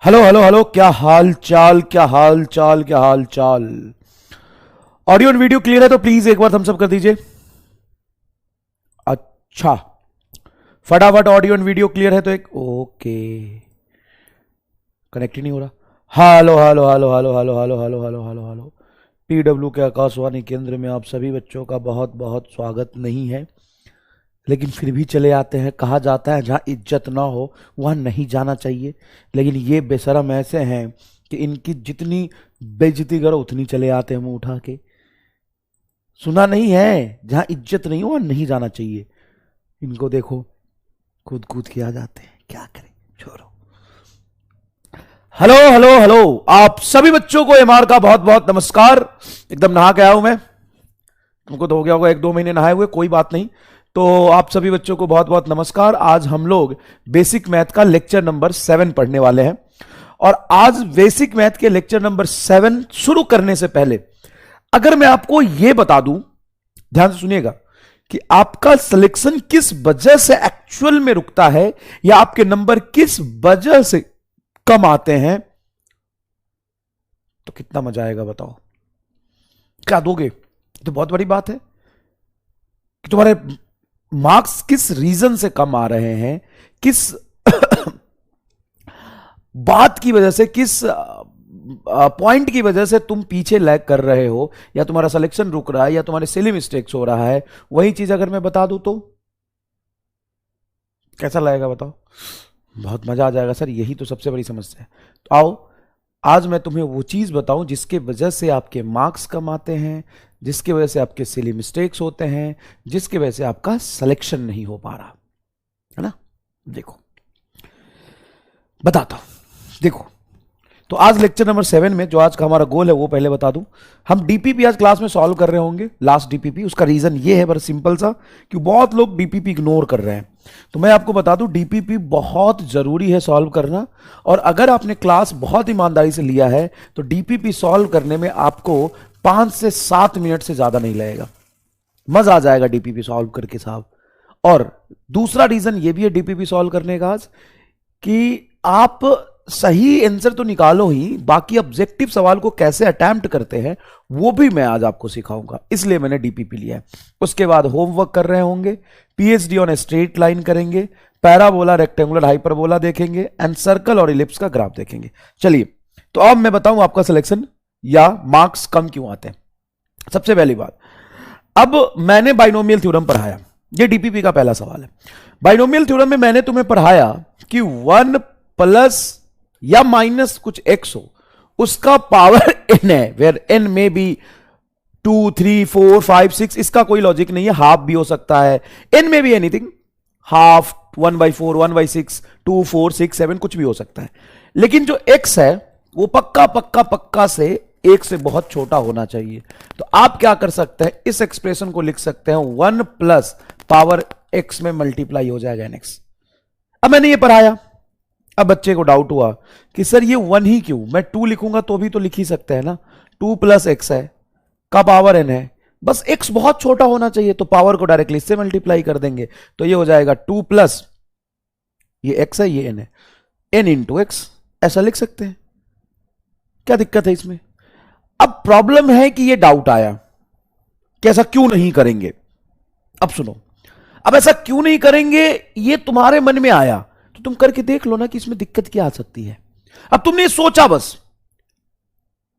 Hello hello hello, क्या हाल चाल, क्या हाल चाल, क्या हाल चाल। ऑडियो और वीडियो क्लियर है तो प्लीज एक बार थम्स अप कर दीजिए। अच्छा, फटाफट ऑडियो और वीडियो क्लियर है तो एक ओके। कनेक्ट ही नहीं हो रहा। Hello hello hello hello hello hello hello hello hello hello. PW के आकाशवाणी केंद्र में आप सभी बच्चों का बहुत बहुत स्वागत नहीं है, लेकिन फिर भी चले आते हैं। कहा जाता है जहां इज्जत ना हो वहां नहीं जाना चाहिए, लेकिन ये बेशरम ऐसे हैं कि इनकी जितनी बेइज्जती करो उतनी चले आते हैं मुंह उठा के। सुना नहीं है, जहां इज्जत नहीं हो वहां नहीं जाना चाहिए। इनको देखो, कूद कूद के आ जाते हैं, क्या करें, छोड़ो। हेलो हेलो हेलो, आप सभी बच्चों को एमआर का बहुत बहुत नमस्कार। एकदम नहा के आया हूं मैं। तुमको तो हो गया होगा 1-2 महीने नहाए हुए, कोई बात नहीं। तो आप सभी बच्चों को बहुत बहुत नमस्कार। आज हम लोग बेसिक मैथ का लेक्चर नंबर 7 पढ़ने वाले हैं। और आज बेसिक मैथ के लेक्चर नंबर 7 शुरू करने से पहले अगर मैं आपको यह बता दूं, ध्यान से सुनिएगा, कि आपका सिलेक्शन किस वजह से एक्चुअल में रुकता है या आपके नंबर किस वजह से कम आते हैं, तो कितना मजा आएगा बताओ। क्या दोगे? तो बहुत बड़ी बात है कि तुम्हारे मार्क्स किस रीजन से कम आ रहे हैं, किस बात की वजह से, किस पॉइंट की वजह से तुम पीछे लैग कर रहे हो, या तुम्हारा सिलेक्शन रुक रहा है, या तुम्हारे सिली मिस्टेक्स हो रहा है। वही चीज अगर मैं बता दूं तो कैसा लगेगा बताओ? बहुत मजा आ जाएगा सर, यही तो सबसे बड़ी समस्या है। तो आओ, आज मैं तुम्हें वो चीज बताऊं जिसके वजह से आपके मार्क्स कम आते हैं, जिसकी वजह से आपके सिली मिस्टेक्स होते हैं, जिसकी वजह से आपका सिलेक्शन नहीं हो पा रहा है ना। देखो बताता हूं, देखो। तो आज लेक्चर नंबर 7 में जो आज का हमारा गोल है वो पहले बता दूं। हम डीपीपी आज क्लास में सॉल्व कर रहे होंगे, लास्ट डीपीपी। उसका रीजन ये है बड़ा सिंपल सा, कि बहुत लोग डीपीपी इग्नोर कर रहे हैं। तो मैं आपको बता दूं, डीपीपी बहुत जरूरी है सॉल्व करना। और अगर आपने क्लास बहुत ईमानदारी से लिया है तो डीपीपी सॉल्व करने में आपको 5 से 7 मिनट से ज्यादा नहीं लगेगा। मजा आ जाएगा डीपीपी सॉल्व करके साहब। और दूसरा रीजन ये भी है डीपीपी सॉल्व करने का आज, कि आप सही आंसर तो निकालो ही, बाकी ऑब्जेक्टिव सवाल को कैसे अटेम्प्ट करते हैं वो भी मैं आज आपको सिखाऊंगा। इसलिए मैंने डीपीपी लिया है। उसके बाद होमवर्क कर रहे होंगे, पीएचडी ऑन स्ट्रेट लाइन करेंगे, पैराबोला, रेक्टेंगुलर, हाइपरबोला देखेंगे, एंड सर्कल और इलिप्स का ग्राफ देखेंगे। चलिए, तो अब मैं बताऊं आपका सिलेक्शन या मार्क्स कम क्यों आते हैं। सबसे पहली बात, अब मैंने बाइनोमियल थ्योरम पढ़ाया, ये डीपीपी का पहला सवाल है। बाइनोमियल थ्योरम में मैंने तुम्हें पढ़ाया कि 1 प्लस या माइनस कुछ एक्स हो, उसका पावर n है, वेयर n में भी 2, 3, 4, 5, 6, इसका कोई लॉजिक नहीं है। हाफ भी हो सकता है, n में भी एनीथिंग, हाफ, 1/4, 1/6, 2, 4, 6, 7 कुछ भी हो सकता है। लेकिन जो x है वो पक्का पक्का पक्का से एक से बहुत छोटा होना चाहिए। तो आप क्या कर सकते हैं, इस एक्सप्रेशन को लिख सकते हैं 1 प्लस पावर x में मल्टीप्लाई हो जाएगा nx। अब मैंने ये पढ़ाया। अब बच्चे को डाउट हुआ कि सर ये 1 ही क्यों, मैं 2 लिखूंगा तो भी तो लिख ही सकते हैं ना। 2 प्लस एक्स है, का पावर n है, बस x बहुत छोटा होना चाहिए, तो पावर को डायरेक्टली इससे मल्टीप्लाई कर देंगे। तो ये हो जाएगा 2 प्लस ये x है, ये n है, n इंटू एक्स, ऐसा लिख सकते हैं। क्या दिक्कत है इसमें? अब प्रॉब्लम है कि ये डाउट आया कि ऐसा क्यों नहीं करेंगे। अब सुनो, अब ऐसा क्यों नहीं करेंगे ये तुम्हारे मन में आया तो तुम करके देख लो ना कि इसमें दिक्कत क्या आ सकती है। अब तुमने ये सोचा बस,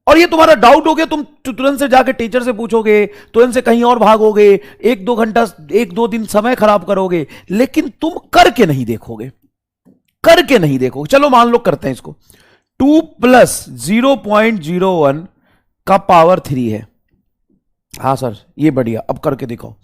और ये तुम्हारा डाउट हो गया, तुम तुरंत से जाके टीचर से पूछोगे, तुरंत से कहीं और भागोगे, 1-2 घंटा, 1-2 दिन समय खराब करोगे, लेकिन तुम करके नहीं देखोगे, करके नहीं देखोगे। चलो मान लो करते हैं इसको। 2 प्लस 0.01 का पावर 3 है। हाँ सर ये बढ़िया, अब करके दिखाओ।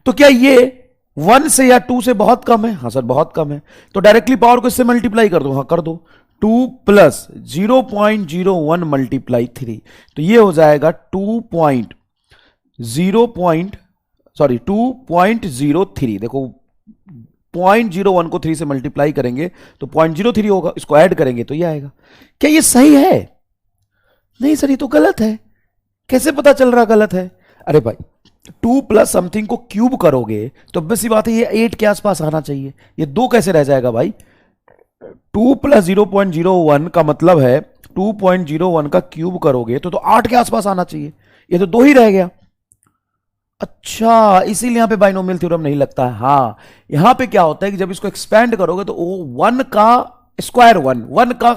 तो क्या ये 1 से या 2 से बहुत कम है? हाँ सर बहुत कम है। तो डायरेक्टली पावर को इससे मल्टीप्लाई कर दो। हाँ कर दो। 2 प्लस 0.01 मल्टीप्लाई 3, तो ये हो जाएगा 2.03। देखो 0.01 को 3 से मल्टीप्लाई करेंगे तो 0.03 होगा, इसको ऐड करेंगे तो ये आएगा। क्या ये सही है? नहीं सर ये तो गलत है। कैसे पता चल रहा गलत है? अरे भाई 2 प्लस समथिंग को क्यूब करोगे तो बस सी बात है ये 8 के आसपास आना चाहिए। ये 2 कैसे रह जाएगा भाई? 2 + 0.01 का मतलब है 2.01 का क्यूब करोगे तो 8 के आसपास आना चाहिए, ये तो 2 ही रह गया। अच्छा, इसीलिए यहां पे बाइनोमियल थ्योरम नहीं लगता है। हाँ, यहां पे क्या होता है कि जब इसको एक्सपेंड करोगे तो 1 का स्क्वायर 1, 1 का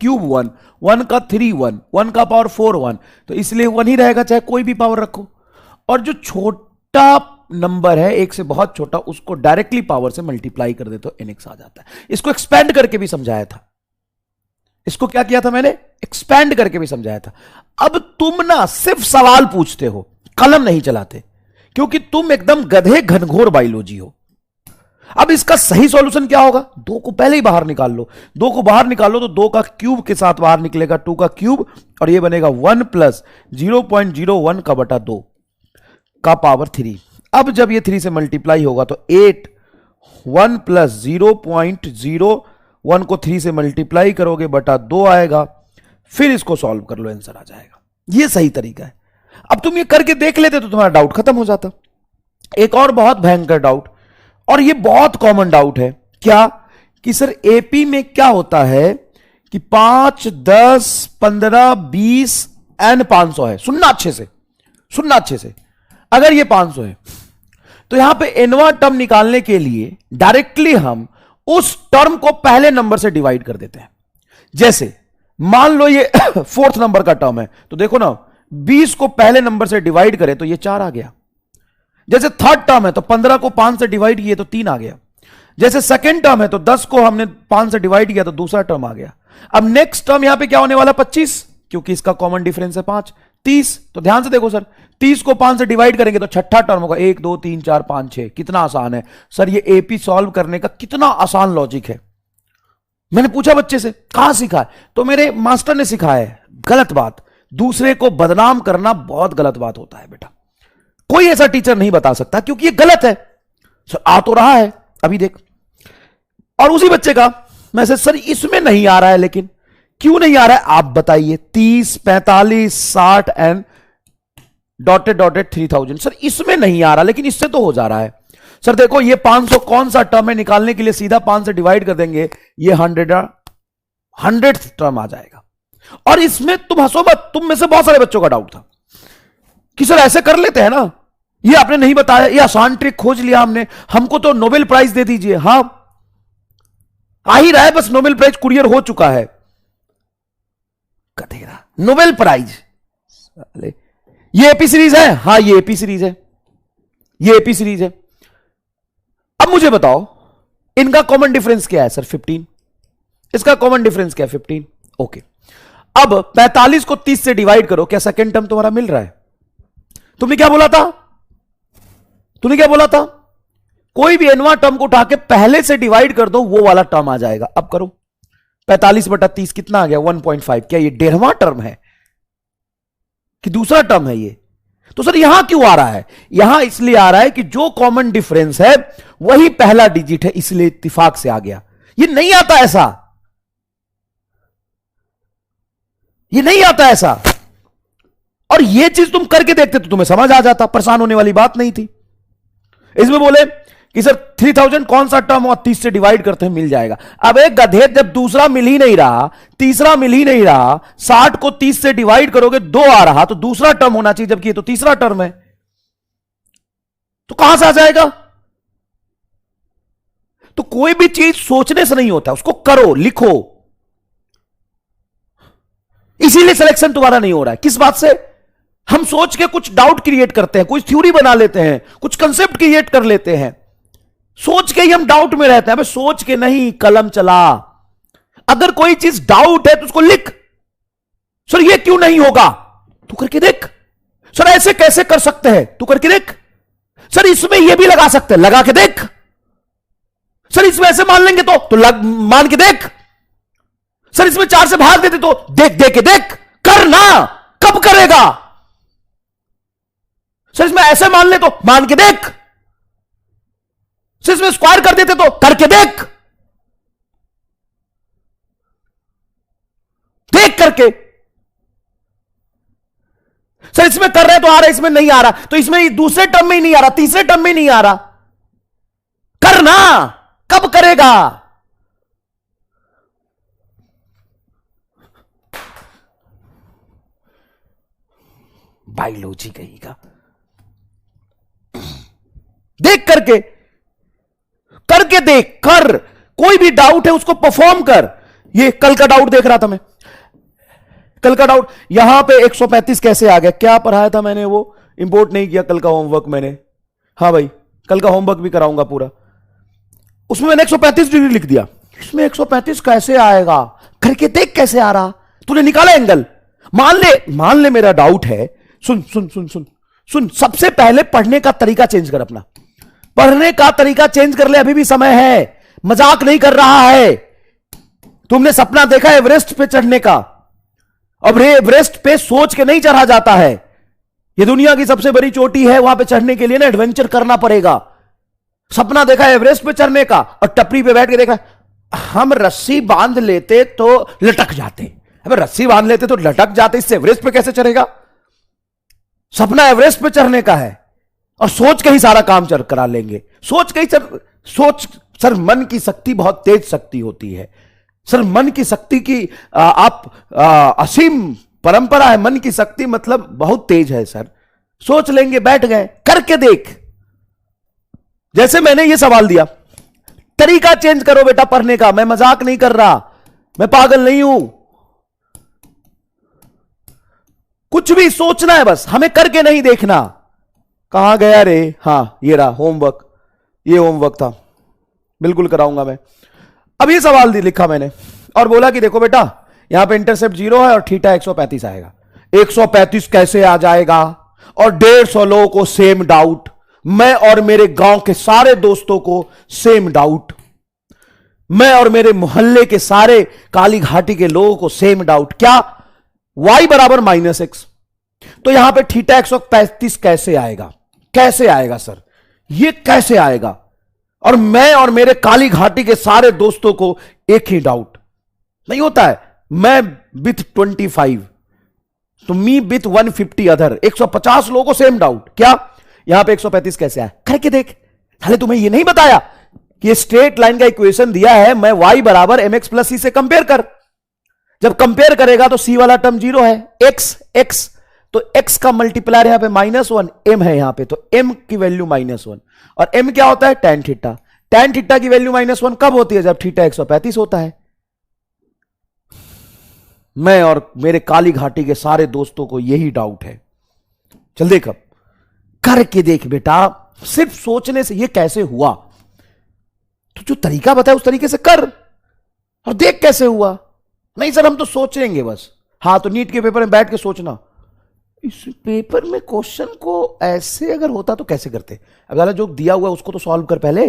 क्यूब 1, 1 का 3 1, 1 का पावर 4 1, तो इसलिए 1 ही रहेगा चाहे कोई भी पावर रखो। और जो छोटा नंबर है, एक से बहुत छोटा, उसको डायरेक्टली पावर से मल्टीप्लाई कर दे तो nx आ जाता है। इसको एक्सपेंड करके भी समझाया था। इसको क्या किया था मैंने? एक्सपेंड करके भी समझाया था। अब तुम ना सिर्फ सवाल पूछते हो, कलम नहीं चलाते, क्योंकि तुम एकदम गधे घनघोर बायोलॉजी हो। अब इसका सही सॉल्यूशन क्या होगा? 2 को पहले ही बाहर निकाल लो। 2 को बाहर निकालो तो 2 का क्यूब के साथ बाहर निकलेगा 2 का क्यूब, और ये बनेगा 1 + 0.01 का बटा 2 का पावर 3। अब जब ये 3 से मल्टीप्लाई होगा तो 8, 1 + 0.01 को 3 से मल्टीप्लाई करोगे बटा 2 आएगा। फिर इसको सॉल्व कर लो, आंसर आ जाएगा। ये सही तरीका है। अब तुम ये करके देख लेते तो तुम्हारा डाउट खत्म हो जाता। एक और बहुत भयंकर डाउट, और ये बहुत कॉमन डाउट है, क्या कि सर एपी में क्या होता है कि 5, 10, 15, 20 एन 500 है। सुनना अच्छे से, सुनना अच्छे से। अगर ये 500 है तो यहां पे एनवा टर्म निकालने के लिए डायरेक्टली हम उस टर्म को पहले नंबर से डिवाइड कर देते हैं। जैसे मान लो ये 4th नंबर का टर्म है, तो देखो ना 20 को पहले नंबर से डिवाइड करें तो ये 4 आ गया। जैसे 3rd टर्म है तो 15 को 5 से डिवाइड किए तो 3 आ गया। जैसे 2nd टर्म है तो 10 को हमने 5 से डिवाइड किया तो दूसरा टर्म आ गया। अब नेक्स्ट टर्म यहां पे क्या होने वाला? 25, क्योंकि इसका कॉमन डिफरेंस है 5। 30, तो ध्यान से देखो सर, 30 को 5 से डिवाइड करेंगे तो छठा टर्म होगा 1 2 3 4 5 6। कितना आसान है सर, ये एपी सॉल्व करने का कितना आसान लॉजिक है। मैंने पूछा बच्चे से कहां सीखा है, तो मेरे मास्टर ने सिखाया है। गलत बात, दूसरे को बदनाम करना बहुत गलत बात होता है बेटा। कोई ऐसा टीचर नहीं बता सकता क्योंकि ये गलत है। सर आ तो रहा है, अभी देख। और उसी बच्चे का मैसेज, सर इसमें नहीं आ रहा है, लेकिन क्यों नहीं आ रहा है आप बताइए। 30, 45, 60 एंड डॉटेड डॉटेड 3000। सर इसमें नहीं आ रहा, लेकिन इससे तो हो जा रहा है। सर देखो ये 500 कौन सा टर्म है, निकालने के लिए सीधा 5 से डिवाइड कर देंगे, ये 100th टर्म आ जाएगा। और इसमें तुम हंसो मत, तुम में से बहुत सारे बच्चों का डाउट था कि सर ऐसे कर लेते हैं ना, ये आपने नहीं बताया, ये आसान ट्रिक खोज लिया हमने, हमको तो नोबेल प्राइज दे दीजिए। हां आ ही रहा है, बस नोबेल प्राइज कुरियर हो चुका है। कथेरा नोबेल प्राइज, ये एपी सीरीज है। हां ये एपी सीरीज है, ये एपी सीरीज है। अब मुझे बताओ इनका कॉमन डिफरेंस क्या है? सर 15। इसका कॉमन डिफरेंस क्या है? 15। ओके, अब 45 को 30 से डिवाइड करो, क्या सेकेंड टर्म तुम्हारा मिल रहा है? तुमने क्या बोला था? तुमने क्या बोला था? कोई भी एनवा टर्म को उठा के पहले से डिवाइड कर दो, वो वाला टर्म आ जाएगा। अब करो, 45 बटा 30 कितना आ गया? 1.5। क्या ये 1.5वां टर्म है कि दूसरा टर्म है ये? तो सर यहां क्यों आ रहा है? यहां इसलिए आ रहा है कि जो कॉमन डिफरेंस है वही पहला डिजिट है, इसलिए इत्तेफाक से आ गया। ये नहीं आता ऐसा, ये नहीं आता ऐसा। और ये चीज तुम करके देखते तो तुम्हें समझ आ जाता, परेशान होने वाली बात नहीं थी। इसमें बोले कि सर 3000 कौन सा टर्म और 30 से डिवाइड करते हैं मिल जाएगा। अब एक गधे, जब दूसरा मिल ही नहीं रहा, तीसरा मिल ही नहीं रहा, 60 को 30 से डिवाइड करोगे 2 आ रहा, तो दूसरा टर्म होना चाहिए, जबकि ये तो तीसरा टर्म है, तो कहां से आ जाएगा? तो कोई भी चीज सोचने से नहीं होता, उसको करो, लिखो। इसीलिए सिलेक्शन तुम्हारा नहीं हो रहा है। किस बात से? हम सोच के कुछ डाउट क्रिएट करते हैं, कुछ थ्योरी बना लेते हैं, कुछ कंसेप्ट क्रिएट कर लेते हैं, सोच के ही हम डाउट में रहते हैं। हमें सोच के नहीं, कलम चला। अगर कोई चीज डाउट है तो उसको लिख। सर ये क्यों नहीं होगा? तू करके देख। सर ऐसे कैसे कर सकते हैं? तू करके देख। सर इसमें यह भी लगा सकते हैं, लगा के देख। सर इसमें ऐसे मान लेंगे तो मान के देख। सर इसमें 4 से भाग देते तो देख दे के देख। करना, कब करेगा? सर इसमें ऐसे मान ले तो मान के देख। सर इसमें स्क्वायर कर देते तो करके देख। देख करके। सर इसमें कर रहे तो आ रहा है, इसमें नहीं आ रहा, तो इसमें दूसरे टर्म में ही नहीं आ रहा, तीसरे टर्म में ही नहीं आ रहा। करना, कब करेगा? बायोलॉजी कहेगा। देख करके करके देख कर, कोई भी डाउट है उसको परफॉर्म कर। ये कल का डाउट देख रहा था मैं, कल का डाउट यहां पे 135 कैसे आ गया, क्या पढ़ाया था मैंने, वो इंपोर्ट नहीं किया कल का होमवर्क मैंने। हाँ भाई, कल का होमवर्क भी कराऊंगा पूरा। उसमें मैंने 135 डिग्री लिख दिया, इसमें 135 कैसे आएगा, करके देख कैसे आ रहा। तूने निकाला एंगल। मान ले मेरा डाउट है। सुन सुन सुन सुन सुन, सबसे पहले पढ़ने का तरीका चेंज कर अपना, पढ़ने का तरीका चेंज कर ले, अभी भी समय है, मजाक नहीं कर रहा है। तुमने सपना देखा एवरेस्ट पे चढ़ने का, अब एवरेस्ट पे सोच के नहीं चढ़ा जाता है। ये दुनिया की सबसे बड़ी चोटी है, वहां पे चढ़ने के लिए ना एडवेंचर करना पड़ेगा। सपना देखा एवरेस्ट पे चढ़ने का और टपरी पे बैठ के देखा हम रस्सी बांध लेते तो लटक जाते। अबे रस्सी बांध लेते तो लटक जाते, इससे एवरेस्ट पे कैसे चढ़ेगा। सपना एवरेस्ट पे चढ़ने का है और सोच के ही सारा काम करा लेंगे। सोच के ही सर मन की शक्ति बहुत तेज शक्ति होती है सर। मन की शक्ति की असीम परंपरा है। मन की शक्ति मतलब बहुत तेज है सर। सोच लेंगे, बैठ गए, करके देख। जैसे मैंने ये सवाल दिया, तरीका चेंज करो बेटा पढ़ने का। मैं मजाक नहीं कर रहा, मैं पागल नहीं हूं। कुछ भी सोचना है बस, हमें करके नहीं देखना। कहां गया रे, हां ये रहा होमवर्क, ये होमवर्क था, बिल्कुल कराऊंगा मैं। अब ये सवाल लिखा मैंने और बोला कि देखो बेटा यहां पे इंटरसेप्ट 0 है और थीटा 135 आएगा। 135 कैसे आ जाएगा, और 150 लोगों को सेम डाउट, मैं और मेरे गांव के सारे दोस्तों को सेम डाउट, मैं और मेरे मोहल्ले के सारे काली घाटी के लोगों को सेम डाउट। क्या y बराबर -x, तो यहां पे थीटा 135 कैसे आएगा, कैसे आएगा सर, ये कैसे आएगा। और मैं और मेरे काली घाटी के सारे दोस्तों को एक ही डाउट नहीं होता है, मैं विथ 25 तो मी विथ 150 अदर, 150 लोगों को सेम डाउट। क्या यहां पे 135 कैसे आया, करके देख। हाले तुम्हें यह नहीं बताया कि ये स्ट्रेट लाइन का इक्वेशन दिया है, मैं y बराबर mx प्लस सी से कंपेयर कर। जब कंपेयर करेगा तो c वाला टर्म 0 है, x तो x का मल्टीप्लायर यहां पे -1, m है यहां पे, तो m की वैल्यू -1, और m क्या होता है, tan थीटा। tan थीटा की वैल्यू -1 कब होती है, जब थीटा 135 होता है। मैं और मेरे काली घाटी के सारे दोस्तों को यही डाउट है। चल देख, अब करके देख बेटा, सिर्फ सोचने से ये कैसे हुआ। तो जो तरीका बताया उस तरीके से कर और देख कैसे हुआ। नहीं सर हम तो सोचेंगे बस। हाँ तो नीट के पेपर में बैठ के सोचना, इस पेपर में क्वेश्चन को ऐसे अगर होता तो कैसे करते। अब ज्यादा जो दिया हुआ है उसको तो सॉल्व कर पहले।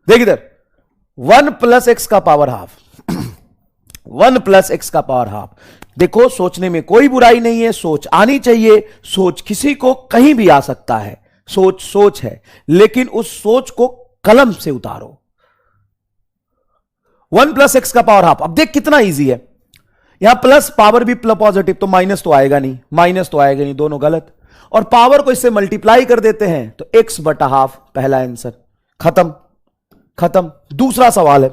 देख इधर 1 + x का पावर हाफ 1 + x का पावर हाफ। देखो सोचने में कोई बुराई नहीं है, सोच आनी चाहिए। सोच किसी को कहीं भी आ सकता है, सोच है, लेकिन उस सोच को कलम से उतारो। 1 + x का पावर हाफ। अब देख कितना इजी है, यहां प्लस पावर भी पॉजिटिव तो माइनस तो आएगा नहीं, दोनों गलत। और पावर को इससे मल्टीप्लाई कर देते हैं तो x बटा हाफ, पहला आंसर खत्म। दूसरा सवाल है,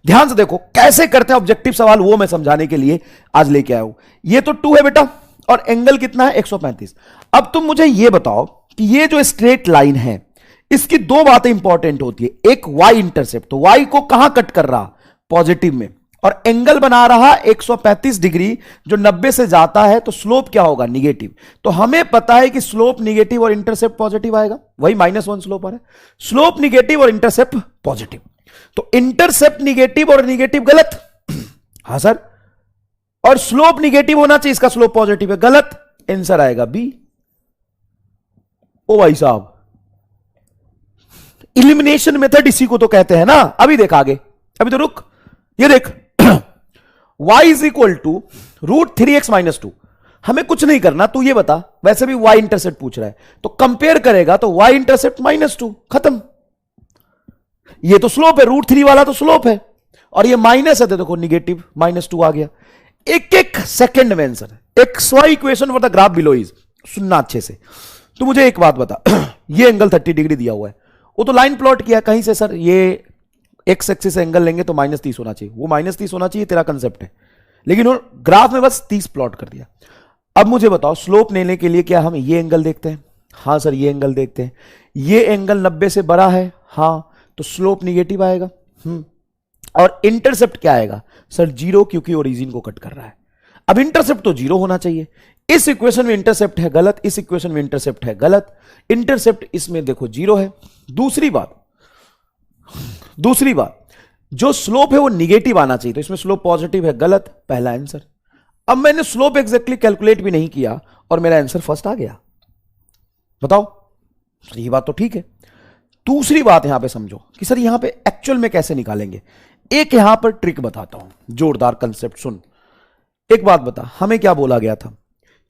ध्यान से देखो कैसे करते हैं ऑब्जेक्टिव सवाल, वो मैं समझाने के लिए आज लेके आया हूं। ये तो 2 है बेटा और एंगल कितना है 135। अब तुम मुझे ये बताओ कि ये जो स्ट्रेट लाइन है इसकी 2 बातें इंपॉर्टेंट होती है। एक y इंटरसेप्ट, तो y को कहां कट कर रहा, पॉजिटिव में, और एंगल बना रहा 135 डिग्री, जो 90 से जाता है तो स्लोप क्या होगा, निगेटिव। तो हमें पता है कि स्लोप निगेटिव और इंटरसेप्ट पॉजिटिव आएगा, वही -1 स्लोप आ रहा है। स्लोप निगेटिव और इंटरसेप्ट पॉजिटिव, तो इंटरसेप्ट निगेटिव और निगेटिव गलत। हां सर, और स्लोप निगेटिव होना चाहिए, इसका स्लोप पॉजिटिव है, गलत। आंसर आएगा बी। ओ भाई साहब, इलिमिनेशन मेथड इसी को तो कहते हैं ना। अभी देख आगे, अभी तो रुक, ये देख y = √3x - 2। हमें कुछ नहीं करना, तू ये बता, वैसे भी y इंटरसेप्ट पूछ रहा है तो कंपेयर करेगा तो y इंटरसेप्ट -2, खत्म। ये तो स्लोप है, √3 वाला तो स्लोप है, और ये माइनस है तो देखो निगेटिव, -2 आ गया। एक सेकंड में answer. XY equation for the graph below is, सुनना अच्छे से। तो मुझे एक बात बता, ये एंगल 30 डिग्री दिया हुआ है, वो तो लाइन प्लॉट किया कहीं से, सर ये x एक्सिस से एंगल लेंगे तो -30 होना चाहिए, वो -30 होना चाहिए, तेरा कंसेप्ट है, लेकिन वो ग्राफ में बस 30 प्लॉट कर दिया। अब मुझे बताओ स्लोप लेने के लिए क्या हम ये एंगल देखते हैं? हाँ सर ये एंगल देखते हैं। ये एंगल 90 से बड़ा है, हाँ, तो स्लोप निगेटिव आएगा। और इंटरसेप्ट क्या आएगा सर? 0, क्योंकि ओरिजिन को कट कर रहा है। अब इंटरसेप्ट तो 0 होना चाहिए। इस इक्वेशन में इंटरसेप्ट है गलत, इस इक्वेशन में इंटरसेप्ट है गलत, इंटरसेप्ट इसमें देखो 0 है। दूसरी बात जो स्लोप है वो निगेटिव आना चाहिए, तो इसमें स्लोप पॉजिटिव है, गलत, पहला आंसर। अब मैंने स्लोप एग्जैक्टली कैलकुलेट भी नहीं किया और मेरा आंसर फर्स्ट आ गया। बताओ, ये बात तो ठीक है। दूसरी बात यहां पे समझो कि सर यहां पे एक्चुअल में कैसे निकालेंगे। एक यहां पर ट्रिक बताता हूं, जोरदार कंसेप्ट सुन। एक बात बता, हमें क्या बोला गया था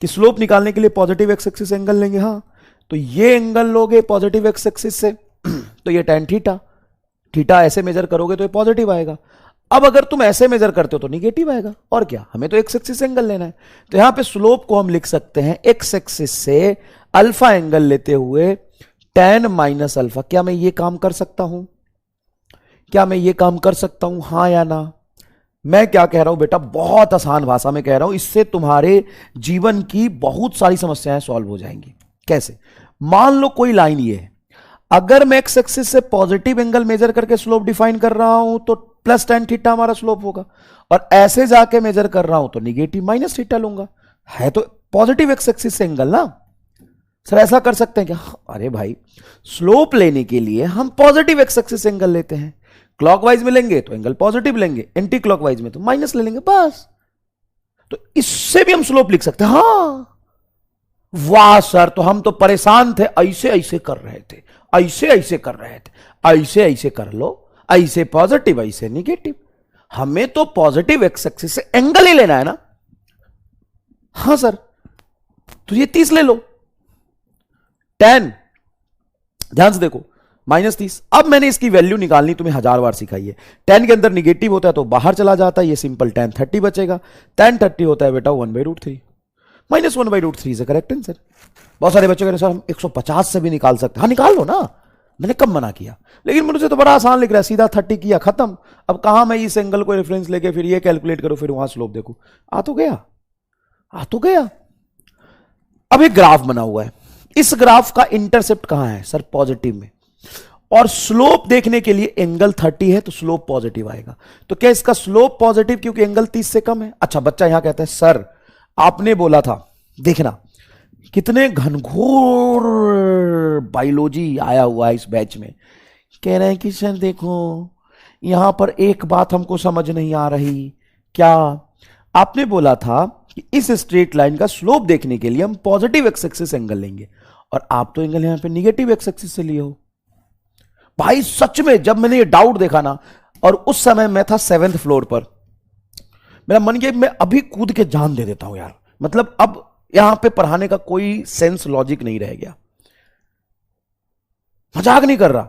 कि स्लोप निकालने के लिए पॉजिटिव एक्स एक्सिस एंगल लेंगे। हाँ, तो ये एंगल लोगे पॉजिटिव एक्स एक्सिस से तो ये tan थीटा, थीटा ऐसे मेजर करोगे तो ये पॉजिटिव आएगा। अब अगर तुम ऐसे मेजर करते हो तो निगेटिव आएगा। और क्या, हमें तो एक्स एक्सिस एंगल लेना है। तो यहां पे स्लोप को हम लिख सकते हैं एक्स एक्सिस से अल्फा एंगल लेते हुए tan माइनस अल्फा। क्या मैं ये काम कर सकता हूं? हां या ना? मैं क्या कह रहा हूं बेटा, बहुत आसान भाषा में कह रहा हूं, इससे तुम्हारे जीवन की बहुत सारी समस्याएं सॉल्व हो जाएंगी। कैसे? मान लो कोई लाइन ये है, अगर मैं एक्स एक्सिस से पॉजिटिव एंगल मेजर करके स्लोप डिफाइन कर रहा हूं तो प्लस tan थीटा हमारा स्लोप होगा, और ऐसे जाके मेजर कर रहा हूं तो निगेटिव माइनस थीटा लूंगा। है तो पॉजिटिव एक्स एक्सिस से एंगल ना। सर ऐसा कर सकते हैं क्या? अरे भाई, स्लोप लेने के लिए हम पॉजिटिव एक्स एक्सिस एंगल लेते हैं। क्लॉकवाइज में लेंगे तो एंगल पॉजिटिव लेंगे, एंटी क्लॉकवाइज में तो माइनस ले लेंगे, बस। तो इससे भी हम स्लोप लिख सकते हैं। हाँ, वाह सर, तो हम तो परेशान थे, ऐसे ऐसे कर रहे थे, ऐसे कर लो, ऐसे पॉजिटिव ऐसे निगेटिव। हमें तो पॉजिटिव एक्स एक्सिस से एंगल ही लेना है ना। हाँ सर, तो ये 30 ले लो, tan, ध्यान से देखो, -30। अब मैंने इसकी वैल्यू निकालनी तुम्हें 1000 बार सिखाई है। tan के अंदर निगेटिव होता है तो बाहर चला जाता है, ये सिंपल tan 30 बचेगा। tan 30 होता है बेटा 1/√3, -1/√3 से करेक्ट आंसर। बहुत सारे बच्चों के सर हम 150 से भी निकाल सकते हैं। हाँ निकाल लो ना, मैंने कब मना किया, लेकिन मुझे तो बड़ा आसान लिख रहा है, सीधा 30 किया खत्म। अब कहां मैं इस एंगल को रेफरेंस लेके फिर ये कैलकुलेट करूं, फिर वहां स्लोप देखो, आ तो गया। अब एक ग्राफ बना हुआ है, इस ग्राफ का इंटरसेप्ट कहां है सर? पॉजिटिव में, और स्लोप देखने के लिए एंगल 30 है तो स्लोप पॉजिटिव आएगा। तो क्या इसका स्लोप पॉजिटिव क्योंकि एंगल 30 से कम है? अच्छा, बच्चा यहां कहता है सर आपने बोला था, देखना कितने घनघोर बायोलॉजी आया हुआ है इस बैच में। कह रहे हैं कि सर देखो यहां पर एक बात हमको समझ नहीं आ रही। क्या? आपने बोला था कि इस स्ट्रेट लाइन का स्लोप देखने के लिए हम पॉजिटिव एक्स एक्सिस एंगल लेंगे, और आप तो एंगल यहां पे निगेटिव एक्स एक्सिस से लिए हो। भाई सच में जब मैंने ये डाउट देखा ना, और उस समय मैं था 7th फ्लोर पर, मेरा मन किया मैं अभी कूद के जान दे देता हूं यार। मतलब अब यहां पे पढ़ाने का कोई सेंस लॉजिक नहीं रह गया, मजाक नहीं कर रहा।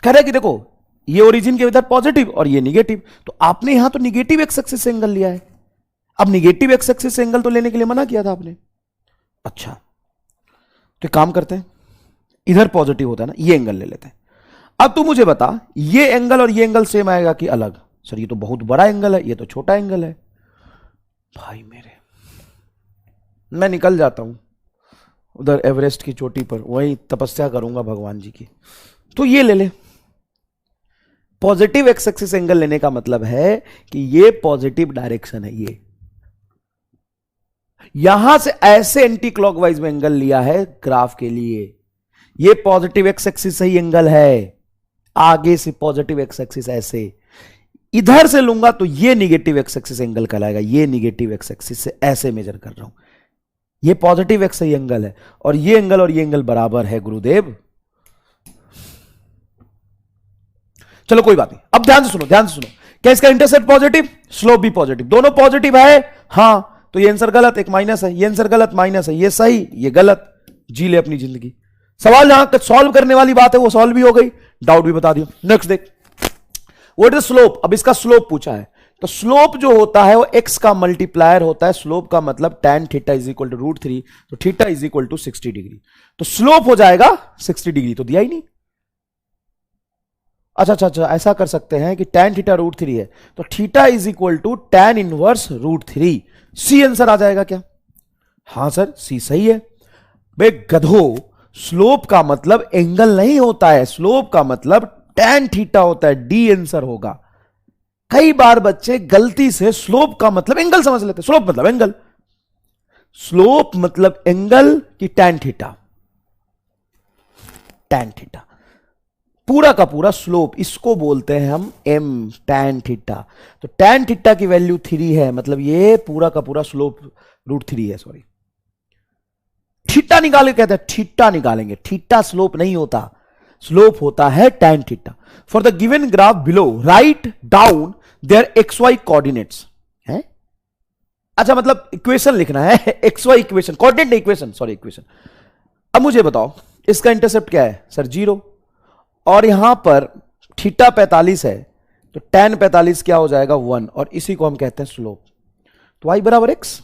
कह रहा है कि देखो ये ओरिजिन के इधर पॉजिटिव और ये निगेटिव, तो आपने यहां तो निगेटिव एक्स एक्सिस से एंगल लिया है। अब निगेटिव एक्स एक्सिस से एंगल तो लेने के लिए मना किया था आपने। अच्छा, तो काम करते हैं, इधर पॉजिटिव होता है ना, ये एंगल ले लेते हैं। अब तू मुझे बता, ये एंगल और ये एंगल सेम आएगा कि अलग? सर ये तो बहुत बड़ा एंगल है, ये तो छोटा एंगल है। भाई मेरे, मैं निकल जाता हूं उधर एवरेस्ट की चोटी पर, वहीं तपस्या करूंगा भगवान जी की। तो ये ले ले, पॉजिटिव एक्स एक्सिस एंगल लेने का मतलब है कि ये पॉजिटिव डायरेक्शन है, ये यहां से ऐसे एंटी क्लॉकवाइज में एंगल लिया है ग्राफ के लिए, ये पॉजिटिव एक्स एक्सिस सही एंगल है। आगे से पॉजिटिव एक्स एक्सिस ऐसे, इधर से लूंगा तो ये निगेटिव एक्स एक्सिस एंगल कहलाएगा। ये निगेटिव एक्स एक्सिस से ऐसे मेजर कर रहा हूं, ये पॉजिटिव एक्स सही एंगल है, और ये एंगल बराबर है गुरुदेव। चलो कोई बात नहीं, अब ध्यान से सुनो, क्या इसका इंटरसेप्ट पॉजिटिव, स्लोप भी पॉजिटिव, दोनों पॉजिटिव है? हां, तो ये आंसर गलत, एक माइनस है, ये आंसर गलत, माइनस है, ये सही, ये गलत। जी ले अपनी जिंदगी। सवाल जहां तक सॉल्व करने वाली बात है वो सॉल्व भी हो गई, डाउट भी बता दिया। नेक्स्ट देख, व्हाट इज स्लोप? अब इसका स्लोप पूछा है, तो स्लोप जो होता है वो x का मल्टीप्लायर होता है। स्लोप का मतलब tan theta is equal to √3, तो theta is equal to 60 degree, तो स्लोप हो जाएगा 60 डिग्री। तो दिया ही नहीं। अच्छा, ऐसा कर सकते हैं कि tan थीटा √3 है, तो theta is equal to tan inverse √3, C answer आ जाएगा क्या? हां सर, सी सही है। बे गधो, स्लोप का मतलब एंगल नहीं होता है, स्लोप का मतलब tan थीटा होता है, डी आंसर होगा। कई बार बच्चे गलती से स्लोप का मतलब एंगल समझ लेते, स्लोप मतलब एंगल, स्लोप मतलब एंगल की tan थीटा, tan थीटा पूरा का पूरा स्लोप, इसको बोलते हैं हम m tan थीटा। तो tan थीटा की वैल्यू 3 है, मतलब ये पूरा का पूरा स्लोप √3 है। सॉरी, थीटा निकाले कहते हैं, थीटा निकालेंगे, थीटा स्लोप नहीं होता, स्लोप होता है tan theta. For the given graph below right down there xy coordinates है। अच्छा, मतलब इक्वेशन लिखना है, xy इक्वेशन, कोऑर्डिनेट नहीं, इक्वेशन, सॉरी इक्वेशन। अब मुझे बताओ इसका इंटरसेप्ट क्या है सर? 0। और यहां पर थीटा 45 है, तो tan 45 क्या हो जाएगा? 1, और इसी को हम कहते हैं स्लोप। तो y बराबर x,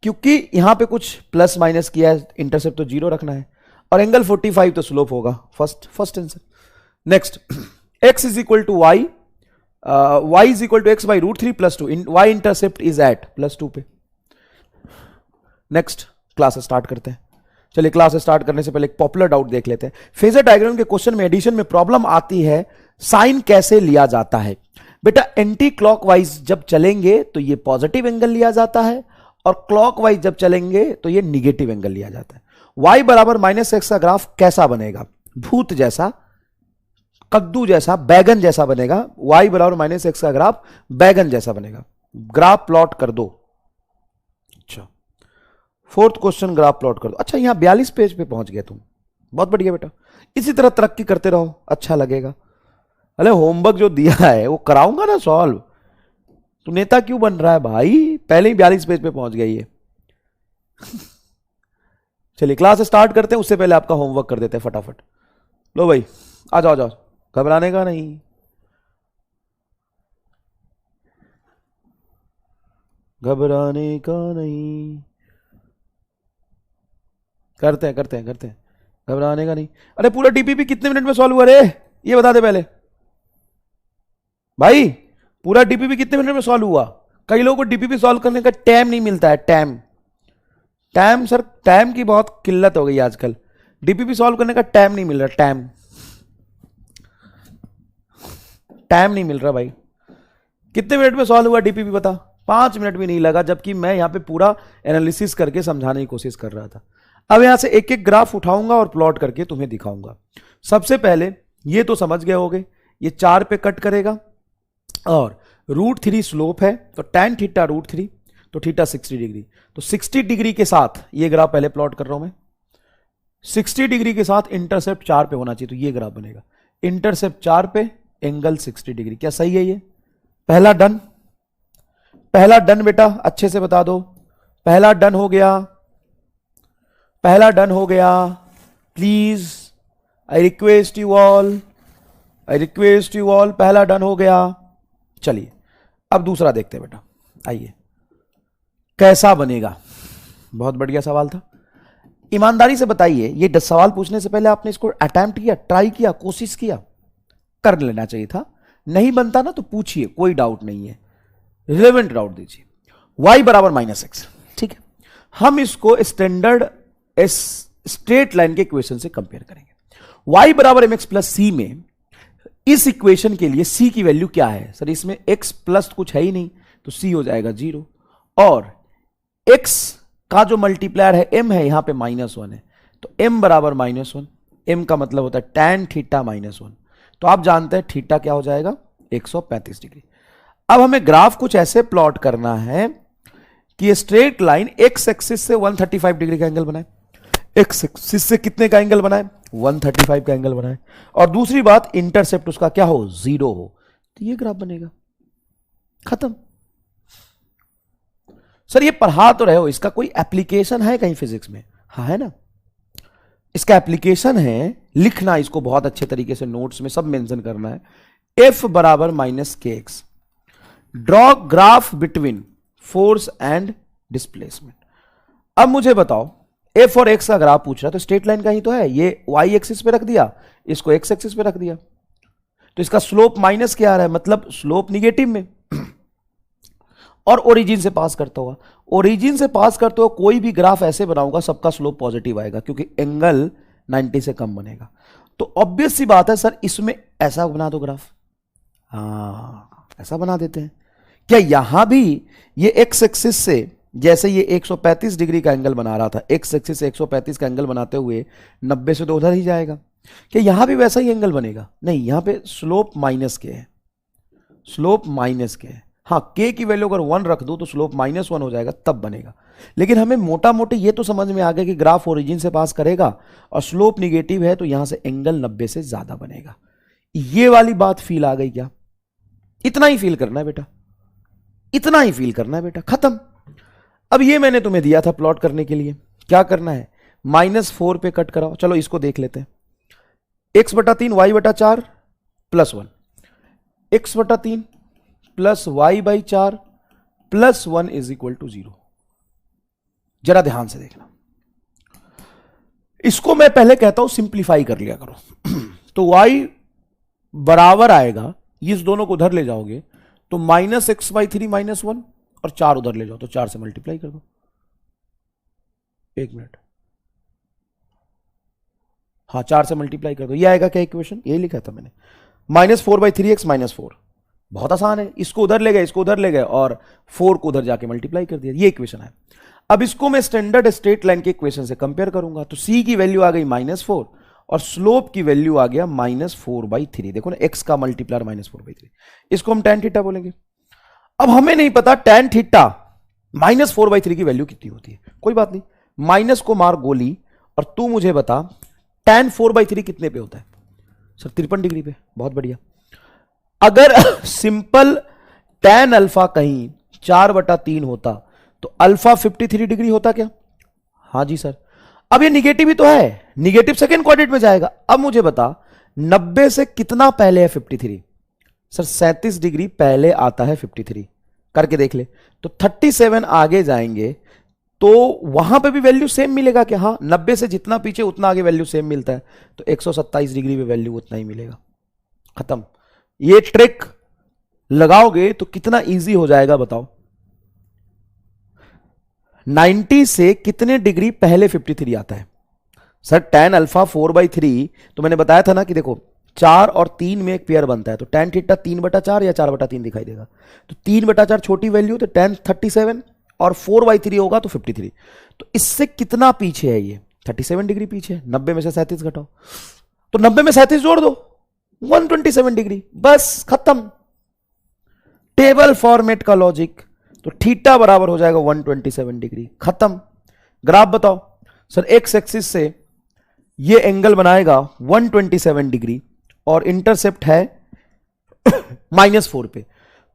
क्योंकि यहां पे कुछ प्लस माइनस किया है, इंटरसेप्ट तो 0 रखना है, और एंगल 45 तो स्लोप होगा, first answer. Next, x is equal to y, y is equal to x by √3 plus 2, y intercept is at +2 पे। नेक्स्ट क्लास स्टार्ट करते हैं। चलिए, क्लास स्टार्ट करने से पहले एक पॉपुलर डाउट देख लेते हैं। फेजर डायग्राम के क्वेश्चन में एडिशन में प्रॉब्लम आती है, साइन कैसे लिया जाता है? बेटा, एंटी क्लॉकवाइज जब चलेंगे तो ये पॉजिटिव एंगल लिया जाता है, और क्लॉकवाइज जब चलेंगे तो ये निगेटिव एंगल लिया जाता है। y बराबर -x का ग्राफ कैसा बनेगा? भूत जैसा, कद्दू जैसा, बैगन जैसा बनेगा। y बराबर -x का ग्राफ बैगन जैसा बनेगा। ग्राफ प्लॉट कर दो। अच्छा, फोर्थ क्वेश्चन, ग्राफ प्लॉट कर दो। अच्छा, यहां 42 पेज पे पहुंच गए तुम, बहुत बढ़िया बेटा, इसी तरह तरक्की करते रहो, अच्छा लगेगा। अरे होमवर्क जो दिया है वो कराऊंगा ना सॉल्व। तू नेता क्यों बन रहा है भाई? पहले ही 42 पेज पे पहुंच गई है। चलिए क्लास स्टार्ट करते हैं, उससे पहले आपका होमवर्क कर देते हैं फटाफट। लो भाई, आ जाओ, जाओ, घबराने का नहीं, घबराने का नहीं, करते हैं, घबराने का नहीं। अरे पूरा डीपीपी कितने मिनट में सॉल्व हुआ रे? ये बता दे पहले भाई, पूरा डीपीपी कितने मिनट में सॉल्व हुआ? कई लोगों को डीपीपी सॉल्व करने का टाइम नहीं मिलता है, टाइम सर, टाइम की बहुत किल्लत हो गई आजकल, डीपीपी सॉल्व करने का टाइम नहीं मिल रहा, टाइम नहीं मिल रहा भाई। कितने मिनट में सॉल्व हुआ डीपीपी बता? 5 मिनट भी नहीं लगा, जबकि मैं यहां पे पूरा एनालिसिस करके समझाने की कोशिश कर रहा था। अब यहां से एक एक ग्राफ उठाऊंगा और प्लॉट करके तुम्हें दिखाऊंगा। सबसे पहले ये तो समझ गए होगे, ये 4 पे कट करेगा और √3 स्लोप है, तो tan थीटा √3, तो थीटा 60 डिग्री, तो 60 डिग्री के साथ ये ग्राफ पहले प्लॉट कर रहा हूं मैं। 60 डिग्री के साथ इंटरसेप्ट 4 पे होना चाहिए, तो ये ग्राफ बनेगा। इंटरसेप्ट 4 पे, एंगल 60 डिग्री, क्या सही है ये? पहला डन, पहला डन बेटा, अच्छे से बता दो, पहला डन हो गया, पहला डन हो गया। Please I request you all, पहला डन हो गया। चलिए अब दूसरा देखते हैं बेटा, आइए कैसा बनेगा। बहुत बढ़िया सवाल था, ईमानदारी से बताइए, ये 10 सवाल पूछने से पहले आपने इसको अटेम्प्ट किया, ट्राई किया, कोशिश किया? कर लेना चाहिए था। नहीं बनता ना तो पूछिए, कोई डाउट नहीं है, रिलेवेंट डाउट दीजिए। y बराबर -x, ठीक है, हम इसको स्टैंडर्ड स्ट्रेट लाइन के इक्वेशन से कंपेयर करेंगे। y बराबर mx प्लस c में इस इक्वेशन के लिए c की वैल्यू क्या है? सर इसमें x प्लस कुछ है ही नहीं, तो c हो जाएगा 0, और x का जो मल्टीप्लायर है m है, यहां पे -1 है, तो m बराबर -1, m का मतलब होता है tan थीटा -1, तो आप जानते हैं थीटा क्या हो जाएगा? 135 डिग्री। अब हमें ग्राफ कुछ ऐसे प्लॉट करना है कि स्ट्रेट लाइन x एक्सिस से 135 डिग्री का एंगल बनाए, x एक्सिस से कितने का एंगल बनाए? 135 का एंगल बनाए, और दूसरी बात इंटरसेप्ट उसका क्या हो? 0 हो, तो ये ग्राफ बनेगा, खत्म। सर ये पढ़ा तो रहे हो, इसका कोई एप्लीकेशन है कहीं फिजिक्स में? हाँ है ना, इसका एप्लीकेशन है, लिखना इसको बहुत अच्छे तरीके से, नोट्स में सब मेंशन करना है। F बराबर -kx, draw graph between force and displacement. अब मुझे बताओ, F और x का ग्राफ पूछ रहा है, तो स्ट्रेट लाइन का ही तो है, ये y एक्सिस पे रख दिया, इसको x एक्सिस पे रख दिया, तो इसका स्लोप माइनस क्या आ रहा है? मतलब स्लोप निगेटिव में। और ओरिजिन से पास करता हुआ। ओरिजिन से पास करते हुए कोई भी ग्राफ ऐसे बनाऊंगा सबका स्लोप पॉजिटिव आएगा क्योंकि एंगल 90 से कम बनेगा। तो ऑब्वियस सी बात है सर, इसमें ऐसा बना दो ग्राफ। हाँ, ऐसा बना देते हैं। क्या यहां भी ये एक्स एक्सिस से, जैसे ये 135 डिग्री का एंगल बना रहा था, एक्स एक्सिस से 135 का एंगल बनाते हुए 90 से तो उधर ही जाएगा, क्या यहां भी वैसा ही एंगल बनेगा? नहीं, यहां पे स्लोप माइनस के है, स्लोप माइनस के है। हाँ, के की वैल्यू अगर 1 रख दो तो स्लोप -1 हो जाएगा, तब बनेगा। लेकिन हमें मोटा मोटी ये तो समझ में आ गया कि ग्राफ ओरिजिन से पास करेगा और स्लोप निगेटिव है तो यहां से एंगल 90 से ज्यादा बनेगा। ये वाली बात फील आ गई क्या? इतना ही फील करना है बेटा, इतना ही फील करना है बेटा, खत्म। अब ये मैंने तुम्हें दिया था प्लॉट करने के लिए, क्या करना है? -4 पे कट कराओ। चलो इसको देख लेते हैं। x/3 y/4 +1, x/3 + y/4 +1 = 0। जरा ध्यान से देखना, इसको मैं पहले कहता हूं सिंप्लीफाई कर लिया करो। तो y बराबर आएगा, इस दोनों को उधर ले जाओगे तो -x/3 -1 और 4 उधर ले जाओ तो 4 से मल्टीप्लाई कर दो। एक मिनट, हाँ 4 से मल्टीप्लाई कर दो। ये आएगा क्या इक्वेशन? ये लिखा था मैंने, -4/3x -4। बहुत आसान है, इसको उधर ले गए, इसको उधर ले गए और 4 को उधर जाके मल्टीप्लाई कर दिया। ये इक्वेशन है। अब इसको मैं स्टैंडर्ड स्ट्रेट लाइन के इक्वेशन से कंपेयर करूंगा तो c की वैल्यू आ गई -4 और स्लोप की वैल्यू आ गया -4/3। देखो ना, x का मल्टीप्लायर -4/3, इसको हम tan थीटा बोलेंगे। अब हमें नहीं पता tan थीटा -4/3 की वैल्यू कितनी होती है। कोई बात नहीं, माइनस को मार गोली और तू मुझे बता tan 4/3 कितने पे होता है? सर 53 डिग्री पे। बहुत बढ़िया। अगर सिंपल tan अल्फा कहीं 4/3 होता तो अल्फा 53 डिग्री होता क्या? हाँ जी सर। अब ये निगेटिव ही तो है, निगेटिव सेकेंड क्वाड्रेंट में जाएगा। अब मुझे बता 90 से कितना पहले है 53? सर 37 डिग्री पहले आता है 53। करके देख ले। तो 37 आगे जाएंगे तो वहां पे भी वैल्यू सेम मिलेगा क्या? हाँ, 90 से जितना पीछे उतना आगे वैल्यू सेम मिलता है तो 127 डिग्री पे वैल्यू उतना ही मिलेगा। खत्म। ये ट्रिक लगाओगे तो कितना इजी हो जाएगा बताओ। 90 से कितने डिग्री पहले 53 आता है? सर tan अल्फा 4/3, तो मैंने बताया था ना कि देखो 4 और 3 में एक पेयर बनता है तो tan थीटा 3/4 या 4/3 दिखाई देगा। तो 3/4 छोटी वैल्यू तो tan 37 और 4/3 होगा तो 53। तो इससे कितना पीछे है ये? 37 डिग्री पीछे। 90 में से 37 घटाओ तो 90 में 37 जोड़ दो, 127 डिग्री। बस खत्म। टेबल फॉर्मेट का लॉजिक। तो थीटा बराबर हो जाएगा 127 डिग्री। खत्म। ग्राफ बताओ। सर एक्स एक्सिस से ये एंगल बनाएगा 127 डिग्री और इंटरसेप्ट है -4 पे,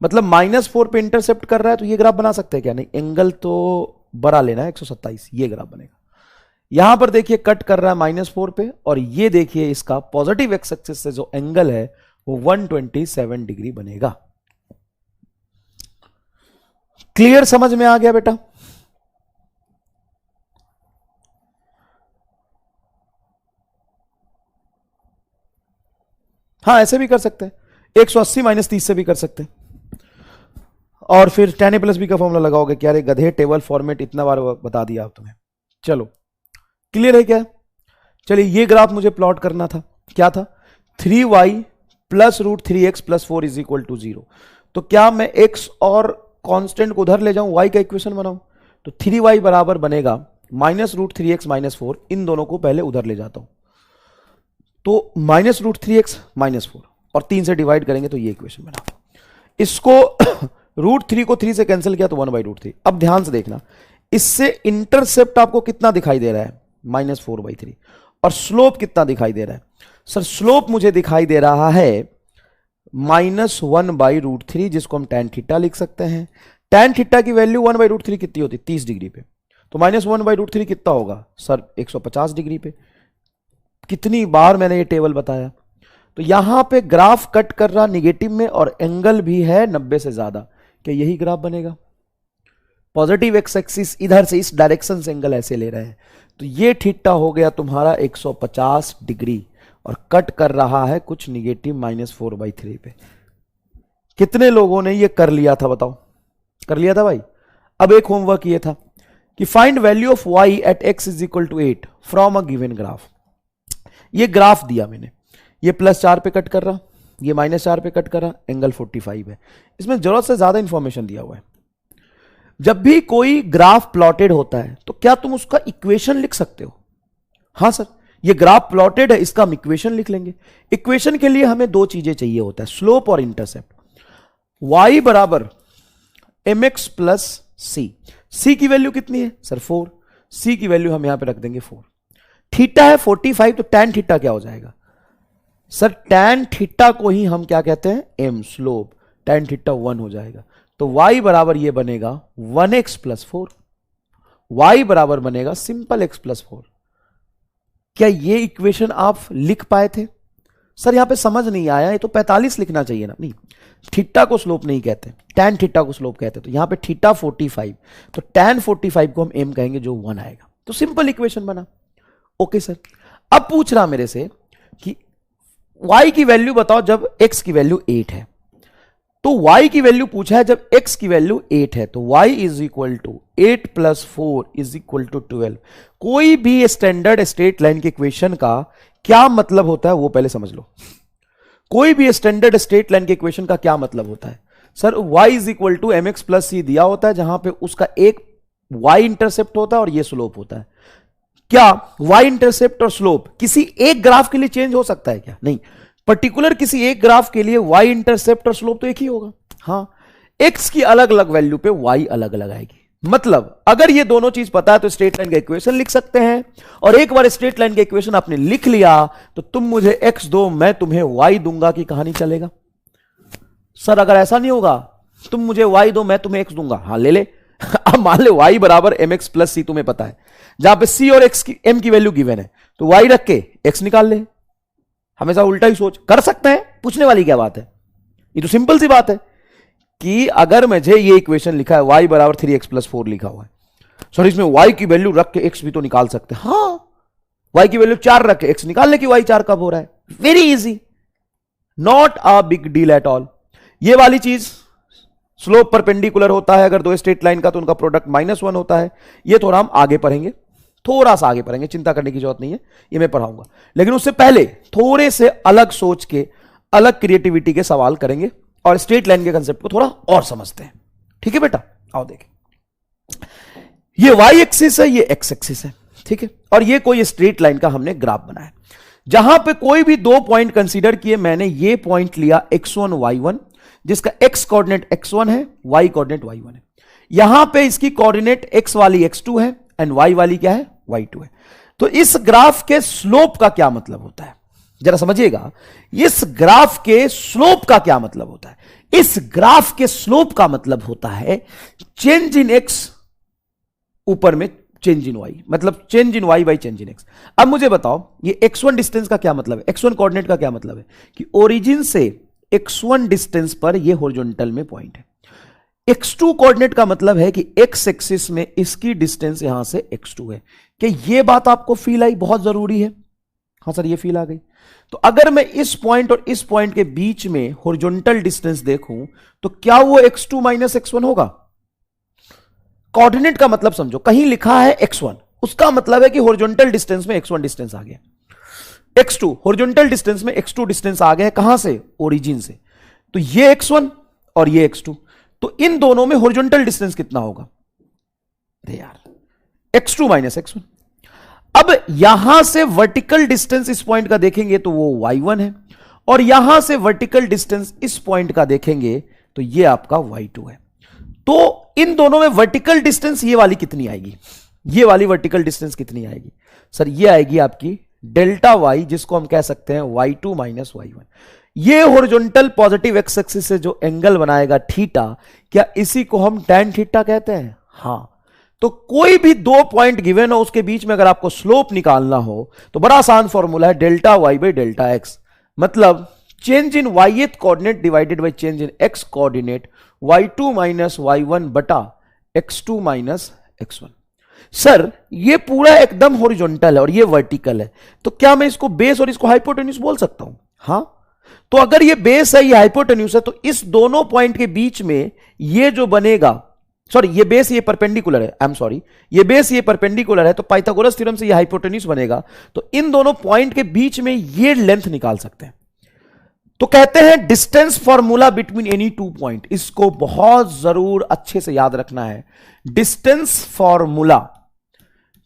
मतलब -4 पे इंटरसेप्ट कर रहा है तो ये ग्राफ बना सकते हैं क्या? नहीं, एंगल तो बड़ा लेना है 127, ये ग्राफ बनेगा। यहां पर देखिए कट कर रहा है -4 पे और ये देखिए इसका पॉजिटिव एक्स एक्सिस से जो एंगल है वो 127 डिग्री बनेगा। क्लियर? समझ में आ गया बेटा? हाँ, ऐसे भी कर सकते हैं, 180 - 30 से भी कर सकते हैं। और फिर tan a + b का फॉर्मूला लगाओगे। क्या रे गधे, टेबल फॉर्मेट इतना बार बता दिया आप तुम्हें। चलो, क्लियर है क्या? चलिए, ये ग्राफ मुझे प्लॉट करना था। क्या था? 3y + √3x + 4 = 0। तो क्या मैं x और कांस्टेंट को उधर ले जाऊं, y का इक्वेशन बनाऊं? तो 3y बराबर बनेगा -√3x - 4। इन दोनों को पहले उधर ले जाता हूं तो -√3x - 4 और 3 से डिवाइड करेंगे तो ये इक्वेशन बना। इसको √3 को 3 से कैंसिल किया तो 1/√3। अब ध्यान से देखना, इससे इंटरसेप्ट आपको कितना दिखाई दे रहा है? -4/3। और स्लोप कितना दिखाई दे रहा है? सर स्लोप मुझे दिखाई दे रहा है -1/√3, जिसको हम tan थीटा लिख सकते हैं। tan थीटा की वैल्यू 1/√3 कितनी होती है? 30 डिग्री पे। तो -1/√3 कितना होगा? सर 150 डिग्री पे। कितनी बार मैंने ये टेबल बताया। तो यहां पे ग्राफ कट कर रहा निगेटिव में और एंगल भी है 90 से ज्यादा। क्या यही ग्राफ बनेगा? पॉजिटिव एक्स एक्सिस इधर से इस डायरेक्शन से एंगल ऐसे ले रहे हैं तो ये थीटा हो गया तुम्हारा 150 डिग्री और कट कर रहा है कुछ निगेटिव -4/3 पे। कितने लोगों ने ये कर लिया था बताओ? कर लिया था भाई। अब एक होमवर्क ये था कि find value of y at x is equal to 8 from a given graph. ये ग्राफ दिया मैंने, ये +4 पे कट कर रहा, ये -4 पे कट कर रहा, एंगल 45 है। इसमें जरूरत से ज्यादा इंफॉर्मेशन दिया हुआ है। जब भी कोई ग्राफ प्लॉटेड होता है तो क्या तुम उसका इक्वेशन लिख सकते हो? हां सर, ये ग्राफ प्लॉटेड है, इसका हम इक्वेशन लिख लेंगे। इक्वेशन के लिए हमें दो चीजें चाहिए होता है, स्लोप और इंटरसेप्ट। y बराबर mx प्लस c की वैल्यू कितनी है सर? 4। c की वैल्यू हम यहां पे रख देंगे 4। थीटा है 45, तो tan थीटा क्या हो जाएगा सर? tan थीटा को ही हम क्या कहते हैं? m, slope. tan थीटा 1 हो जाएगा। तो y बराबर ये बनेगा 1x प्लस 4। y बराबर बनेगा सिंपल x प्लस 4। क्या ये इक्वेशन आप लिख पाए थे? सर यहां पे समझ नहीं आया, ये तो 45 लिखना चाहिए ना। नहीं, थीटा को स्लोप नहीं कहते, tan थीटा को स्लोप कहते। तो यहां पे थीटा 45, तो tan 45 को हम m कहेंगे, जो 1 आएगा। तो सिंपल इक्वेशन बना। ओके सर, अब पूछ रहा मेरे से कि y की वैल्यू बताओ जब x की वैल्यू 8 है। तो y की वैल्यू पूछा है जब x की वैल्यू 8 है, तो y is equal to 8 plus 4 is equal to 12। कोई भी स्टैंडर्ड स्ट्रेट लाइन के इक्वेशन का क्या मतलब होता है वो पहले समझ लो। कोई भी स्टैंडर्ड स्ट्रेट लाइन के इक्वेशन का क्या मतलब होता है sir? y is equal to M X plus C दिया होता है, जहां पे उसका एक y इंटरसेप्ट होता है और ये स्लोप होता है। क्या y इंटरसेप्ट और स्लोप किसी एक ग्राफ के लिए चेंज हो सकता है क्या? नहीं, पर्टिकुलर किसी एक ग्राफ के लिए y इंटरसेप्ट और स्लोप तो एक ही होगा। हां, x की अलग अलग वैल्यू पे y अलग अलग आएगी। मतलब अगर ये दोनों चीज पता है तो स्ट्रेट लाइन का इक्वेशन लिख सकते हैं, और एक बार स्ट्रेट लाइन का इक्वेशन आपने लिख लिया तो तुम मुझे x दो, मैं तुम्हें y दूंगा की कहानी चलेगा। सर अगर ऐसा नहीं होगा, तुम मुझे y दो, मैं तुम्हें x दूंगा, हां ले ले। अब मान ले y बराबर mx प्लस सी तुम्हें पता है, जहां पे c और x की m की वैल्यू गिवन है, तो y रख के x निकाल ले। हमेशा उल्टा ही सोच, कर सकते हैं, पूछने वाली क्या बात है? ये तो सिंपल सी बात है कि अगर मुझे ये इक्वेशन लिखा है y बराबर 3x प्लस 4 लिखा हुआ है, सर इसमें y की वैल्यू रख के x भी तो निकाल सकते हैं। हां, y की वैल्यू 4 रख के x निकाल ले कि y 4 कब हो रहा है। Very easy, not a big deal at all. ये वाली चीज स्लोप परपेंडिकुलर होता है अगर दो स्ट्रेट लाइन का, तो उनका प्रोडक्ट -1 होता है। ये थोड़ा हम आगे पढ़ेंगे, थोड़ा सा आगे पढ़ेंगे, चिंता करने की जरूरत नहीं है, ये मैं पढ़ाऊंगा। लेकिन उससे पहले थोड़े से अलग सोच के, अलग क्रिएटिविटी के सवाल करेंगे और स्ट्रेट लाइन के कंसेप्ट को थोड़ा और समझते हैं। ठीक है बेटा, आओ देखें। ये y एक्सिस है, ये x एक्सिस है, ठीक है, और ये कोई स्ट्रेट लाइन का हमने ग्राफ बनाया, जहां पे कोई भी दो पॉइंट कंसीडर किए। मैंने ये पॉइंट लिया x1 y1, जिसका x कोऑर्डिनेट x1 है, y कोऑर्डिनेट y1 है। यहां पे इसकी कोऑर्डिनेट x वाली x2 है एंड y वाली क्या है? y2 है। तो इस ग्राफ के स्लोप का क्या मतलब होता है, जरा समझिएगा। इस ग्राफ के स्लोप का क्या मतलब होता है? इस ग्राफ के स्लोप का मतलब होता है चेंज इन x ऊपर में चेंज इन y, मतलब change in y by change in x। अब मुझे बताओ, ये x1 डिस्टेंस का क्या मतलब है? x1 कोऑर्डिनेट का क्या मतलब है? कि ओरिजिन से x1 डिस्टेंस पर ये हॉरिजॉन्टल में पॉइंट है। x2 कोऑर्डिनेट का मतलब है कि x एक्सिस में इसकी डिस्टेंस यहां से x2 है। कि ये बात आपको फील आई? बहुत जरूरी है। हां सर, ये फील आ गई। तो अगर मैं इस पॉइंट और इस पॉइंट के बीच में हॉरिजॉन्टल डिस्टेंस देखूं तो क्या वो x2 माइनस x1 होगा? कोऑर्डिनेट का मतलब समझो, कहीं लिखा है x1, उसका मतलब है कि हॉरिजॉन्टल डिस्टेंस में x1 डिस्टेंस आ गया, x2 हॉरिजॉन्टल डिस्टेंस में x2 डिस्टेंस आ गया है। कहां से? ओरिजिन से। तो ये x1 और ये x2, तो इन दोनों में हॉरिजॉन्टल डिस्टेंस कितना होगा? यार x2 माइनस x1। अब यहां से वर्टिकल डिस्टेंस इस पॉइंट का देखेंगे तो वो y1 है, और यहां से वर्टिकल डिस्टेंस इस पॉइंट का देखेंगे तो ये आपका y2 है। तो इन दोनों में वर्टिकल डिस्टेंस ये वाली कितनी आएगी? ये वाली वर्टिकल डिस्टेंस कितनी आएगी सर? ये आएगी आपकी डेल्टा y, जिसको हम कह सकते हैं y2 माइनस y1। ये हॉरिजॉन्टल पॉजिटिव एक्स एक्सिस से जो एंगल बनाएगा थीटा, क्या इसी को हम tan थीटा कहते हैं? हां। तो कोई भी दो पॉइंट गिवन हो, उसके बीच में अगर आपको स्लोप निकालना हो तो बड़ा आसान फॉर्मूला है delta y by delta X. मतलब change in y coordinate divided by change in x coordinate, y2 minus y1 बटा x2 माइनस x1। सर ये पूरा एकदम हॉरिजॉन्टल है और ये वर्टिकल है, तो क्या मैं इसको बेस और इसको हाइपोटेन्यूज बोल सकता हूं? हां। तो अगर ये बेस है, ये हाइपोटेन्यूज है, तो इस दोनों पॉइंट के बीच में ये जो बनेगा सॉरी ये बेस ये परपेंडिकुलर है, आई एम सॉरी, ये बेस ये परपेंडिकुलर है, तो पाइथागोरस थ्योरम से ये हाइपोटेन्यूज बनेगा, तो इन दोनों पॉइंट के बीच में ये लेंथ निकाल सकते हैं। तो कहते हैं distance formula between any two point, इसको बहुत जरूर अच्छे से याद रखना है। Distance formula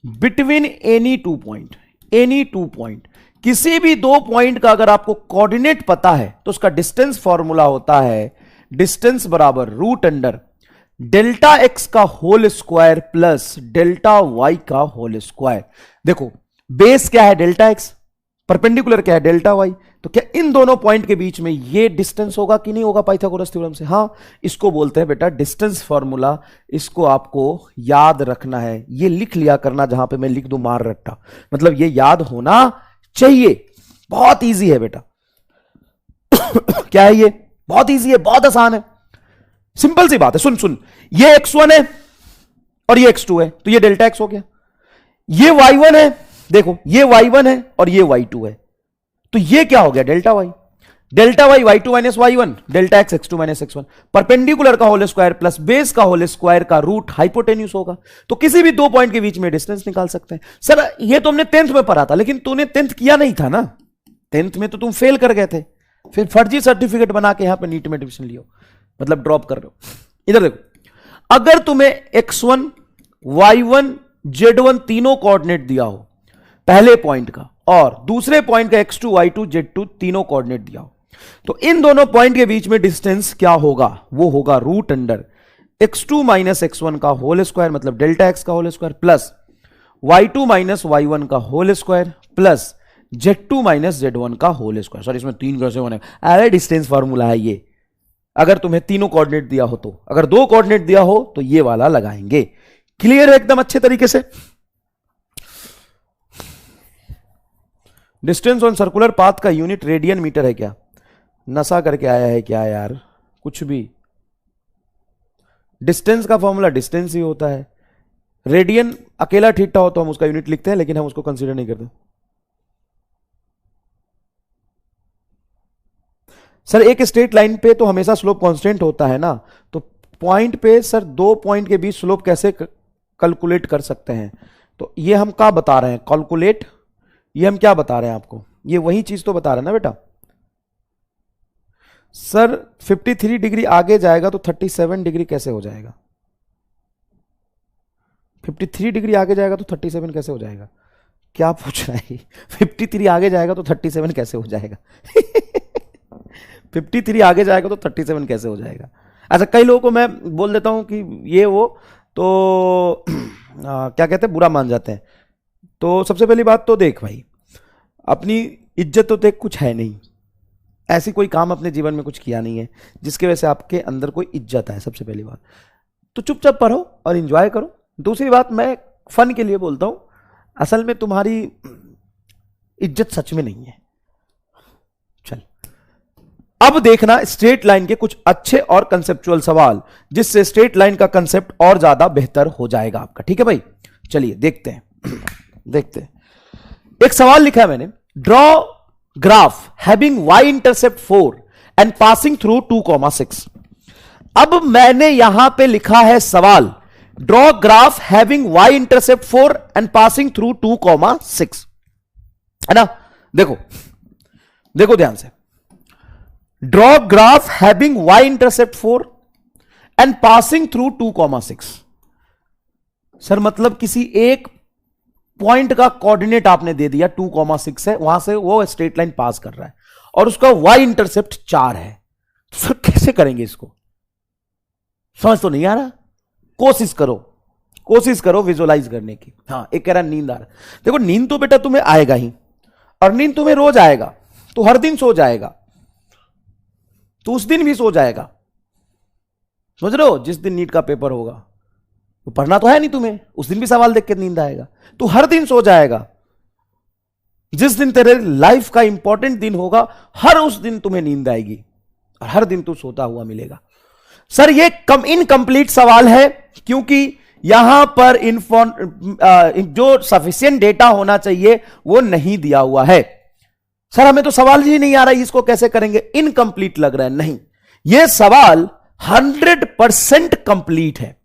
between any two point, any two point, किसी भी दो पॉइंट का अगर आपको कोऑर्डिनेट पता है तो उसका डिस्टेंस फॉर्मूला होता है डिस्टेंस बराबर रूट अंडर डेल्टा एक्स का whole square plus delta Y का होल स्क्वायर। देखो बेस क्या है डेल्टा एक्स, परपेंडिकुलर क्या है डेल्टा वाई, तो क्या इन दोनों पॉइंट के बीच में ये डिस्टेंस होगा कि नहीं होगा पाइथागोरस थ्योरम से? हां, इसको बोलते हैं बेटा डिस्टेंस फॉर्मूला। इसको आपको याद रखना है, ये लिख लिया करना, जहां पे मैं लिख दूं मार रट्टा, मतलब ये याद होना चाहिए। बहुत इजी है बेटा। क्या है ये? बहुत इजी है, बहुत आसान है, सिंपल सी बात है। सुन सुन, ये x1 है और ये x2 है, तो ये डेल्टा x हो गया। ये y1 है, देखो ये y1 है और ये y2 है, तो ये क्या हो गया delta y। Delta y y2 minus y1, delta x x2 minus x1। Perpendicular का होल स्क्वायर प्लस बेस का होल स्क्वायर का रूट हाइपोटेन्यूज होगा, तो किसी भी दो पॉइंट के बीच में डिस्टेंस निकाल सकते हैं। सर ये तो हमने 10th में पढ़ा था, लेकिन तूने 10th किया नहीं था ना, 10th में तो तुम फेल कर गए थे, फिर फर्जी सर्टिफिकेट बना के यहां पे नीट में एडमिशन लियो, मतलब ड्रॉप कर रहे हो। इधर देखो, अगर तुम्हें x1 y1 z1 तीनों कोऑर्डिनेट दिया हो पहले पॉइंट का, और दूसरे पॉइंट का x2 y2 z2 तीनों कोऑर्डिनेट दिया हो, तो इन दोनों पॉइंट के बीच में डिस्टेंस क्या होगा? वो होगा root under x2 minus x1 का होल स्क्वायर, मतलब डेल्टा x का whole square, plus y2 minus y1 का whole square, plus z2 minus z1 का होल स्क्वायर। सॉरी, इसमें तीन कैसे होने? अरे डिस्टेंस फॉर्मूला है ये, अगर तुम्हें तीनों कोऑर्डिनेट दिया हो तो, अगर दो कोऑर्डिनेट दिया हो तो ये वाला लगाएंगे। क्लियर है एकदम अच्छे तरीके से? डिस्टेंस ऑन सर्कुलर पाथ का यूनिट रेडियन मीटर है क्या? नशा करके आया है क्या यार, कुछ भी। डिस्टेंस का फॉर्मूला डिस्टेंस ही होता है, रेडियन अकेला ठीठा हो तो हम उसका यूनिट लिखते हैं, लेकिन हम उसको कंसीडर नहीं करते। सर एक स्ट्रेट लाइन पे तो हमेशा स्लोप कांस्टेंट होता है ना, तो पॉइंट पे सर दो पॉइंट के बीच स्लोप कैसे कैलकुलेट कर सकते हैं? तो ये हम क्या बता रहे हैं, कैलकुलेट, ये हम क्या बता रहे हैं आपको? ये वही चीज तो बता रहे हैं ना बेटा। सर 53 डिग्री आगे जाएगा तो 37 डिग्री कैसे हो जाएगा? 53 डिग्री आगे जाएगा तो 37 कैसे हो जाएगा? क्या पूछ रहा है? 53 आगे जाएगा तो 37 कैसे हो जाएगा? 53 आगे जाएगा तो 37 कैसे हो जाएगा? अच्छा, कई लोगों को मैं बोल देता हूं कि ये वो तो क्या कहते हैं, बुरा मान जाते हैं। तो सबसे पहली बात तो देख भाई, अपनी इज्जत तो देख, कुछ है नहीं, ऐसी कोई काम अपने जीवन में कुछ किया नहीं है जिसके वजह से आपके अंदर कोई इज्जत है। सबसे पहली बात तो चुपचाप पढ़ो और एंजॉय करो। दूसरी बात, मैं फन के लिए बोलता हूं, असल में तुम्हारी इज्जत सच में नहीं है। चल अब देखना स्ट्रेट लाइन के कुछ अच्छे और कंसेप्चुअल सवाल, जिससे स्ट्रेट लाइन का कंसेप्ट और ज्यादा बेहतर हो जाएगा आपका। ठीक है भाई, चलिए देखते हैं। देखते हैं, एक सवाल लिखा है मैंने, draw graph having y intercept 4 and passing through 2,6। अब मैंने यहां पे लिखा है सवाल, draw graph having y intercept 4 and passing through 2,6, है ना? देखो देखो ध्यान से, draw graph having y intercept 4 and passing through 2,6। Sir मतलब किसी एक पॉइंट का कोऑर्डिनेट आपने दे दिया 2,6 है, वहां से वो स्ट्रेट लाइन पास कर रहा है और उसका y इंटरसेप्ट 4 है। तो सर कैसे करेंगे इसको? समझ तो नहीं आ रहा? कोशिश करो विजुअलाइज करने की। हाँ, एक कह रहा नींद आ रहा। देखो नींद तो बेटा तुम्हें आएगा ही, और नींद तुम्हें रोज आएगा, तो हर दिन सो जाएगा, तो उस दिन भी सो जाएगा। समझ रहे हो? जिस दिन नीट का पेपर होगा तो पढ़ना तो है नहीं तुम्हें, उस दिन भी सवाल देख के नींद आएगा, तो हर दिन सो जाएगा। जिस दिन तेरे लाइफ का इंपॉर्टेंट दिन होगा, हर उस दिन तुम्हें नींद आएगी और हर दिन तू सोता हुआ मिलेगा। सर ये इनकंप्लीट सवाल है, क्योंकि यहां पर जो सफिशिएंट डेटा होना चाहिए वो नहीं दिया हुआ है। सर हमें तो सवाल ही नहीं आ रहा है, इसको कैसे करेंगे? इनकंप्लीट लग रहा है। नहीं, यह सवाल 100% कंप्लीट है।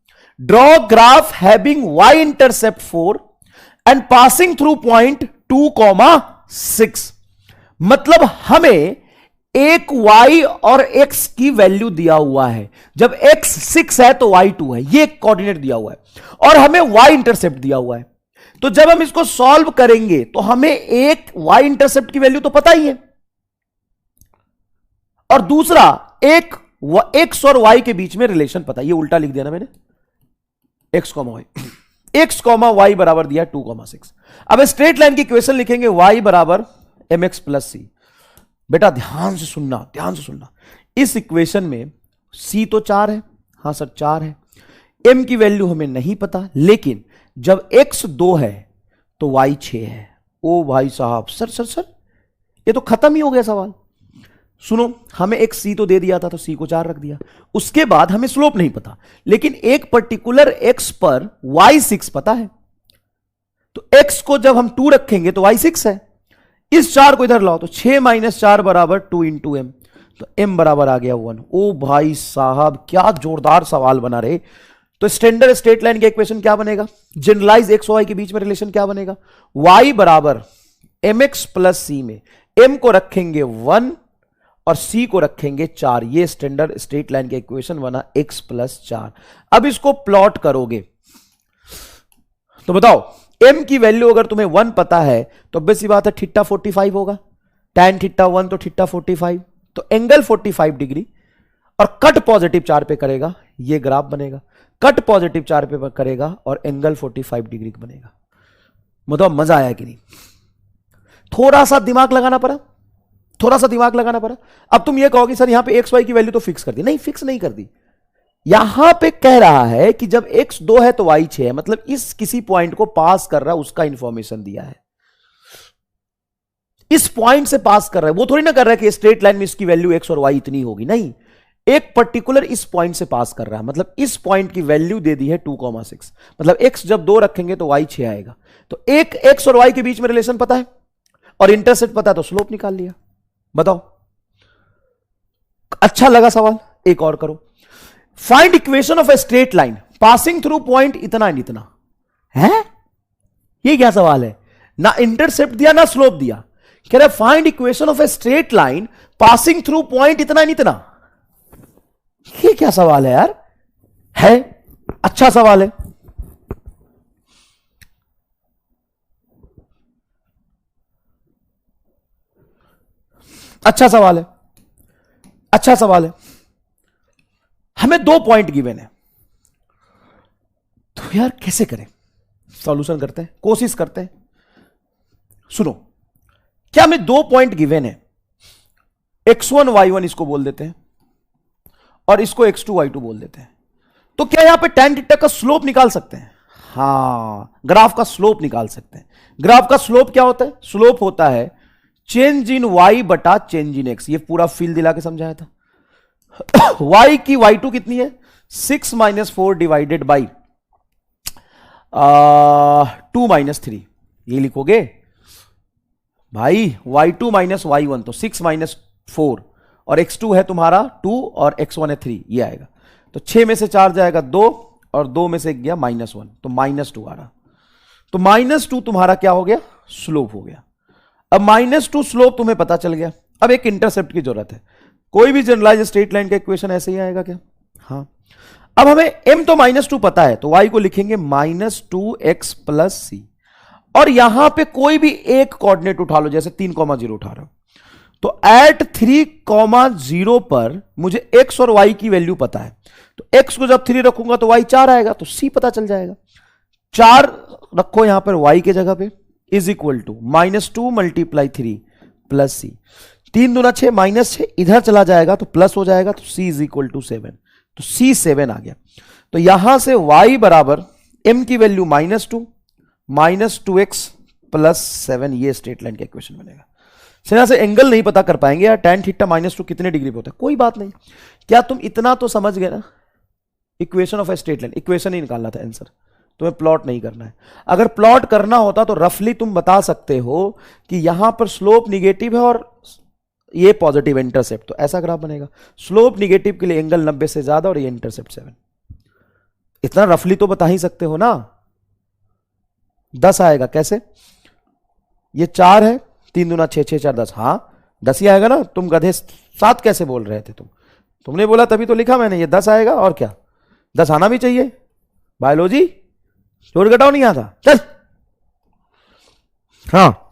Draw graph having y intercept 4 and passing through point 2,6। मतलब हमें एक y और x की वैल्यू दिया हुआ है। जब x 6 है तो y 2 है, ये कोऑर्डिनेट दिया हुआ है और हमें y इंटरसेप्ट दिया हुआ है। तो जब हम इसको सॉल्व करेंगे तो हमें एक y इंटरसेप्ट की वैल्यू तो पता ही है और दूसरा एक x और y के बीच में रिलेशन पता है। ये उल्टा लिख दिया ना मैंने, x y, x y बराबर दिया 2,6। अब स्ट्रेट लाइन की इक्वेशन लिखेंगे y बराबर mx प्लस सी। बेटा ध्यान से सुनना, ध्यान से सुनना। इस इक्वेशन में c तो 4 है, हां सर 4 है, m की वैल्यू हमें नहीं पता, लेकिन जब x 2 है तो y 6 है। ओ भाई साहब, सर सर सर ये तो खत्म ही हो गया सवाल। सुनो, हमें एक c तो दे दिया था तो c को 4 रख दिया। उसके बाद हमें स्लोप नहीं पता, लेकिन एक पर्टिकुलर x पर y 6 पता है। तो x को जब हम 2 रखेंगे तो y 6 है। इस 4 को इधर लाओ तो 6 - 4 बराबर 2 × m, तो m बराबर आ गया 1। ओ भाई साहब क्या जोरदार सवाल बना रहे। तो स्टैंडर्ड स्ट्रेट लाइन का इक्वेशन क्या बनेगा, जनरलाइज x y के बीच में रिलेशन क्या बनेगा, y बराबर mx प्लस c में m को रखेंगे 1 और c को रखेंगे 4। ये स्टैंडर्ड स्ट्रेट लाइन का इक्वेशन बना x प्लस 4। अब इसको प्लॉट करोगे तो बताओ, m की वैल्यू अगर तुम्हें 1 पता है तो बेसी बात है थीटा 45 होगा, tan थीटा 1 तो थीटा 45, तो एंगल 45 डिग्री और कट पॉजिटिव 4 पे करेगा, ये ग्राफ बनेगा। कट पॉजिटिव 4 पे करेगा और एंगल 45 डिग्री बनेगा। मतलब मजा आया कि नहीं? थोड़ा सा दिमाग लगाना पड़ा, थोड़ा सा दिमाग लगाना पड़ा। अब तुम ये कहोगे सर यहां पे एक्स वाई की वैल्यू तो फिक्स कर दी। नहीं, फिक्स नहीं कर दी। यहां पे कह रहा है कि जब x 2 है तो y 6 है, मतलब इस किसी पॉइंट को पास कर रहा है, उसका इंफॉर्मेशन दिया है। इस पॉइंट से पास कर रहा है, वो थोड़ी ना कर रहा है कि स्ट्रेट लाइन में इसकी वैल्यू x और y इतनी होगी। नहीं, एक पर्टिकुलर इस पॉइंट से पास कर रहा है, मतलब इस पॉइंट की वैल्यू दे दी है 2,6। मतलब x जब 2 रखेंगे तो y 6 आएगा। तो एक x और y के बीच में रिलेशन पता है और इंटरसेप्ट पता है, तो स्लोप निकाल लिया। बताओ, अच्छा लगा सवाल? एक और करो। Find equation of a straight line passing through point इतना एंड इतना। है ये क्या सवाल है? ना इंटरसेप्ट दिया ना स्लोप दिया, कह रहा find equation of a straight line passing through point इतना एंड इतना। ये क्या सवाल है यार? है अच्छा सवाल है। अच्छा सवाल है, अच्छा सवाल है। हमें 2 पॉइंट गिवन है, तो यार कैसे करें? सॉल्यूशन करते हैं, कोशिश करते हैं। सुनो, क्या हमें 2 पॉइंट गिवन है, x1 y1 इसको बोल देते हैं और इसको x2 y2 बोल देते हैं। तो क्या यहां पे tan थीटा का स्लोप निकाल सकते हैं? हां, ग्राफ का स्लोप निकाल सकते हैं। ग्राफ का स्लोप क्या होता है? स्लोप होता है चेंज इन y बटा चेंज इन x। ये पूरा फील दिला के समझाया था। y की y2 कितनी है? 6 - 4 डिवाइडेड बाई 2 - 3। ये लिखोगे भाई, y2 - y1 तो 6 - 4 और x2 है तुम्हारा 2 और x1 है 3, ये आएगा। तो 6 में से 4 जाएगा 2 और 2 में से 1 गया -1, तो -2 आ रहा। तो -2 तुम्हारा क्या हो गया? स्लोप हो गया। अब -2 स्लोप तुम्हें पता चल गया। अब एक इंटरसेप्ट की जरूरत है। कोई भी जनरलाइज स्ट्रेट लाइन का इक्वेशन ऐसे ही आएगा क्या? हाँ। अब हमें m तो -2 पता है, तो y को लिखेंगे -2x प्लस सी। और यहां पे कोई भी एक कोऑर्डिनेट उठा लो, जैसे 3,0 उठा रहे हो, तो एट 3,0 पर मुझे x और y की वैल्यू पता है। तो x को जब 3 रखूंगा तो y 4 आएगा, तो c पता चल जाएगा। 4 रखो यहां पर y के जगह पे, इज इक्वल टू -2 × 3 प्लस सी। 3 दूना 6 -6 इधर चला जाएगा तो प्लस हो जाएगा, तो c इज इक्वल टू 7। तो c 7 आ गया। तो यहां से y बराबर m की वैल्यू -2x प्लस 7, ये स्ट्रेट लाइन का इक्वेशन बनेगा। यहां से एंगल नहीं पता कर पाएंगे यार, tan थीटा -2 कितने डिग्री पे होता है? कोई बात नहीं। क्या तुम इतना तो समझ गए ना? Equation of a straight line, equation ही निकालना था, आंसर। तुम्हें प्लॉट नहीं करना है। अगर प्लॉट करना होता तो रफली तुम बता सकते हो कि यहां पर स्लोप निगेटिव है और ये पॉजिटिव इंटरसेप्ट, तो ऐसा ग्राफ बनेगा। स्लोप निगेटिव के लिए एंगल 90 से ज्यादा और ये इंटरसेप्ट 7। इतना रफली तो बता ही सकते हो ना। 10 आएगा कैसे? ये 4 है, 3 दूना 6, 6 4 10, हाँ 10 ही आएगा ना। तुम गधे 7 कैसे बोल रहे थे? तुमने बोला तभी तो लिखा मैंने, ये 10 आएगा और क्या, 10 आना भी चाहिए। बायोलॉजी जोड़ घटाओ नहीं आता, चल। हाँ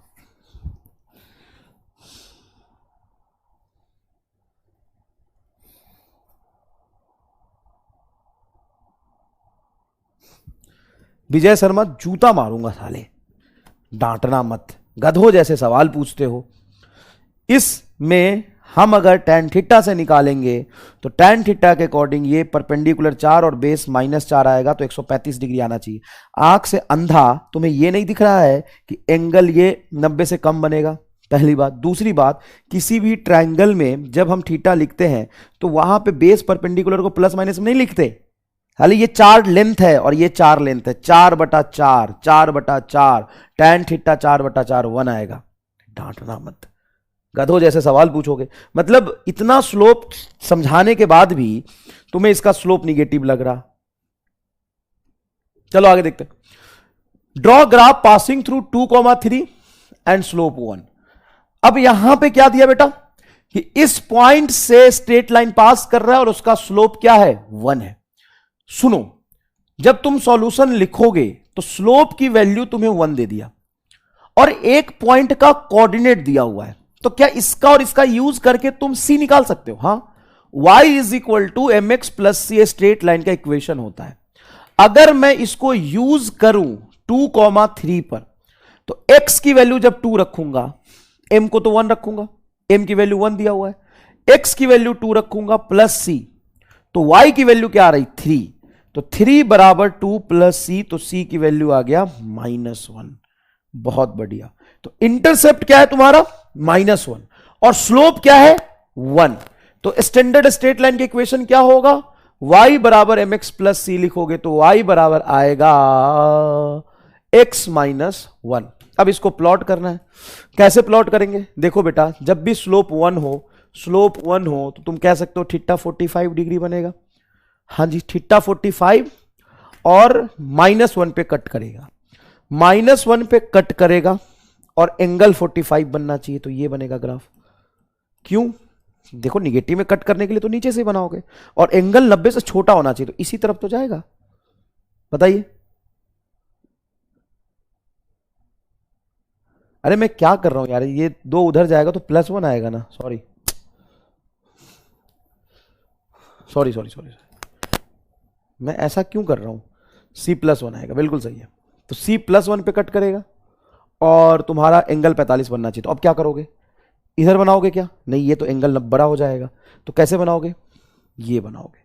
विजय शर्मा जूता मारूंगा साले, डांटना मत, गधों जैसे सवाल पूछते हो। इसमें हम अगर टैन थीटा से निकालेंगे तो टैन थीटा के अकॉर्डिंग ये परपेंडिकुलर 4 और बेस -4 आएगा, तो 135 डिग्री आना चाहिए। आंख से अंधा तुम्हें ये नहीं दिख रहा है कि एंगल ये 90 से कम बनेगा, पहली बात। दूसरी बात, किसी भी ट्रायंगल में जब हम थीटा लिखते हैं तो वहां पे बेस परपेंडिकुलर को प्लस माइनस में नहीं लिखते, हालांकि ये 4 लेंथ है और ये 4 लेंथ है, 4/4, 4/4, टैन थीटा 4/4 1 आएगा। डांटना मत, गधों जैसे सवाल पूछोगे। मतलब इतना स्लोप समझाने के बाद भी तुम्हें इसका स्लोप निगेटिव लग रहा। चलो आगे देखते हैं। Draw graph passing through 2,3 and slope 1। अब यहां पे क्या दिया बेटा कि इस पॉइंट से स्ट्रेट लाइन पास कर रहा है और उसका स्लोप क्या है? 1 है। सुनो, जब तुम सॉल्यूशन लिखोगे तो स्लोप की वैल्यू तुम्हें 1 दे दिया और एक पॉइंट का कोऑर्डिनेट दिया हुआ है, तो क्या इसका और इसका यूज करके तुम सी निकाल सकते हो? हां, y = mx + c straight line का इक्वेशन होता है। अगर मैं इसको यूज करूं 2,3 पर, तो x की वैल्यू जब 2 रखूंगा, m को तो 1 रखूंगा, m की वैल्यू 1 दिया हुआ है, x की वैल्यू 2 रखूंगा प्लस c, तो y की वैल्यू क्या आ रही? 3, तो 3 = 2 + c, तो c की वैल्यू आ गया -1। बहुत बढ़िया। तो इंटरसेप्ट क्या है तुम्हारा? -1 और स्लोप क्या है? 1। तो स्टैंडर्ड स्ट्रेट लाइन की इक्वेशन क्या होगा? y = mx + c लिखोगे तो y बराबर आएगा x - 1। अब इसको प्लॉट करना है। कैसे प्लॉट करेंगे? देखो बेटा, जब भी स्लोप 1 हो तो तुम कह सकते हो थीटा 45 डिग्री बनेगा। हाँ जी, थीटा 45 और -1 पे कट करेगा, -1 पे कट करेगा और एंगल 45 बनना चाहिए, तो ये बनेगा ग्राफ। क्यों? देखो, निगेटिव में कट करने के लिए तो नीचे से बनाओगे और एंगल 90 से छोटा होना चाहिए, तो इसी तरफ तो जाएगा। बताइए, अरे मैं क्या कर रहा हूं यार, ये 2 उधर जाएगा तो +1 आएगा ना। सॉरी, मैं ऐसा क्यों कर रहा हूं? C+1 आएगा, बिल्कुल सही है। तो C+1 पे कट करेगा और तुम्हारा एंगल 45 बनना चाहिए। तो अब क्या करोगे? इधर बनाओगे क्या? नहीं, ये तो एंगल बड़ा हो जाएगा, तो कैसे बनाओगे? ये बनाओगे,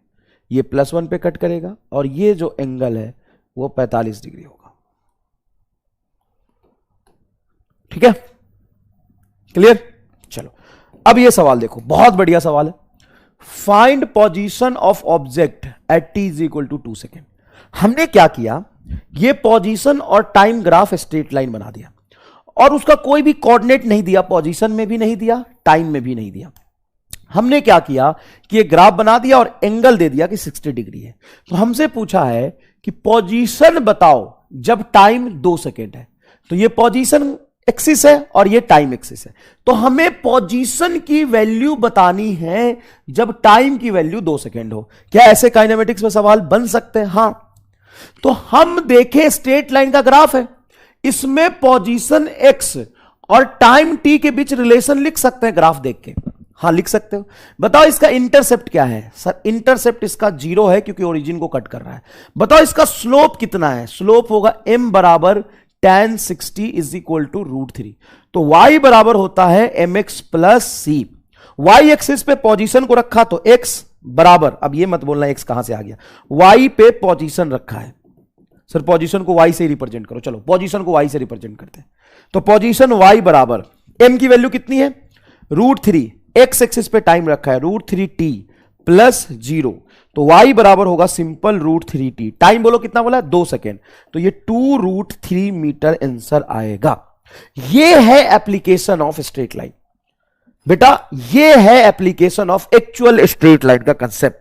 ये +1 पे कट करेगा और ये जो एंगल है वो 45 डिग्री होगा। ठीक है, क्लियर? चलो अब ये सवाल देखो, बहुत बढ़िया सवाल है। Find position of object at t = 2 second. हमने क्या किया, ये पोजीशन और टाइम ग्राफ स्ट्रेट लाइन बना दिया और उसका कोई भी कोऑर्डिनेट नहीं दिया, पोजीशन में भी नहीं दिया, टाइम में भी नहीं दिया। हमने क्या किया कि ये ग्राफ बना दिया और एंगल दे दिया कि 60 डिग्री है। तो हमसे पूछा है कि पोजीशन बताओ जब टाइम 2 सेकेंड है, तो ये पोजीशन एक्सिस है और ये टाइम एक्सिस है, तो हमें पोजीशन की वैल्यू बतानी है जब टाइम की वैल्यू 2 सेकेंड हो। क्या ऐसे काइनेमेटिक्स में सवाल बन सकते हैं? हां। तो हम देखें, स्ट्रेट लाइन का ग्राफ है, इसमें पोजीशन x और टाइम t के बीच रिलेशन लिख सकते हैं ग्राफ देख के? हां, लिख सकते हो। बताओ इसका इंटरसेप्ट क्या है? सर, इंटरसेप्ट इसका 0 है क्योंकि ओरिजिन को कट कर रहा है। बताओ इसका स्लोप कितना है? स्लोप होगा m = tan 60 = √3। तो y बराबर होता है mx + c। y एक्सिस पे पोजीशन को रखा तो x बराबर, अब ये मत बोलना x कहां से आ गया, y पे पोजीशन रखा है। सर पोजीशन को y से रिप्रेजेंट करो, चलो पोजीशन को y से रिप्रेजेंट करते हैं। तो पोजीशन y बराबर, m की वैल्यू कितनी है? √3, x एक्सिस पे टाइम रखा है √3t + 0, तो y बराबर होगा सिंपल √3t। टाइम बोलो कितना बोला? 2 सेकेंड, तो ये 2√3 मीटर आंसर आएगा। ये है एप्लीकेशन ऑफ स्ट्रेट लाइन बेटा, ये है application of actual straight line का कंसेप्ट।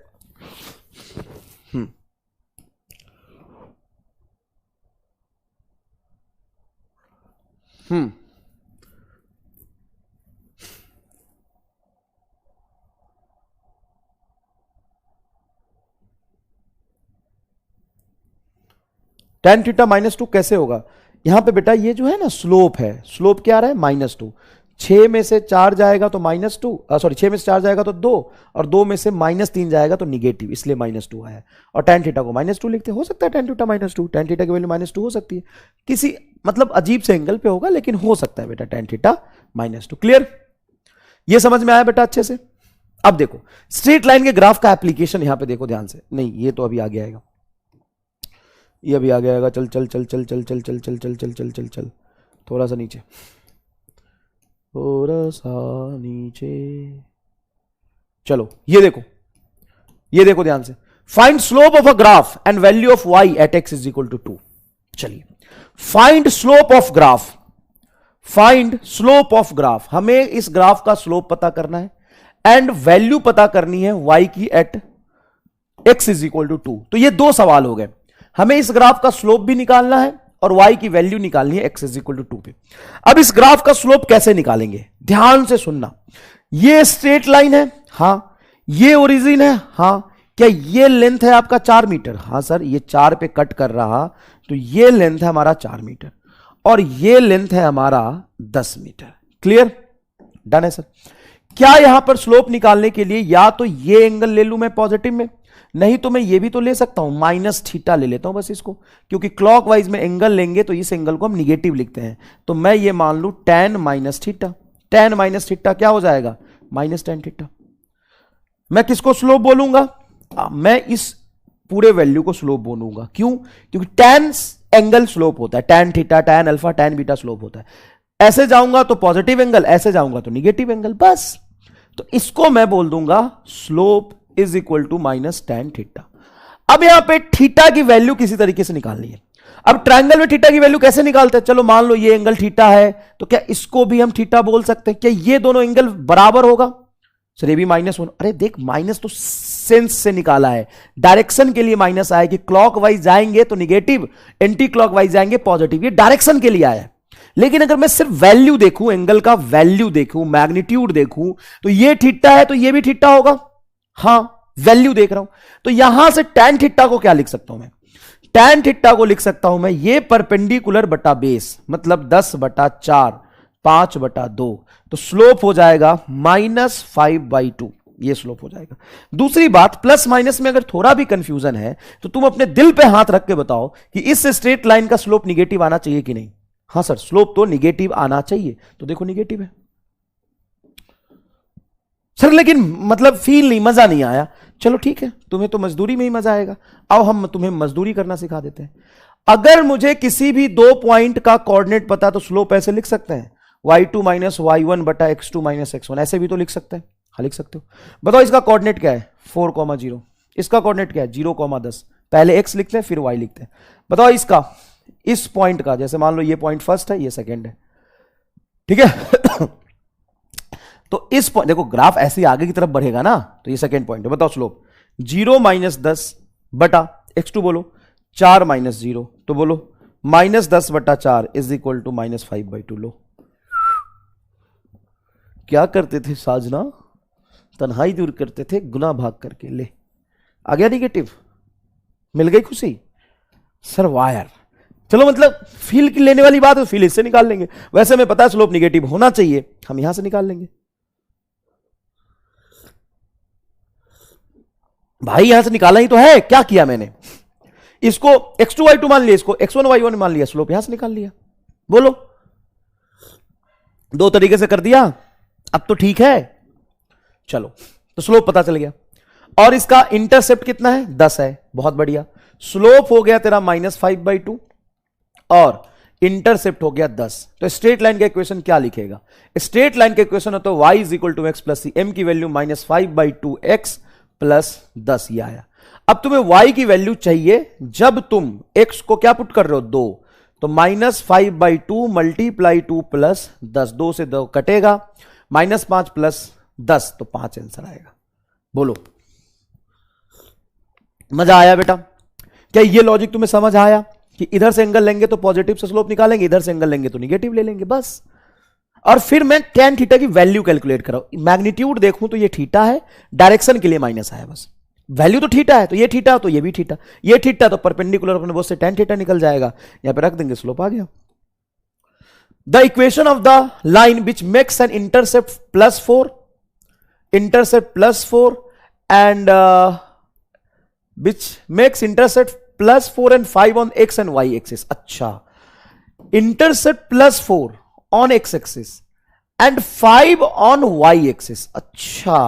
tan थीटा -2 कैसे होगा? यहां पे बेटा ये जो है ना स्लोप है, स्लोप क्या आ रहा है -2, 6 में से 4 जाएगा तो -2, सॉरी 6 में से 4 जाएगा तो 2, और 2 में से -3 जाएगा तो निगेटिव, इसलिए -2 आया। और tan थीटा को -2 लिखते, हो सकता है tan थीटा -2, tan थीटा की वैल्यू -2 हो सकती है, किसी मतलब अजीब से एंगल पे होगा, लेकिन हो सकता है बेटा tan थीटा -2। क्लियर? ये समझ में आया बेटा अच्छे से? अब देखो स्ट्रेट लाइन के ग्राफ का एप्लीकेशन यहां पे देखो ध्यान से, नहीं ये तो अभी आगे आएगा, ये अभी आगे आएगा। चल चल चल चल चल चल चल चल चल चल चल चल चल थोड़ा सा नीचे, थोड़ा सा नीचे, चलो ये देखो ध्यान से। Find slope of a graph and value of y at x is equal to 2। चलिए find slope of graph, find slope of graph, हमें इस ग्राफ का स्लोप पता करना है एंड वैल्यू पता करनी है y की at x is equal to 2। तो ये दो सवाल हो गए, हमें इस ग्राफ का स्लोप भी निकालना है और y की वैल्यू निकालनी है x इज इक्वल टू 2 पे। अब इस ग्राफ का स्लोप कैसे निकालेंगे, ध्यान से सुनना। ये स्ट्रेट लाइन है, हां। ये ओरिजिन है, हां। क्या ये लेंथ है आपका 4 मीटर? हां सर, ये 4 पे कट कर रहा, तो ये लेंथ है हमारा 4 मीटर और ये लेंथ है हमारा 10 मीटर। क्लियर? डन है सर। क्या यहां पर स्लोप निकालने के लिए या तो ये एंगल ले लूं मैं पॉजिटिव में, नहीं तो मैं ये भी तो ले सकता हूं, -θ ले लेता हूं बस इसको, क्योंकि क्लॉकवाइज में एंगल लेंगे तो इस एंगल को हम निगेटिव लिखते हैं। तो मैं ये मान लूं tan -θ, tan -θ क्या हो जाएगा? -tan θ। मैं किसको स्लोप बोलूंगा? मैं इस पूरे वैल्यू को स्लोप बोलूंगा। क्यों? क्योंकि tan एंगल स्लोप होता है, tan theta, tan alpha, tan beta slope होता है। ऐसे जाऊंगा तो पॉजिटिव एंगल, ऐसे जाऊंगा तो निगेटिव एंगल, बस। तो इसको मैं बोल दूंगा slope is equal to -tan theta. अब यहां पे थीटा की वैल्यू किसी तरीके से निकालनी है। अब ट्रायंगल में थीटा की वैल्यू कैसे निकालते हैं? चलो मान लो ये एंगल थीटा है, तो क्या इसको भी हम थीटा बोल सकते हैं? क्या ये दोनों एंगल बराबर होगा? सर ये भी -1, अरे देख माइनस तो सेंस से निकाला है, डायरेक्शन के लिए माइनस आया कि क्लॉकवाइज जाएंगे तो निगेटिव, एंटी क्लॉकवाइज जाएंगे पॉजिटिव, ये डायरेक्शन के लिए आया है। लेकिन अगर मैं सिर्फ वैल्यू देखूं, एंगल का वैल्यू देखूं, मैग्नीट्यूड देखूं, तो ये थीटा है तो ये भी थीटा होगा। हां, वैल्यू देख रहा हूं, तो यहां से tan थीटा को क्या लिख सकता हूं मैं? tan थीटा को लिख सकता हूं मैं ये परपेंडिकुलर बटा बेस, मतलब 10/4, 5/2, तो स्लोप हो जाएगा -5/2, ये स्लोप हो जाएगा। दूसरी बात, प्लस माइनस में अगर थोड़ा भी कंफ्यूजन है तो तुम अपने दिल पे हाथ रख के बताओ कि इस स्ट्रेट लाइन का स्लोप निगेटिव आना चाहिए कि नहीं? हां सर, स्लोप तो निगेटिव आना चाहिए, तो देखो निगेटिव है सर, लेकिन मतलब फील नहीं, मजा नहीं आया। चलो ठीक है, तुम्हें तो मजदूरी में ही मजा आएगा, आओ हम तुम्हें मजदूरी करना सिखा देते हैं। अगर मुझे किसी भी 2 पॉइंट का कोऑर्डिनेट पता तो स्लोप ऐसे लिख सकते हैं, y2 - y1 बटा x2 - x1, ऐसे भी तो लिख सकते हैं। हाँ लिख सकते हो। बताओ इसका कोऑर्डिनेट क्या है? 4,0। इसका कोऑर्डिनेट क्या है? 0,10। पहले x लिखते हैं फिर y लिखते हैं। बताओ इसका, इस पॉइंट का, जैसे मान लो ये पॉइंट फर्स्ट है, ये सेकंड है, ठीक है? तो इस पॉइंट देखो, ग्राफ ऐसे आगे की तरफ बढ़ेगा ना, तो ये सेकंड पॉइंट है। बताओ स्लोप 0 - 10 बटा x2 बोलो 4 - 0, तो बोलो -10/4 इज इक्वल टू -5/2। लो क्या करते थे साजना? तन्हाई दूर करते थे गुना भाग करके। ले आ गया निगेटिव, मिल गई खुशी सर। वायर चलो, मतलब फील की लेने वाली बात है, फील इससे निकाल लेंगे। वैसे हमें पता है स्लोप निगेटिव होना चाहिए, हम यहां से निकाल लेंगे। भाई यहां से निकालना ही तो है, क्या किया मैंने? इसको x2 y2 मान लिया, इसको x1 y1 मान लिया, स्लोप यहां से निकाल लिया। बोलो, दो तरीके से कर दिया, अब तो ठीक है। चलो, तो स्लोप पता चल गया, और इसका इंटरसेप्ट कितना है? 10 है, बहुत बढ़िया। स्लोप हो गया तेरा -5/2 और इंटरसेप्ट हो गया 10। तो स्ट्रेट लाइन का इक्वेशन क्या लिखेगा? स्ट्रेट लाइन का इक्वेशन हो तो y = x + c, m की वैल्यू -5/2x + 10, ये आया। अब तुम्हें y की वैल्यू चाहिए जब तुम x को क्या पुट कर रहे हो? 2, तो -5/2 × 2 + 10, 2 से 2 कटेगा, -5 + 10, तो 5 आंसर आएगा। बोलो, मजा आया बेटा? क्या ये लॉजिक तुम्हें समझ आया कि इधर से एंगल लेंगे तो पॉजिटिव से स्लोप निकालेंगे, इधर से एंगल लेंगे तो निगेटिव ले लेंगे बस। और फिर मैं tan थीटा की वैल्यू कैलकुलेट कर रहा हूं, मैग्नीट्यूड देखूं तो ये थीटा है, डायरेक्शन के लिए माइनस है बस, वैल्यू तो थीटा है, तो ये थीटा तो ये भी थीटा, ये थीटा तो परपेंडिकुलर अपने बोथ से tan थीटा निकल जाएगा, यहां पे रख देंगे, स्लोप आ गया। The equation of the line which makes an intercept +4 and which makes intercept +4 and 5 on x and y axis. अच्छा, intercept +4 on x axis and 5 on y axis. अच्छा,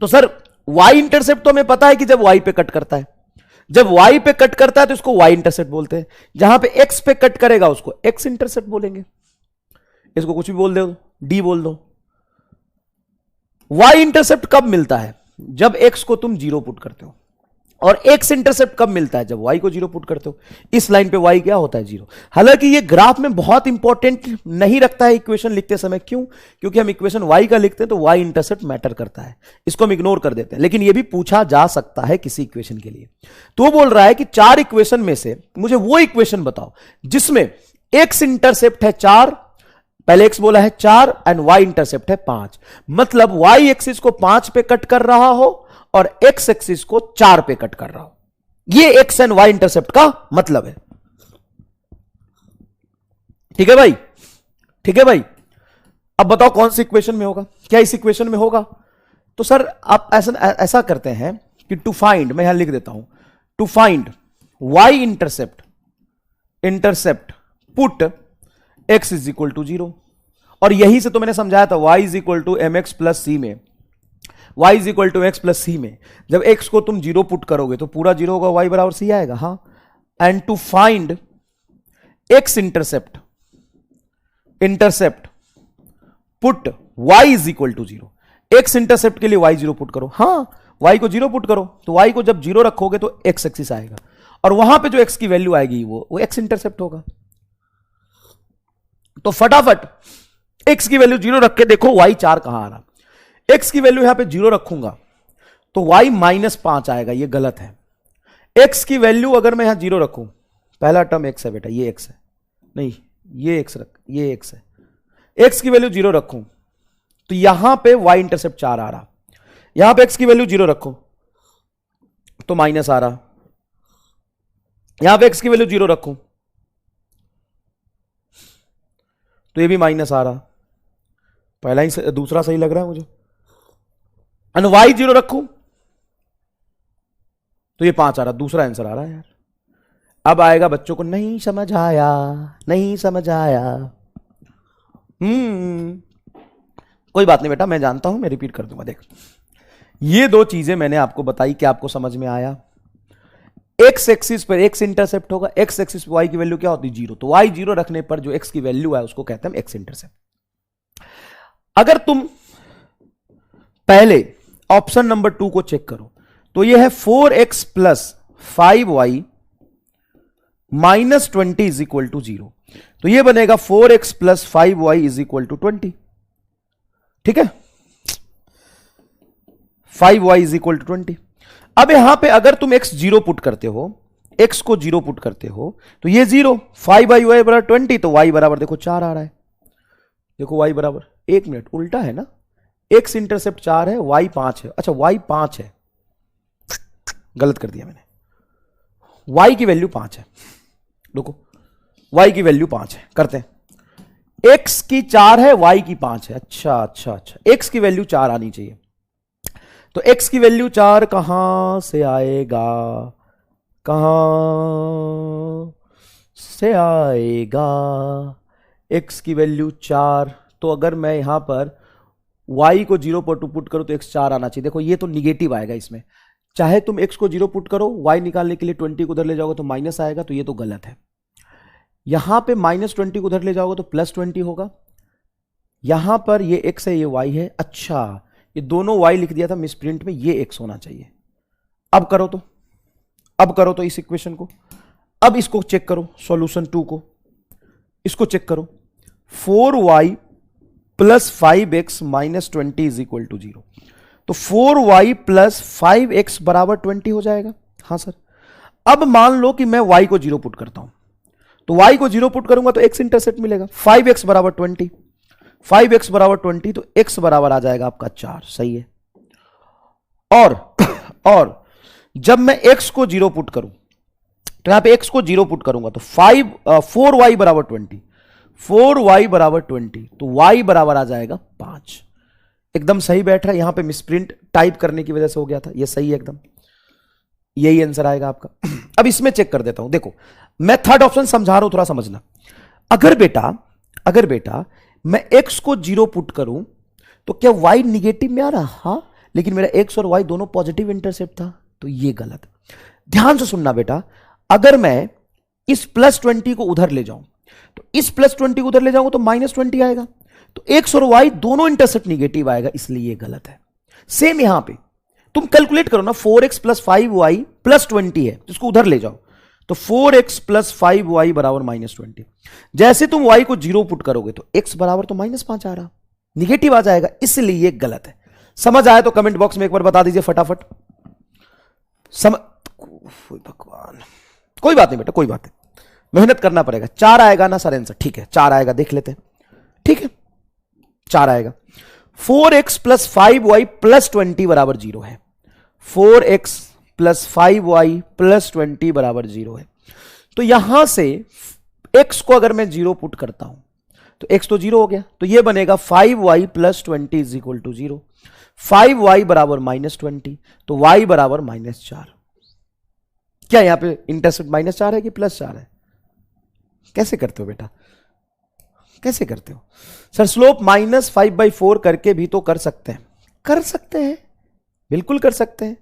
तो सर y इंटरसेप्ट तो हमें पता है कि जब y पे कट करता है, जब y पे कट करता है तो इसको y इंटरसेप्ट बोलते हैं, जहां पे x पे कट करेगा उसको x इंटरसेप्ट बोलेंगे। इसको कुछ भी बोल दो, d बोल दो। y इंटरसेप्ट कब मिलता है? जब x को तुम 0 पुट करते हो। और x इंटरसेप्ट कब मिलता है? जब y को 0 पुट करते हो। इस लाइन पे y क्या होता है? 0। हालांकि ये ग्राफ में बहुत इंपॉर्टेंट नहीं रखता है इक्वेशन लिखते समय। क्यों? क्योंकि हम इक्वेशन y का लिखते हैं तो y इंटरसेप्ट मैटर करता है, इसको हम इग्नोर कर देते हैं। लेकिन ये भी पूछा जा सकता है किसी इक्वेशन के लिए। तो वो बोल रहा है कि 4 इक्वेशन में से मुझे वो इक्वेशन बताओ जिसमें x इंटरसेप्ट है 4, पहले x बोला है 4 एंड y इंटरसेप्ट है 5, मतलब y एक्सिस को 5 पे कट कर रहा हो और x एक्सिस को 4 पे कट कर रहा हो। ये x एंड y इंटरसेप्ट का मतलब है। ठीक है भाई, ठीक है भाई। अब बताओ कौन सी इक्वेशन में होगा? क्या इस इक्वेशन में होगा? तो सर आप ऐसा करते हैं कि टू फाइंड, मैं यहां लिख देता हूं, to find y intercept put x is equal to 0। और यही से तो मैंने समझाया था y is equal to mx plus C में, y is equal to x plus C में जब x को तुम 0 पुट करोगे तो पूरा 0 होगा, y बराबर सी आएगा। हाँ, and to find x intercept put y is equal to 0। x intercept के लिए y 0 पुट करो। हाँ, y को 0 पुट करो तो y को जब 0 रखोगे तो x एक्सिस आएगा और वहां पे जो x की वैल्यू आएगी वो x इंटरसेप्ट होगा। तो फटाफट x की वैल्यू 0 रख के देखो y 4 कहां आ रहा। x की वैल्यू यहां पे 0 रखूंगा तो y -5 आएगा, ये गलत है। x की वैल्यू अगर मैं यहां 0 रखूं, पहला टर्म x है बेटा, ये x है, नहीं ये x रख, ये x है। x की वैल्यू 0 रखूं तो यहां पे y इंटरसेप्ट 4 आ रहा, यहां पे x की वैल्यू 0 रखो तो माइनस आ रहा, यहां पे x की वैल्यू 0 रखूं तो ये भी माइनस आ रहा। पहला ही दूसरा सही लग रहा है मुझे। एंड y 0 रखूं तो ये 5 आ रहा, दूसरा आंसर आ रहा है यार। अब आएगा बच्चों को नहीं समझ आया, नहीं समझ आया। कोई बात नहीं बेटा, मैं जानता हूं, मैं रिपीट कर दूंगा। देख, ये दो चीजें मैंने आपको बताई कि आपको समझ में आया। x एक्सिस पर x इंटरसेप्ट होगा, x एक्सिस पर y की वैल्यू क्या होती है? 0। तो y 0 रखने पर जो x की वैल्यू है उसको कहते हैं x इंटरसेप्ट। अगर तुम पहले ऑप्शन नंबर 2 को चेक करो तो यह है 4x plus 5y minus 20 is equal to 0। तो यह बनेगा 4x plus 5y is equal to 20। ठीक है, 5y इज इक्वल टू 20। अब यहां पे अगर तुम x 0 पुट करते हो, x को 0 पुट करते हो तो ये 0, 5y बराबर 20, तो y बराबर देखो 4 आ रहा है। देखो y बराबर, एक मिनट, उल्टा है ना, x इंटरसेप्ट 4 है, y 5 है। अच्छा y 5 है, गलत कर दिया मैंने, y की वैल्यू 5 है। देखो y की वैल्यू 5 है, करते हैं। x की 4 है, y की 5 है। अच्छा अच्छा अच्छा, x की वैल्यू 4 आनी चाहिए। तो x की वैल्यू 4 कहां से आएगा? कहां से आएगा x की वैल्यू 4? तो अगर मैं यहां पर y को 0 पर पुट करूं तो x 4 आना चाहिए। देखो ये तो निगेटिव आएगा इसमें, चाहे तुम x को 0 पुट करो, y निकालने के लिए 20 को उधर ले जाओगे तो माइनस आएगा, तो ये तो गलत है। यहां पे -20 को उधर ले जाओगे तो +20 होगा। यहां पर ये x है, ये y है। अच्छा, ये दोनों y लिख दिया था मिस प्रिंट में, ये x होना चाहिए। अब करो तो, अब करो तो इस इक्वेशन को, अब इसको चेक करो, सॉल्यूशन 2 को, इसको चेक करो। 4y plus 5x minus 20 is equal to 0। तो 4y प्लस 5x बराबर 20 हो जाएगा। हाँ सर। अब मान लो कि मैं y को 0 पुट करता हूं, तो y को 0 पुट करूंगा तो x इंटरसेप्ट मिलेगा 5x बराबर 20, 5x बराबर 20, तो x बराबर आ जाएगा आपका 4। सही है। और जब मैं x को 0 पुट करूं, तो यहां पे x को 0 पुट करूंगा तो 4y बराबर 20, 4y बराबर 20, तो y बराबर आ जाएगा 5। एकदम सही बैठ रहा है, यहां पे मिसप्रिंट टाइप करने की वजह से हो गया था, ये सही है एकदम, यही आंसर आएगा आपका। अब इसमें चेक कर देता हूं, देखो मैं थर्ड ऑप्शन समझा रहा हूं, थोड़ा समझना। अगर बेटा मैं x को 0 पुट करूं तो क्या y निगेटिव में आ रहा? हां, लेकिन मेरा x और y दोनों पॉजिटिव इंटरसेप्ट था, तो ये गलत। ध्यान से सुनना बेटा, अगर मैं इस +20 को उधर ले जाऊं, तो इस +20 को उधर ले जाऊंगा तो -20 आएगा, तो x और y दोनों इंटरसेप्ट निगेटिव आएगा, इसलिए ये गलत है। सेम यहां पे तुम कैलकुलेट करो ना, 4x + 5y + 20 है, इसको उधर ले जाओ, तो 4x + 5y बराबर -20। जैसे तुम y को 0 पुट करोगे तो x बराबर तो -5 आ रहा, निगेटिव आ जाएगा, इसलिए ये गलत है। समझ आया तो कमेंट बॉक्स में एक बार बता दीजिए फटाफट। भगवान, कोई बात नहीं बेटा, कोई बात नहीं, मेहनत करना पड़ेगा। 4 आएगा ना सर आंसर? ठीक है, 4 आएगा, देख लेते हैं। ठीक है, 4 आएगा। 4x + 5y + 20 बराबर 0 है, 4x + 5y + 20 बराबर 0 है। तो यहां से x को अगर मैं 0 पुट करता हूं तो x तो 0 हो गया, तो यह बनेगा 5y + 20 = 0, 5y बराबर -20, तो y बराबर -4। क्या यहां पे इंटरसेप्ट -4 है कि +4 है? कैसे करते हो बेटा, कैसे करते हो? सर स्लोप -5/4 करके भी तो कर सकते हैं, कर सकते हैं, बिल्कुल कर सकते हैं।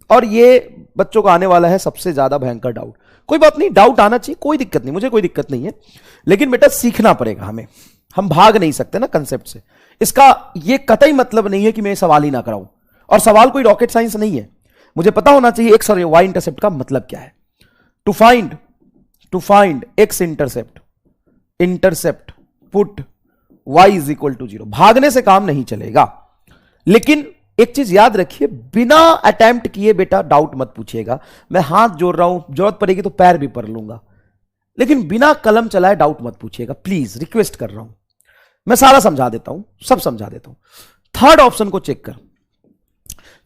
और ये बच्चों को आने वाला है सबसे ज्यादा भयंकर डाउट। कोई बात नहीं, डाउट आना चाहिए, कोई दिक्कत नहीं, मुझे कोई दिक्कत नहीं है, लेकिन बेटा सीखना पड़ेगा हमें, हम भाग नहीं सकते ना कंसेप्ट से। इसका ये कतई मतलब नहीं है कि मैं सवाल ही ना कराऊं, और सवाल कोई रॉकेट साइंस नहीं है, मुझे पता होना चाहिए एक्स और वाई इंटरसेप्ट का मतलब क्या है। To find X intercept put y = 0। भागने से काम नहीं चलेगा, लेकिन एक चीज याद रखिए, बिना अटेम्प्ट किए बेटा डाउट मत पूछिएगा। मैं हाथ जोड़ रहा हूं, जरूरत पड़ेगी तो पैर भी पढ़ लूंगा, लेकिन बिना कलम चलाए डाउट मत पूछिएगा, प्लीज रिक्वेस्ट कर रहा हूं। मैं सारा समझा देता हूं, सब समझा देता हूं। थर्ड ऑप्शन को चेक कर,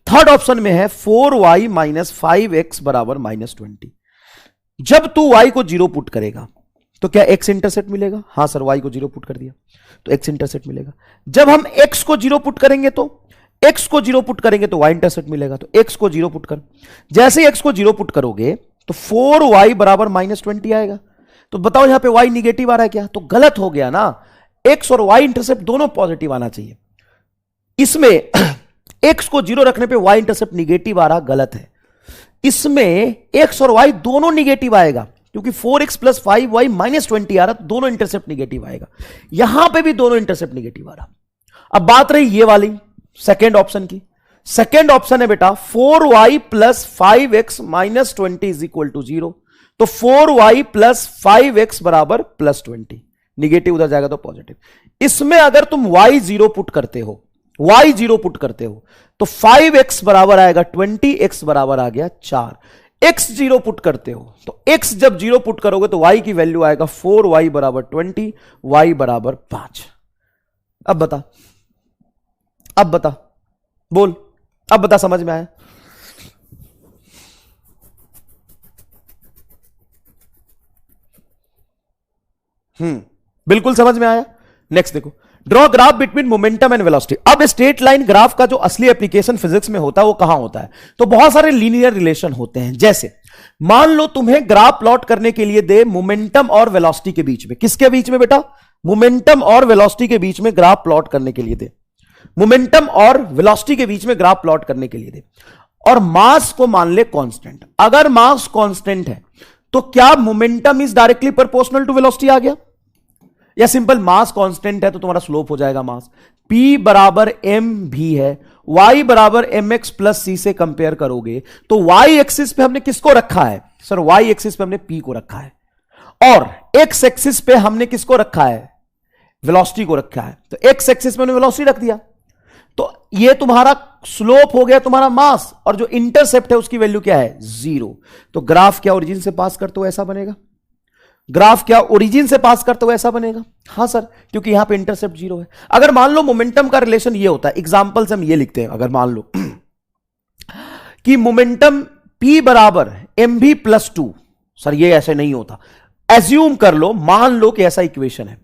थर्ड ऑप्शन में है 4y - 5x बराबर -20। जब तू y को 0 पुट करेगा तो क्या x इंटरसेप्ट मिलेगा? हां सर, y को 0 पुट कर दिया तो x इंटरसेप्ट मिलेगा। जब हम x को 0 पुट करेंगे तो x को 0 पुट करेंगे तो y इंटरसेप्ट मिलेगा, तो x को 0 पुट कर। जैसे x को 0 पुट करोगे तो 4y बराबर -20 आएगा। तो बताओ यहां पे y निगेटिव आ रहा है क्या? तो गलत हो गया ना, x और y इंटरसेप्ट दोनों पॉजिटिव आना चाहिए। इसमें x को 0 रखने पे y इंटरसेप्ट निगेटिव आ रहा, गलत है। इसमें x और y दोनों निगेटिव आएगा, क्योंकि 4x + 5y -20 आ रहा, तो दोनों इंटरसेप्ट निगेटिव आएगा। यहां पे भी दोनों इंटरसेप्ट निगेटिव आ रहा। अब बात रही ये वाली सेकेंड ऑप्शन की। सेकेंड ऑप्शन है बेटा 4y + 5x -20 = 0, तो 4y + 5x बराबर +20, निगेटिव उधर जाएगा तो पॉजिटिव। इसमें अगर तुम y 0 पुट करते हो, y 0 पुट करते हो तो 5x बराबर आएगा 20, x बराबर आ गया 4। x 0 पुट करते हो तो x जब 0 पुट करोगे तो y की वैल्यू आएगा 4y बराबर 20, y बराबर 5। अब बता बोल, अब बता, समझ में आया? बिल्कुल समझ में आया। नेक्स्ट देखो, draw graph between momentum and velocity. अब स्ट्रेट लाइन ग्राफ का जो असली एप्लीकेशन फिजिक्स में होता है वो कहां होता है? तो बहुत सारे लीनियर रिलेशन होते हैं। जैसे मान लो तुम्हें ग्राफ प्लॉट करने के लिए दे मोमेंटम और वेलोसिटी के बीच में, किसके बीच में बेटा? मोमेंटम और वेलोसिटी के बीच में ग्राफ प्लॉट करने के लिए दे, मोमेंटम और वेलोसिटी के बीच में ग्राफ प्लॉट करने के लिए दे, और मास को मान ले कांस्टेंट। अगर मास कांस्टेंट है तो क्या momentum is directly proportional to velocity आ गया? या सिंपल मास कांस्टेंट है तो तुम्हारा स्लोप हो जाएगा मास। P बराबर m भी है, y बराबर mx + c से कंपेयर करोगे तो y एक्सिस पे हमने किसको रखा है? सर y एक्सिस पे हमने P को रखा है, और x एक्सिस पे हमने किसको रखा है? वेलोसिटी को रखा है। तो x एक्सिस पे हमने वेलोसिटी रख दिया, तो ये तुम्हारा स्लोप हो गया तुम्हारा मास, और जो इंटरसेप्ट है उसकी वैल्यू क्या है, 0। तो ग्राफ क्या ओरिजिन से पास करते हो ऐसा बनेगा, ग्राफ क्या ओरिजिन से पास करते हुए ऐसा बनेगा। हां सर, क्योंकि यहां पे इंटरसेप्ट 0 है। अगर मान लो मोमेंटम का रिलेशन ये होता है, एग्जांपल से हम ये लिखते हैं, अगर मान लो कि मोमेंटम P बराबर mv प्लस 2, सर ये ऐसे नहीं होता, एज्यूम कर लो, मान लो कि ऐसा इक्वेशन है।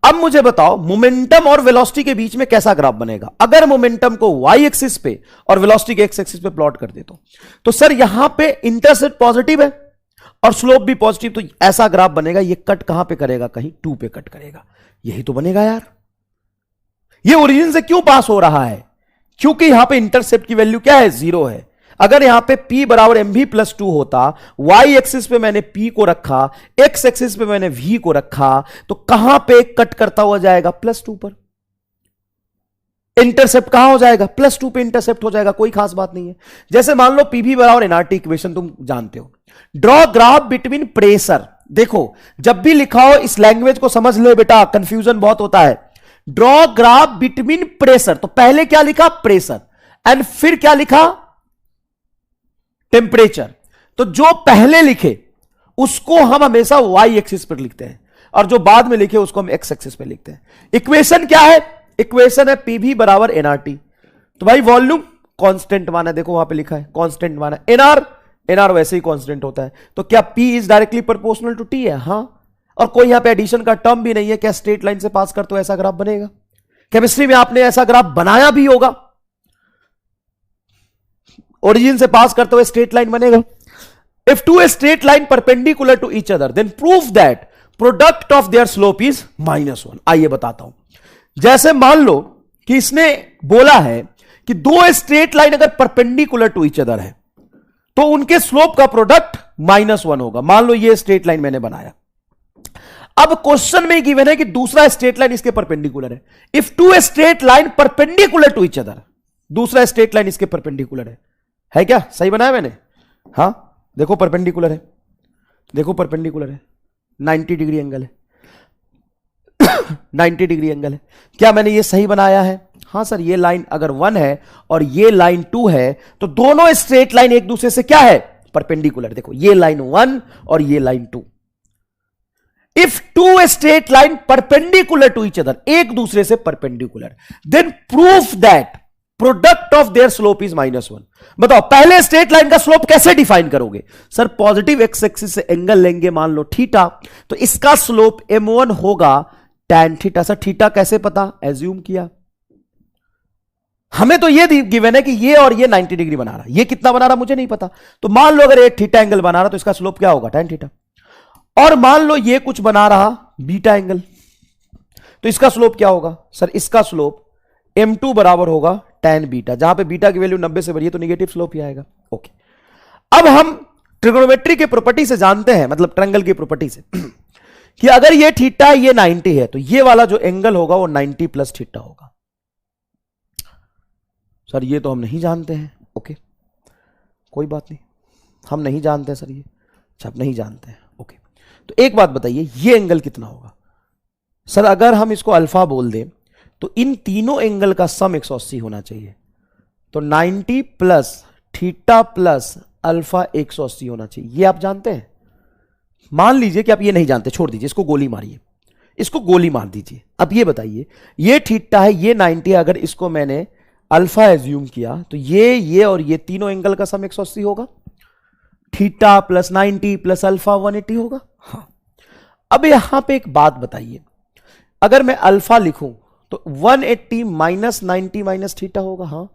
अब मुझे बताओ मोमेंटम और वेलोसिटी के बीच में कैसा ग्राफ बनेगा। अगर मोमेंटम को y एक्सिस पे और वेलोसिटी के x एक्सिस पे प्लॉट कर देता हूं, तो सर यहां पे इंटरसेप्ट पॉजिटिव है और स्लोप भी पॉजिटिव, तो ऐसा ग्राफ बनेगा। ये कट कहां पे करेगा, कहीं 2 पे कट करेगा, यही तो बनेगा यार। ये ओरिजिन से क्यों पास हो रहा है, क्योंकि यहां पे इंटरसेप्ट की वैल्यू क्या है, 0 है। अगर यहां पे P बराबर mv प्लस 2 होता, y एक्सिस पे मैंने P को रखा, x एक्सिस पे मैंने v को रखा, तो कहां पे कट करता हुआ जाएगा, प्लस 2 पर। इंटरसेप्ट कहां हो जाएगा, प्लस 2 पे इंटरसेप्ट हो जाएगा, कोई खास बात नहीं है। जैसे मान लो पीवी बराबर nRT, इक्वेशन तुम जानते हो। ड्रॉ ग्राफ बिटवीन प्रेशर, देखो जब भी लिखा हो इस लैंग्वेज को समझ लो बेटा, कंफ्यूजन बहुत होता है। ड्रॉ ग्राफ बिटवीन प्रेशर, तो पहले क्या लिखा, प्रेशर, एंड फिर क्या लिखा, टेम्परेचर। तो जो पहले लिखे उसको हम हमेशा y एक्सिस पर लिखते हैं, और जो बाद में लिखे उसको हम x एक्सिस पर लिखते हैं। इक्वेशन क्या है, इक्वेशन है पीवी बराबर nRT। तो भाई वॉल्यूम कांस्टेंट माना, देखो वहां पे लिखा है कांस्टेंट माना, एनआर वैसे ही कांस्टेंट होता है। तो क्या P is directly proportional to T है, हां। और कोई यहां पे एडिशन का टर्म भी नहीं है। क्या स्ट्रेट लाइन से पास कर तो ऐसा ग्राफ बनेगा, केमिस्ट्री में आपने ऐसा ग्राफ बनाया भी होगा, ओरिजिन से पास करते हुए स्ट्रेट लाइन बनेगा। If two a straight line perpendicular to each other, then prove that product of their slope is -1। आइए बताता हूं। जैसे मान लो कि इसने बोला है कि दो स्ट्रेट लाइन अगर परपेंडिकुलर टू ईच अदर है तो उनके स्लोप का प्रोडक्ट -1 होगा। मान लो ये स्ट्रेट लाइन मैंने बनाया। अब क्वेश्चन में गिवन है कि दूसरा स्ट्रेट लाइन इसके परपेंडिकुलर है। If two a straight line perpendicular to each other, दूसरा स्ट्रेट लाइन इसके परपेंडिकुलर है क्या, सही बनाया मैंने, हां देखो परपेंडिकुलर है, देखो परपेंडिकुलर है, 90 डिग्री एंगल है 90 डिग्री एंगल है। क्या मैंने ये सही बनाया है, हां सर। ये लाइन अगर 1 है और ये लाइन 2 है तो दोनों स्ट्रेट लाइन एक दूसरे से क्या है, परपेंडिकुलर। देखो ये लाइन 1 और ये line 2। If two straight line perpendicular to each other, एक दूसरे से perpendicular, then proof that product of their slope is -1। बताओ पहले स्ट्रेट लाइन का स्लोप कैसे डिफाइन करोगे, सर पॉजिटिव एक्स एक्सिस से एंगल लेंगे, मान लो थीटा, तो इसका स्लोप m1 होगा tan थीटा। सर थीटा कैसे पता, एज्यूम किया। हमें तो ये गिवन है कि ये और ये 90 डिग्री बना रहा, ये कितना बना रहा मुझे नहीं पता, तो मान लो अगर एक थीटा एंगल बना रहा तो इसका स्लोप क्या होगा, tan थीटा। और मान लो ये कुछ बना रहा बीटा एंगल, तो इसका स्लोप क्या होगा, सर इसका स्लोप m2 बराबर होगा tan बीटा। जहां पे बीटा की वैल्यू 90 से बड़ी है तो निगेटिव स्लोप ही आएगा। ओके, अब हम ट्रिगोनोमेट्री के प्रॉपर्टी से जानते हैं, मतलब ट्रायंगल की प्रॉपर्टी से कि अगर ये थीटा ये 90 है तो ये वाला जो एंगल होगा वो 90 प्लस थीटा होगा। सर ये तो हम नहीं जानते हैं। ओके कोई बात नहीं, हम नहीं जानते सर ये, अच्छा आप नहीं जानते हैं। ओके तो एक बात बताइए ये एंगल कितना होगा। सर अगर हम इसको अल्फा बोल दें तो इन तीनों एंगल का सम 180 होना चाहिए, तो 90 प्लस थीटा प्लस अल्फा 180 होना चाहिए। ये आप जानते हैं। मान लीजिए कि आप ये नहीं जानते, छोड़ दीजिए, इसको गोली मारिए, इसको गोली मार दीजिए। अब ये बताइए ये थीटा है ये 90 है, अगर इसको मैंने अल्फा एज्यूम किया तो ये और ये तीनों एंगल का सम 180 होगा। थीटा प्लस 90 प्लस अल्फा 180 होगा। हाँ अब यहां पे एक बात बताइए, अगर मैं अल्फा लिखूं तो 180 माइनस 90 माइनस थीटा होगा। हां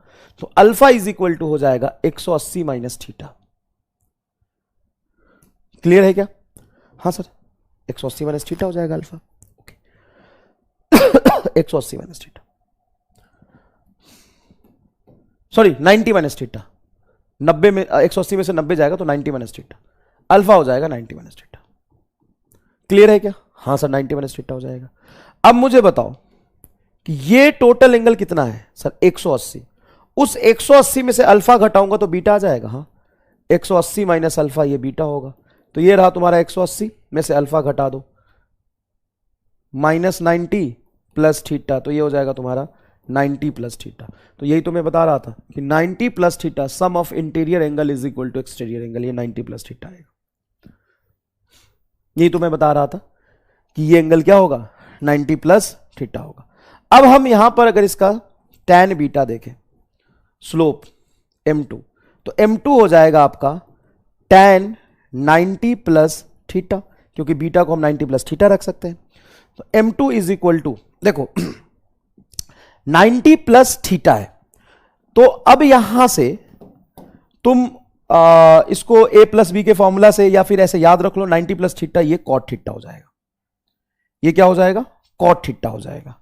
तो अल्फा इज इक्वल टू हो जाएगा 180 माइनस थीटा। क्लियर है क्या, हाँ सर 180 माइनस थीटा हो जाएगा alpha. Okay 180 minus theta, sorry 90 minus theta, 90 में 180 में से 90 जाएगा तो 90 माइनस थीटा, अल्फा हो जाएगा 90 माइनस थीटा। क्लियर है क्या, हाँ सर 90 माइनस थीटा हो जाएगा। अब मुझे बताओ कि ये टोटल एंगल कितना है, सर 180। उस 180 में से अल्फा घटाऊंगा तो बीटा आ जाएगा। हाँ 180 माइनस अल्फा ये बीटा होगा, तो ये रहा तुम्हारा 180 में से अल्फा घटा दो माइनस 90 प्लस थीटा, तो ये हो जाएगा तुम्हारा 90 प्लस थीटा। तो यही तो मैं बता रहा था कि 90 plus theta sum of interior angle is equal to exterior angle, ये 90 प्लस थीटा आएगा। यही तो मैं बता रहा था कि ये एंगल क्या होगा, 90 प्लस थीटा होगा। अब हम यहां पर अगर इसका tan बीटा देखें, स्लोप m2, तो m2 हो जाएगा आपका tan 90 प्लस थीटा, क्योंकि बीटा को हम 90 प्लस थीटा रख सकते हैं। तो m2 इज इक्वल टू, देखो 90 प्लस थीटा है, तो अब यहां से तुम इसको a प्लस बी के फॉर्मूला से या फिर ऐसे याद रख लो, 90 प्लस थीटा ये कॉट थीटा हो जाएगा। ये क्या हो जाएगा, कॉट थीटा हो जाएगा।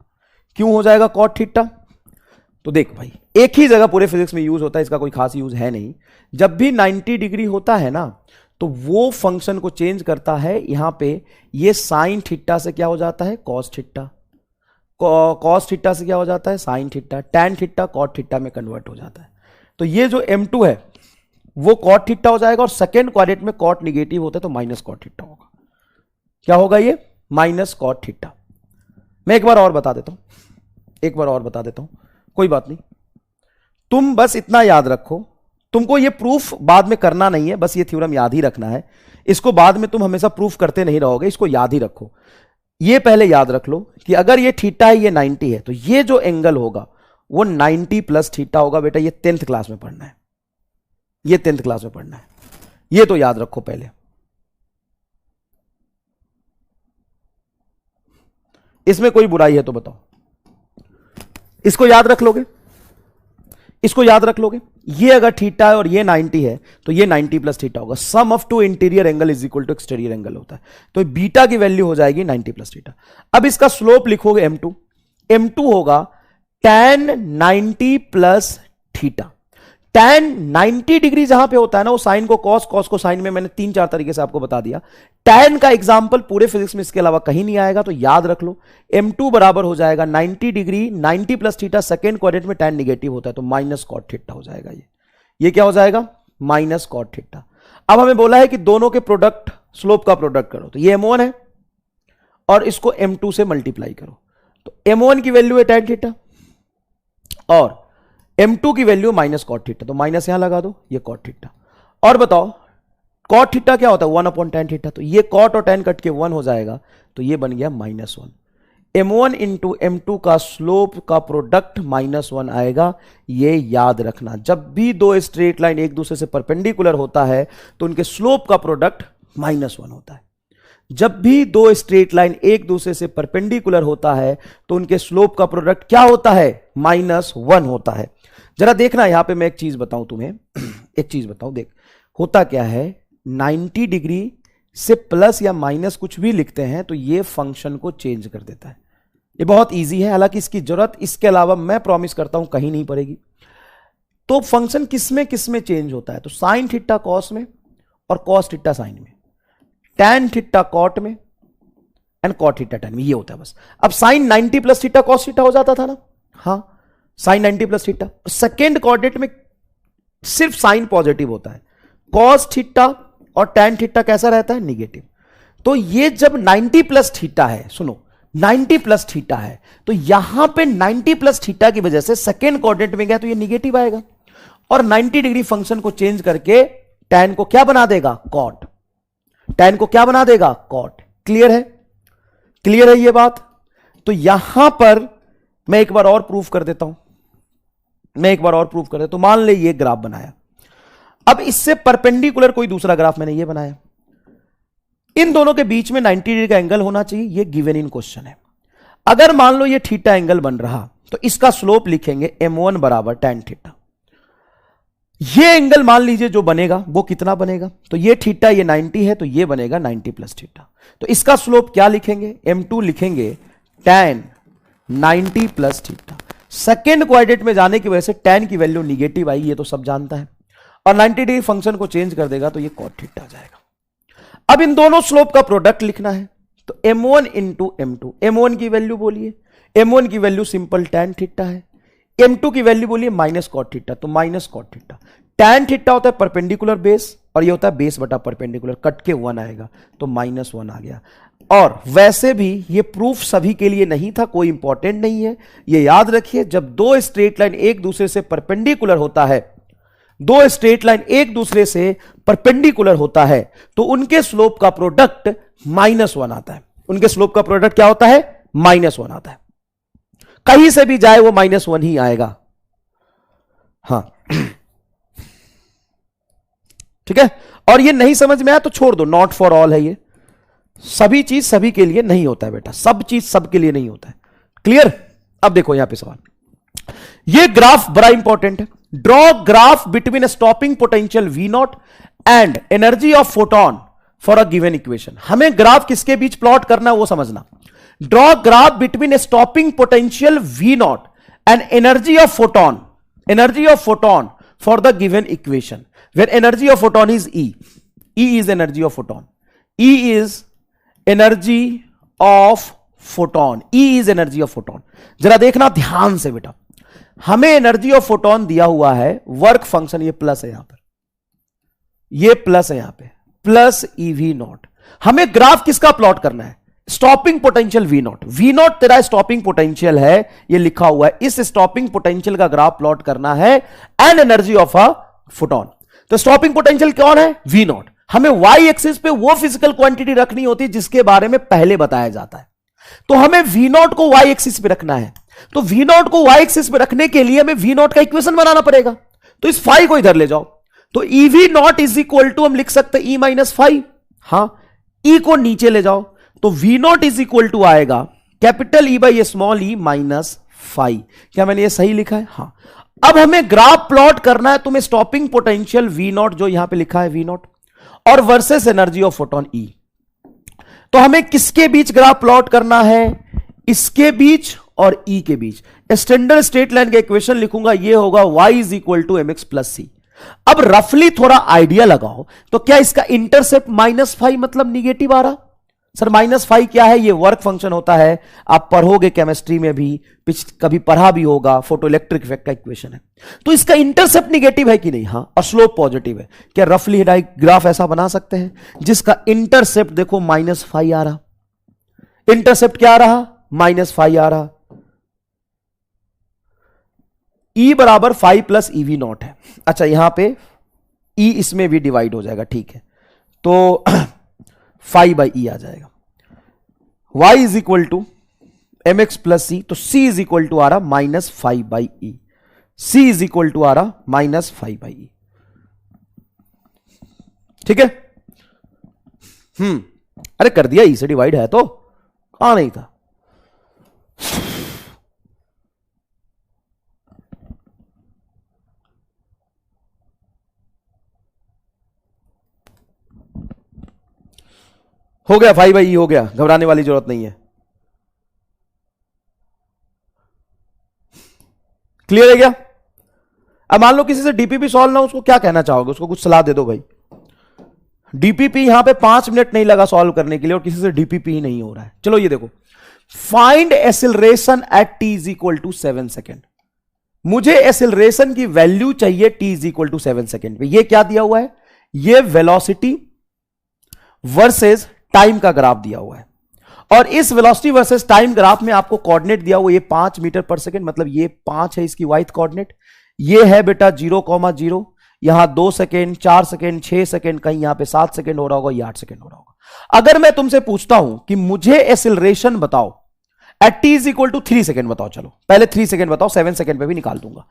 क्यों हो जाएगा कॉट थीटा, तो देख भाई एक ही जगह पूरे फिजिक्स में यूज होता है, इसका कोई खास यूज है नहीं। जब भी 90 डिग्री होता है ना, तो वो फंक्शन को चेंज करता है। यहां पे ये साइन थीटा से क्या हो जाता है, कॉस थीटा, कॉस थीटा से क्या हो जाता है, sine theta, tan theta cot theta में कन्वर्ट हो जाता है। तो ये जो m2 है वो कॉट थीटा हो जाएगा, और सेकेंड क्वाड्रेंट में कॉट निगेटिव होता है तो माइनस कॉट थीटा होगा। क्या होगा ये, माइनस कॉट थीटा। मैं एक बार और बता देता हूं, कोई बात नहीं, तुम बस इतना याद रखो, तुमको ये प्रूफ बाद में करना नहीं है, बस ये थ्योरम याद ही रखना है। इसको बाद में तुम हमेशा प्रूफ करते नहीं रहोगे, इसको याद ही रखो। ये पहले याद रख लो कि अगर ये थीटा है, ये 90 है, तो ये जो एंगल होगा वो 90 प्लस थीटा होगा। बेटा ये 10th क्लास में पढ़ना है, ये 10th क्लास में पढ़ना है, ये तो याद रखो पहले। इसमें कोई बुराई है तो बताओ, इसको याद रख लोगे, इसको याद रख लोगे। ये अगर थीटा है और ये 90 है, तो ये 90 प्लस थीटा होगा। Sum of two interior angle is equal to exterior angle होता है, तो बीटा की वैल्यू हो जाएगी 90 प्लस थीटा। अब इसका स्लोप लिखोगे m2, m2 होगा tan 90 plus theta. tan 90 degree जहां पे होता है ना, वो साइन को कॉस, कॉस को साइन में मैंने 3-4 तरीके से आपको बता दिया। tan का एग्जांपल पूरे फिजिक्स में इसके अलावा कहीं नहीं आएगा, तो याद रख लो m2 बराबर हो जाएगा 90 degree, 90 plus theta, second quadrant में tan निगेटिव होता है तो माइनस कॉट थीटा हो जाएगा। ये क्या हो जाएगा, माइनस कॉट थीटा। अब हमें बोला है कि दोनों के प्रोडक्ट, स्लोप का प्रोडक्ट करो, तो ये m1 है और इसको m2 से मल्टीप्लाई करो, तो m1 की वैल्यू है tan थीटा और m2 की वैल्यू माइनस कॉट थीटा, तो माइनस यहां लगा दो, ये कॉट थीटा। और बताओ कॉट थीटा क्या होता है, 1 अपॉन tan थीटा, तो ये कॉट और tan कट के 1 हो जाएगा, तो ये बन गया -1। m1 इंटू m2 का स्लोप का प्रोडक्ट -1 आएगा। ये याद रखना, जब भी दो स्ट्रेट लाइन एक दूसरे से परपेंडिकुलर होता है तो उनके स्लोप का प्रोडक्ट -1 होता है। जब भी दो स्ट्रेट लाइन एक दूसरे से परपेंडिकुलर होता है तो उनके स्लोप का प्रोडक्ट क्या होता है, -1 होता है। जरा देखना यहां पे मैं एक चीज बताऊं तुम्हें, एक चीज बताऊं, देख होता क्या है, 90 डिग्री से प्लस या माइनस कुछ भी लिखते हैं तो ये फंक्शन को चेंज कर देता है। ये बहुत इजी है, हालांकि इसकी जरूरत इसके अलावा मैं प्रॉमिस करता हूं कहीं नहीं पड़ेगी। तो फंक्शन किसमें चेंज होता है, तो साइन थीटा कॉस में और कॉस थीटा साइन में, टैन थीटा कॉट में एंड कॉट थीटा टैन में, ये होता है बस। अब sine 90 plus theta cos theta हो जाता था ना, हाँ sine 90 plus theta. Second coordinate में सिर्फ साइन पॉजिटिव होता है, कॉस थीटा और टैन थीटा कैसा रहता है, निगेटिव। तो ये जब 90 प्लस थीटा है, सुनो 90 प्लस थीटा है, तो यहां पे 90 प्लस थीटा की वजह से सेकेंड कोऑर्डिनेट में गया तो ये निगेटिव आएगा, और 90 डिग्री फंक्शन को चेंज करके टैन को क्या बना देगा, कॉट। टैन को क्या बना देगा, कॉट। क्लियर है, क्लियर है ये बात। तो यहां पर मैं एक बार और प्रूफ कर देता हूं, तो मान ले ये ग्राफ बनाया, अब इससे परपेंडिकुलर कोई दूसरा ग्राफ मैंने ये बनाया, इन दोनों के बीच में 90 डिग्री का एंगल होना चाहिए, ये गिवन इन क्वेश्चन है। अगर मान लो ये थीटा एंगल बन रहा तो इसका स्लोप लिखेंगे m1 बराबर tan थीटा। ये एंगल मान लीजिए जो बनेगा वो कितना बनेगा, तो ये थीटा ये 90 है तो ये बनेगा 90 प्लस थीटा। तो इसका स्लोप क्या लिखेंगे, m2 लिखेंगे tan 90 plus theta. Second quadrant में जाने की वजह से tan की वैल्यू निगेटिव आई, ये तो सब जानता है, और 90 डिग्री फंक्शन को चेंज कर देगा तो ये cot थीटा आ जाएगा। अब इन दोनों स्लोप का प्रोडक्ट लिखना है, तो m1 इंटू m2, m1 की वैल्यू बोलिए, m1 की वैल्यू सिंपल tan थीटा है, m2 की वैल्यू बोलिए माइनस कॉट थीटा, तो minus cot theta. tan theta होता है परपेंडिकुलर बेस और ये होता है बेस बटा परपेंडिकुलर, कट के 1 आएगा तो -1 आ गया। और वैसे भी ये प्रूफ सभी के लिए नहीं था, कोई इंपॉर्टेंट नहीं है, ये याद रखिए। जब दो स्ट्रेट लाइन एक दूसरे से परपेंडिकुलर होता है, दो स्ट्रेट लाइन एक दूसरे से परपेंडिकुलर होता है तो उनके स्लोप का प्रोडक्ट -1 आता है। उनके स्लोप का प्रोडक्ट क्या होता है? -1 आता है। कहीं से भी जाए वो -1 ही आएगा। हाँ ठीक है। और ये नहीं समझ में आया तो छोड़ दो, नॉट फॉर ऑल है ये। सभी चीज सभी के लिए नहीं होता है बेटा, सब चीज सबके लिए नहीं होता है। क्लियर? अब देखो यहां पे सवाल, ये ग्राफ बड़ा इंपॉर्टेंट है। Draw graph between stopping potential V0 and energy of photon for a given equation. हमें ग्राफ किसके बीच प्लॉट करना है वो समझना। Draw graph between stopping potential V0 and energy of photon for the given equation where energy of photon is E. E is energy of photon. E is energy of photon. E is energy of photon. जरा देखना ध्यान से बेटा, हमें energy of photon दिया हुआ है, work function ये प्लस है यहां पर, ये प्लस है यहां पे, प्लस EV0। हमें ग्राफ किसका प्लॉट करना है? Stopping potential V0। V0 तेरा स्टॉपिंग पोटेंशियल है, ये लिखा हुआ है। इस स्टॉपिंग पोटेंशियल का ग्राफ प्लॉट करना है and energy of a photon. तो स्टॉपिंग पोटेंशियल कौन है? V0। हमें वाई एक्सिस पे वो फिजिकल क्वांटिटी रखनी होती है जिसके बारे में पहले बताया जाता है। तो हमें V0 को वाई एक्सिस पे रखना है। तो V0 को वाई एक्सिस पे रखने के लिए हमें V0 का इक्वेशन बनाना पड़ेगा। तो इस फाई को इधर ले जाओ, तो EV0 इज इक्वल टू हम लिख सकते हैं E-5। हां, E को नीचे ले जाओ तो V0 इज इक्वल टू आएगा capital E by small e -5। क्या मैंने ये सही लिखा है? हां। अब हमें ग्राफ प्लॉट करना है, तुम्हें स्टॉपिंग पोटेंशियल V0 जो यहां पे लिखा है V0 और versus energy of photon E। तो हमें किसके बीच ग्राफ प्लॉट करना है? इसके बीच और E के बीच। स्टैंडर्ड स्ट्रेट लाइन का इक्वेशन लिखूंगा, ये होगा y is equal to mx plus c। अब रफली थोड़ा आइडिया लगाओ, तो क्या इसका इंटरसेप्ट -5 मतलब निगेटिव आ रहा? सर -5 क्या है? ये वर्क फंक्शन होता है, आप पढ़ोगे केमिस्ट्री में भी, कभी पढ़ा भी होगा, फोटो इलेक्ट्रिक इफेक्ट का इक्वेशन है। तो इसका इंटरसेप्ट निगेटिव है कि नहीं? हाँ। और स्लोप पॉजिटिव है। क्या रफली ग्राफ ऐसा बना सकते हैं जिसका इंटरसेप्ट देखो -5 आ रहा? इंटरसेप्ट क्या आ रहा? -5 आ रहा। E बराबर 5 प्लस EV0 है। अच्छा, यहां पे E इसमें भी डिवाइड हो जाएगा, ठीक है, तो 5 बाई E आ जाएगा। Y is equal to mx plus c, तो C इज इक्वल टू आ रहा -5 by E। C is equal to आ रहा -5 बाई E। ठीक है? अरे कर दिया, E से डिवाइड है तो कहां नहीं था। हो गया, 5 बाई E हो गया, घबराने वाली जरूरत नहीं है। क्लियर है क्या? अब मान लो किसी से डीपीपी सॉल्व ना, उसको क्या कहना चाहोगे? उसको कुछ सलाह दे दो भाई। डीपीपी यहां पे 5 मिनट नहीं लगा सॉल्व करने के लिए और किसी से डीपीपी ही नहीं हो रहा है। चलो ये देखो, find acceleration at t is equal to 7 second. मुझे एक्सेलरेशन की वैल्यू चाहिए t is equal to 7 second पे। ये क्या दिया हुआ है? ये वेलोसिटी वर्सेस टाइम का ग्राफ दिया हुआ है, और इस वेलोसिटी वर्सेस टाइम ग्राफ में आपको कोऑर्डिनेट दिया हुआ, ये 5 मीटर पर सेकंड, मतलब ये 5 है इसकी वाइट कोऑर्डिनेट। ये है बेटा 0,0, यहां 2 सेकेंड, 4 सेकेंड, 6 सेकेंड, कहीं यहां पे 7 सेकेंड हो रहा होगा, ये 8 सेकेंड हो रहा होगा। अगर मैं तुमसे पूछता हूं कि मुझे एक्सेलरेशन बताओ at t is equal to 3 second बताओ, चलो पहले 3 सेकेंड बताओ, 7 सेकेंड पे भी निकाल दूंगा।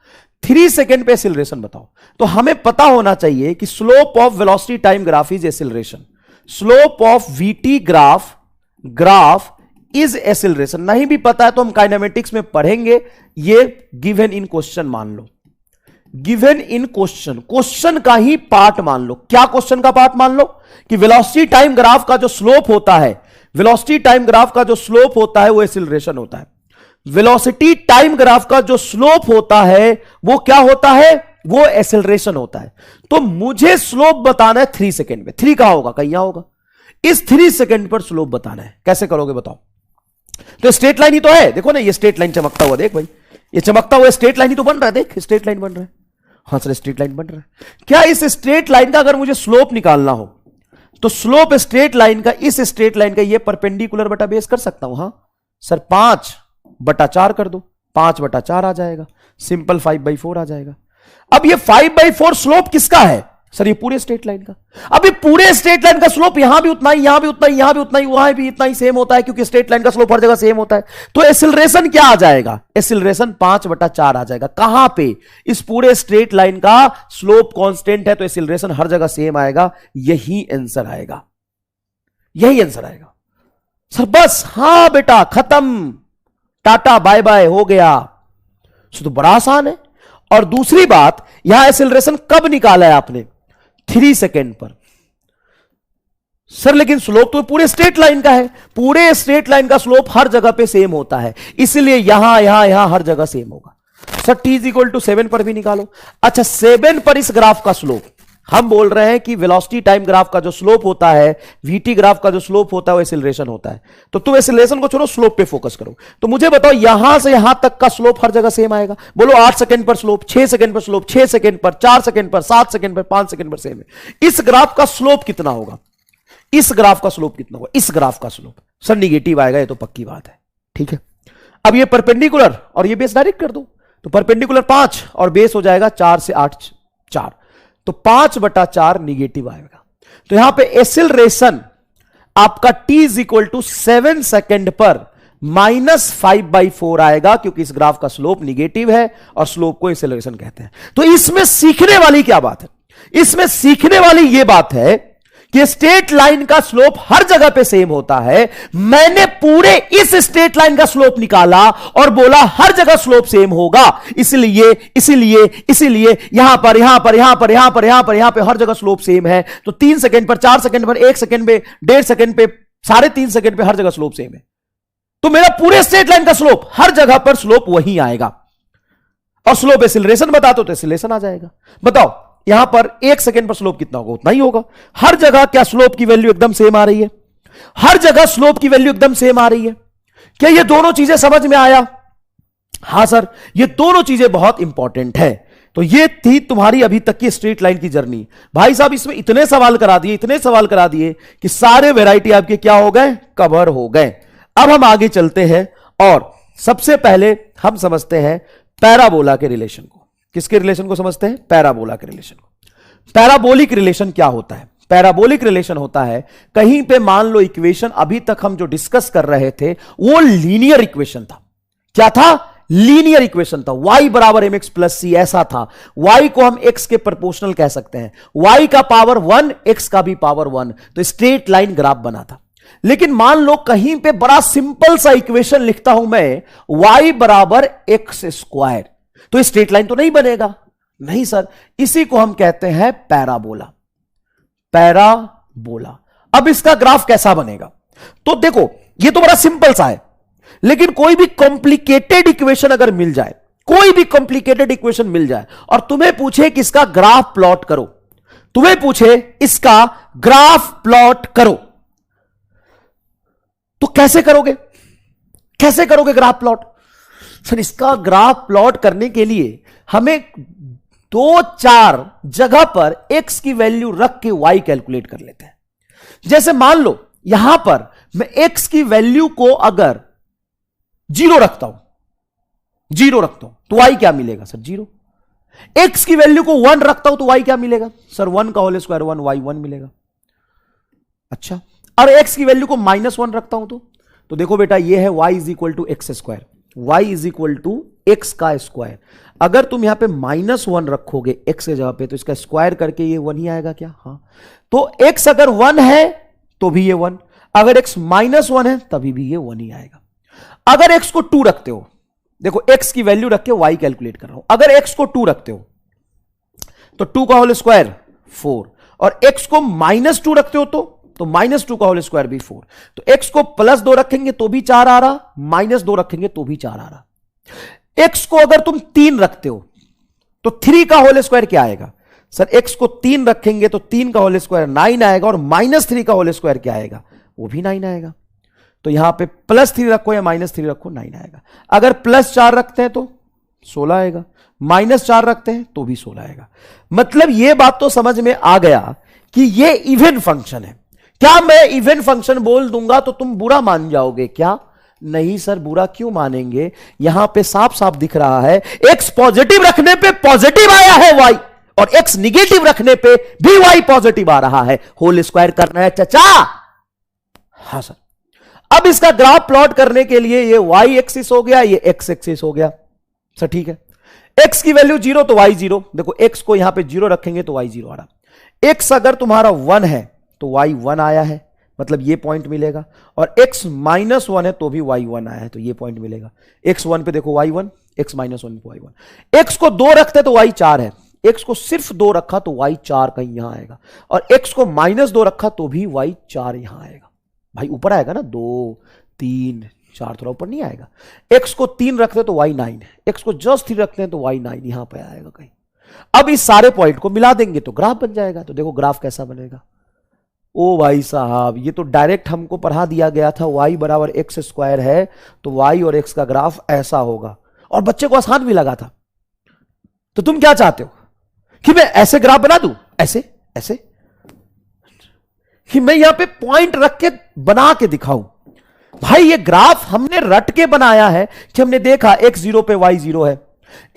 3 सेकेंड पे एक्सेलरेशन बताओ, तो हमें पता होना चाहिए कि slope of velocity time graph is acceleration. Slope of VT graph is acceleration. नहीं भी पता है तो हम काइनेमेटिक्स में पढ़ेंगे। ये गिवन इन क्वेश्चन मान लो, गिवन इन क्वेश्चन का ही पार्ट मान लो। क्या क्वेश्चन का पार्ट मान लो? कि वेलोसिटी टाइम ग्राफ का जो स्लोप होता है, वेलोसिटी टाइम ग्राफ का जो स्लोप होता है वो एक्सेलरेशन होता है। वेलोसिटी टाइम ग्राफ का जो स्लोप होता है वो क्या होता है? वो एक्सेलरेशन होता है। तो मुझे स्लोप बताना है 3 सेकेंड में। 3 कहां होगा? कहीं यहां होगा। इस 3 सेकेंड पर स्लोप बताना है, कैसे करोगे बताओ? तो स्ट्रेट लाइन ही तो है, देखो ना, ये स्ट्रेट लाइन चमकता हुआ, देख भाई, ये चमकता हुआ स्ट्रेट लाइन ही तो बन रहा है, देख स्ट्रेट लाइन बन रहा है। हाँ सर स्ट्रेट लाइन बन रहा है। क्या इस स्ट्रेट लाइन का अगर मुझे स्लोप निकालना हो तो स्लोप स्ट्रेट लाइन का, इस स्ट्रेट लाइन का ये परपेंडिकुलर बटा बेस कर सकता हूं? हाँ सर 5/4 कर दो, 5/4 आ जाएगा, सिंपल 5/4 आ जाएगा। अब ये 5/4 स्लोप किसका है सर? ये पूरे स्ट्रेट लाइन का। अब ये पूरे स्ट्रेट लाइन का स्लोप यहां भी उतना ही, यहां भी उतना ही, यहां भी उतना ही, वहां भी इतना ही सेम होता है, क्योंकि स्ट्रेट लाइन का स्लोप हर जगह सेम होता है। तो एक्सीलरेशन क्या आ जाएगा? एक्सीलरेशन 5/4 आ जाएगा। कहां पे? इस पूरे स्ट्रेट लाइन का स्लोप कांस्टेंट है तो एक्सीलरेशन हर जगह सेम आएगा। यही आंसर आएगा, यही आंसर आएगा सर। बस हाँ बेटा खत्म, टाटा बाय बाय, हो गया। तो बड़ा आसान है। और दूसरी बात, यहां एक्सीलरेशन कब निकाला है आपने? 3 सेकेंड पर। सर लेकिन स्लोप तो पूरे स्ट्रेट लाइन का है, पूरे स्ट्रेट लाइन का स्लोप हर जगह पे सेम होता है, इसलिए यहां हर जगह सेम होगा। सर t=7 पर भी निकालो। अच्छा 7 पर इस ग्राफ का स्लोप, हम बोल रहे हैं कि वेलोसिटी टाइम ग्राफ का जो स्लोप होता है, वीटी ग्राफ का जो स्लोप होता है वो एक्सीलरेशन होता है। तो तुम एक्सीलरेशन को छोड़ो, स्लोप पे फोकस करो। तो मुझे बताओ यहां से यहां तक का स्लोप हर जगह सेम आएगा? बोलो 8 सेकंड पर स्लोप, 6 सेकंड पर स्लोप, 6 सेकंड पर, 4 सेकंड पर, 7 सेकंड पर, 5 सेकंड पर सेम है। इस ग्राफ का स्लोप कितना होगा? इस ग्राफ का स्लोप कितना होगा? इस ग्राफ का स्लोप सर निगेटिव आएगा, ये तो पक्की बात है। ठीक है, अब ये परपेंडिकुलर और ये बेस डायरेक्ट कर दो, तो परपेंडिकुलर 5 और बेस हो जाएगा 4 से 8 4, तो 5/4 निगेटिव आएगा। तो यहां पे एक्सीलरेशन आपका t=7 सेकंड पर -5/4 आएगा, क्योंकि इस ग्राफ का स्लोप निगेटिव है और स्लोप को एक्सीलरेशन कहते हैं। तो इसमें सीखने वाली क्या बात है? इसमें सीखने वाली यह बात है कि स्ट्रेट लाइन का स्लोप हर जगह पे सेम होता है। मैंने पूरे इस स्ट्रेट लाइन का स्लोप निकाला और बोला हर जगह स्लोप सेम होगा, इसलिए इसलिए इसलिए यहां पर यहां पर यहां पर यहां पर यहां पर यहां पर हर जगह स्लोप सेम है। तो 3 सेकंड पर, 4 सेकंड पर, 1 सेकंड पे, 1.5 सेकंड पे, 3.5 सेकंड पे हर जगह स्लोप सेम है। तो मेरा पूरे स्ट्रेट लाइन का स्लोप हर जगह पर स्लोप वही आएगा। और स्लोप एक्सीलरेशन बता दो तो एक्सीलरेशन आ जाएगा। बताओ यहां पर 1 सेकंड पर स्लोप कितना होगा? उतना ही होगा। हर जगह क्या स्लोप की वैल्यू एकदम सेम आ रही है? हर जगह स्लोप की वैल्यू एकदम सेम आ रही है। क्या ये दोनों चीजें समझ में आया? हां सर, ये दोनों चीजें बहुत इंपॉर्टेंट है। तो ये थी तुम्हारी अभी तक की स्ट्रेट लाइन की जर्नी। भाई साहब इसमें इतने सवाल करा दिए, इतने सवाल करा दिए कि सारे वैरायटी आपके क्या हो गए? कवर हो गए। अब हम आगे चलते हैं और सबसे पहले हम समझते हैं पैराबोला के रिलेशन को। किसके रिलेशन को समझते हैं? पैराबोला के रिलेशन को। पैराबोलिक रिलेशन क्या होता है? पैराबोलिक रिलेशन होता है, कहीं पे मान लो इक्वेशन अभी तक हम जो डिस्कस कर रहे थे वो लीनियर इक्वेशन था। क्या था? लीनियर इक्वेशन था। y = mx + c ऐसा था। y को हम x के प्रोपोर्शनल कह सकते हैं, y का पावर 1, x का भी पावर 1, तो स्ट्रेट लाइन ग्राफ बना था। लेकिन मान लो कहीं पे बड़ा सिंपल सा इक्वेशन लिखता हूं मैं, y = x², तो स्ट्रेट लाइन तो नहीं बनेगा। नहीं सर, इसी को हम कहते हैं पैराबोला। पैराबोला। अब इसका ग्राफ कैसा बनेगा? तो देखो ये तो बड़ा सिंपल सा है, लेकिन कोई भी कॉम्प्लिकेटेड इक्वेशन अगर मिल जाए, कोई भी कॉम्प्लिकेटेड इक्वेशन मिल जाए और तुम्हें पूछे कि इसका ग्राफ प्लॉट करो, तुम्हें पूछे इसका ग्राफ प्लॉट करो, तो कैसे करोगे? कैसे करोगे ग्राफ प्लॉट? सर इसका ग्राफ प्लॉट करने के लिए हमें 2-4 जगह पर x की वैल्यू रख के y कैलकुलेट कर लेते हैं। जैसे मान लो यहां पर मैं x की वैल्यू को अगर 0 रखता हूं तो y क्या मिलेगा? सर 0। x की वैल्यू को 1 रखता हूं तो y क्या मिलेगा? सर 1 का होल स्क्वायर 1, y 1 मिलेगा। अच्छा, और x की वैल्यू को -1 रखता हूं तो देखो बेटा ये है y = x², y = x का स्क्वायर। अगर तुम यहां पे -1 रखोगे x के जगह पे तो इसका स्क्वायर करके ये 1 ही आएगा क्या? हां। तो x अगर 1 है तो भी ये 1, अगर x -1 है तभी भी ये 1 ही आएगा। अगर x को 2 रखते हो, देखो x की वैल्यू रख के y कैलकुलेट कर रहा हूं, अगर x को 2 रखते हो तो 2 का होल स्क्वायर 4, और x को -2 रखते हो तो -2 का होल स्क्वायर भी 4, तो x को +2 रखेंगे तो भी 4 आ रहा, -2 रखेंगे तो भी 4 आ रहा। x को अगर तुम 3 रखते हो तो 3 का होल स्क्वायर क्या आएगा? सर x को 3 रखेंगे तो 3 का होल स्क्वायर 9 आएगा, और -3 का होल स्क्वायर क्या आएगा? वो भी 9 आएगा। तो यहां पे +3 रखो या -3 रखो 9 आएगा। अगर +4 रखते हैं तो 16 आएगा, -4 रखते हैं तो भी 16 आएगा। मतलब यह बात तो समझ में आ गया कि यह इवन फंक्शन है। क्या मैं इवन फंक्शन बोल दूंगा तो तुम बुरा मान जाओगे क्या? नहीं सर, बुरा क्यों मानेंगे? यहां पे साफ साफ दिख रहा है x पॉजिटिव रखने पे पॉजिटिव आया है y, और x निगेटिव रखने पे भी y पॉजिटिव आ रहा है। होल स्क्वायर करना है चचा? हां सर। अब इसका ग्राफ प्लॉट करने के लिए ये y एक्सिस हो गया, ये x एक्सिस हो गया सर, ठीक है। x की वैल्यू 0 तो y 0, देखो x को यहां पे 0 रखेंगे तो y 0 आ रहा। x अगर तुम्हारा 1 है तो y 1 आया है, मतलब ये पॉइंट मिलेगा, और x -1 है तो भी y 1 आया है, तो ये पॉइंट मिलेगा। x 1 पे देखो y 1, x -1 पे y 1। x को 2 रखते तो y 4 है, x को सिर्फ 2 रखा तो y 4 कहीं यहां आएगा, और x को -2 रखा तो भी y 4 यहां आएगा। भाई ऊपर आएगा ना, 2 3 4, थोड़ा ऊपर नहीं आएगा। x को 3 रखते तो y 9 है, x को जस्ट 3 रखते हैं तो y 9 यहां पे आएगा कहीं। अब इस सारे पॉइंट को मिला देंगे तो ग्राफ बन जाएगा। तो देखो ग्राफ कैसा बनेगा। ओ भाई साहब, ये तो डायरेक्ट हमको पढ़ा दिया गया था, y बराबर x स्क्वायर है तो y और x का ग्राफ ऐसा होगा, और बच्चे को आसान भी लगा था। तो तुम क्या चाहते हो कि मैं ऐसे ग्राफ बना दूं, ऐसे ऐसे, कि मैं यहां पे पॉइंट रख के बना के दिखाऊं? भाई ये ग्राफ हमने रट के बनाया है कि हमने देखा x 0 पे y 0 है,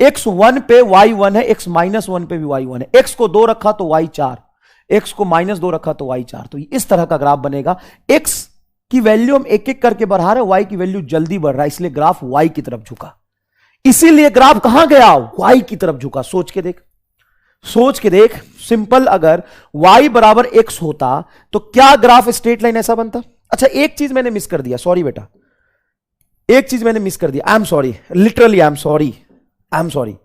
x 1 पे y 1 है, x -1 पे भी y 1 है, x को 2 रखा तो y 4, x को -2 रखा तो y 4। तो इस तरह का ग्राफ बनेगा। x की वैल्यू हम एक एक करके बढ़ा रहे हैं, y की वैल्यू जल्दी बढ़ रहा है, इसलिए ग्राफ y की तरफ झुका। इसीलिए ग्राफ कहां गया? y की तरफ झुका। सोच के देख, सोच के देख। सिंपल, अगर y बराबर x होता तो क्या ग्राफ स्ट्रेट लाइन ऐसा बनता? अच्छा, एक चीज मैंने मिस कर दिया, सॉरी बेटा, एक चीज मैंने मिस कर दिया। I am sorry, literally I am sorry, I am sorry,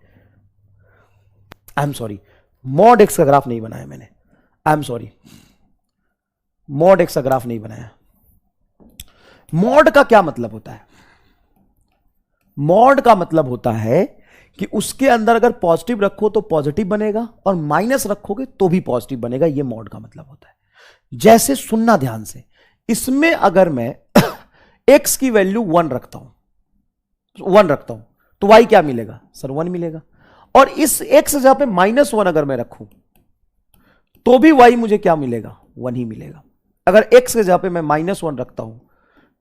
I am sorry. Mod x का ग्राफ नहीं बनाया मैंने, I am sorry, mod x का ग्राफ नहीं बनाया। मॉड का क्या मतलब होता है? मॉड का मतलब होता है कि उसके अंदर अगर पॉजिटिव रखो तो पॉजिटिव बनेगा, और माइनस रखोगे तो भी पॉजिटिव बनेगा। यह मॉड का मतलब होता है। जैसे सुनना ध्यान से, इसमें अगर मैं x की वैल्यू 1 रखता हूं तो y क्या मिलेगा सर? 1 मिलेगा। और इस x जगह पे -1 अगर मैं रखूं तो भी y मुझे क्या मिलेगा? 1 ही मिलेगा। अगर x के जगह पे मैं -1 रखता हूं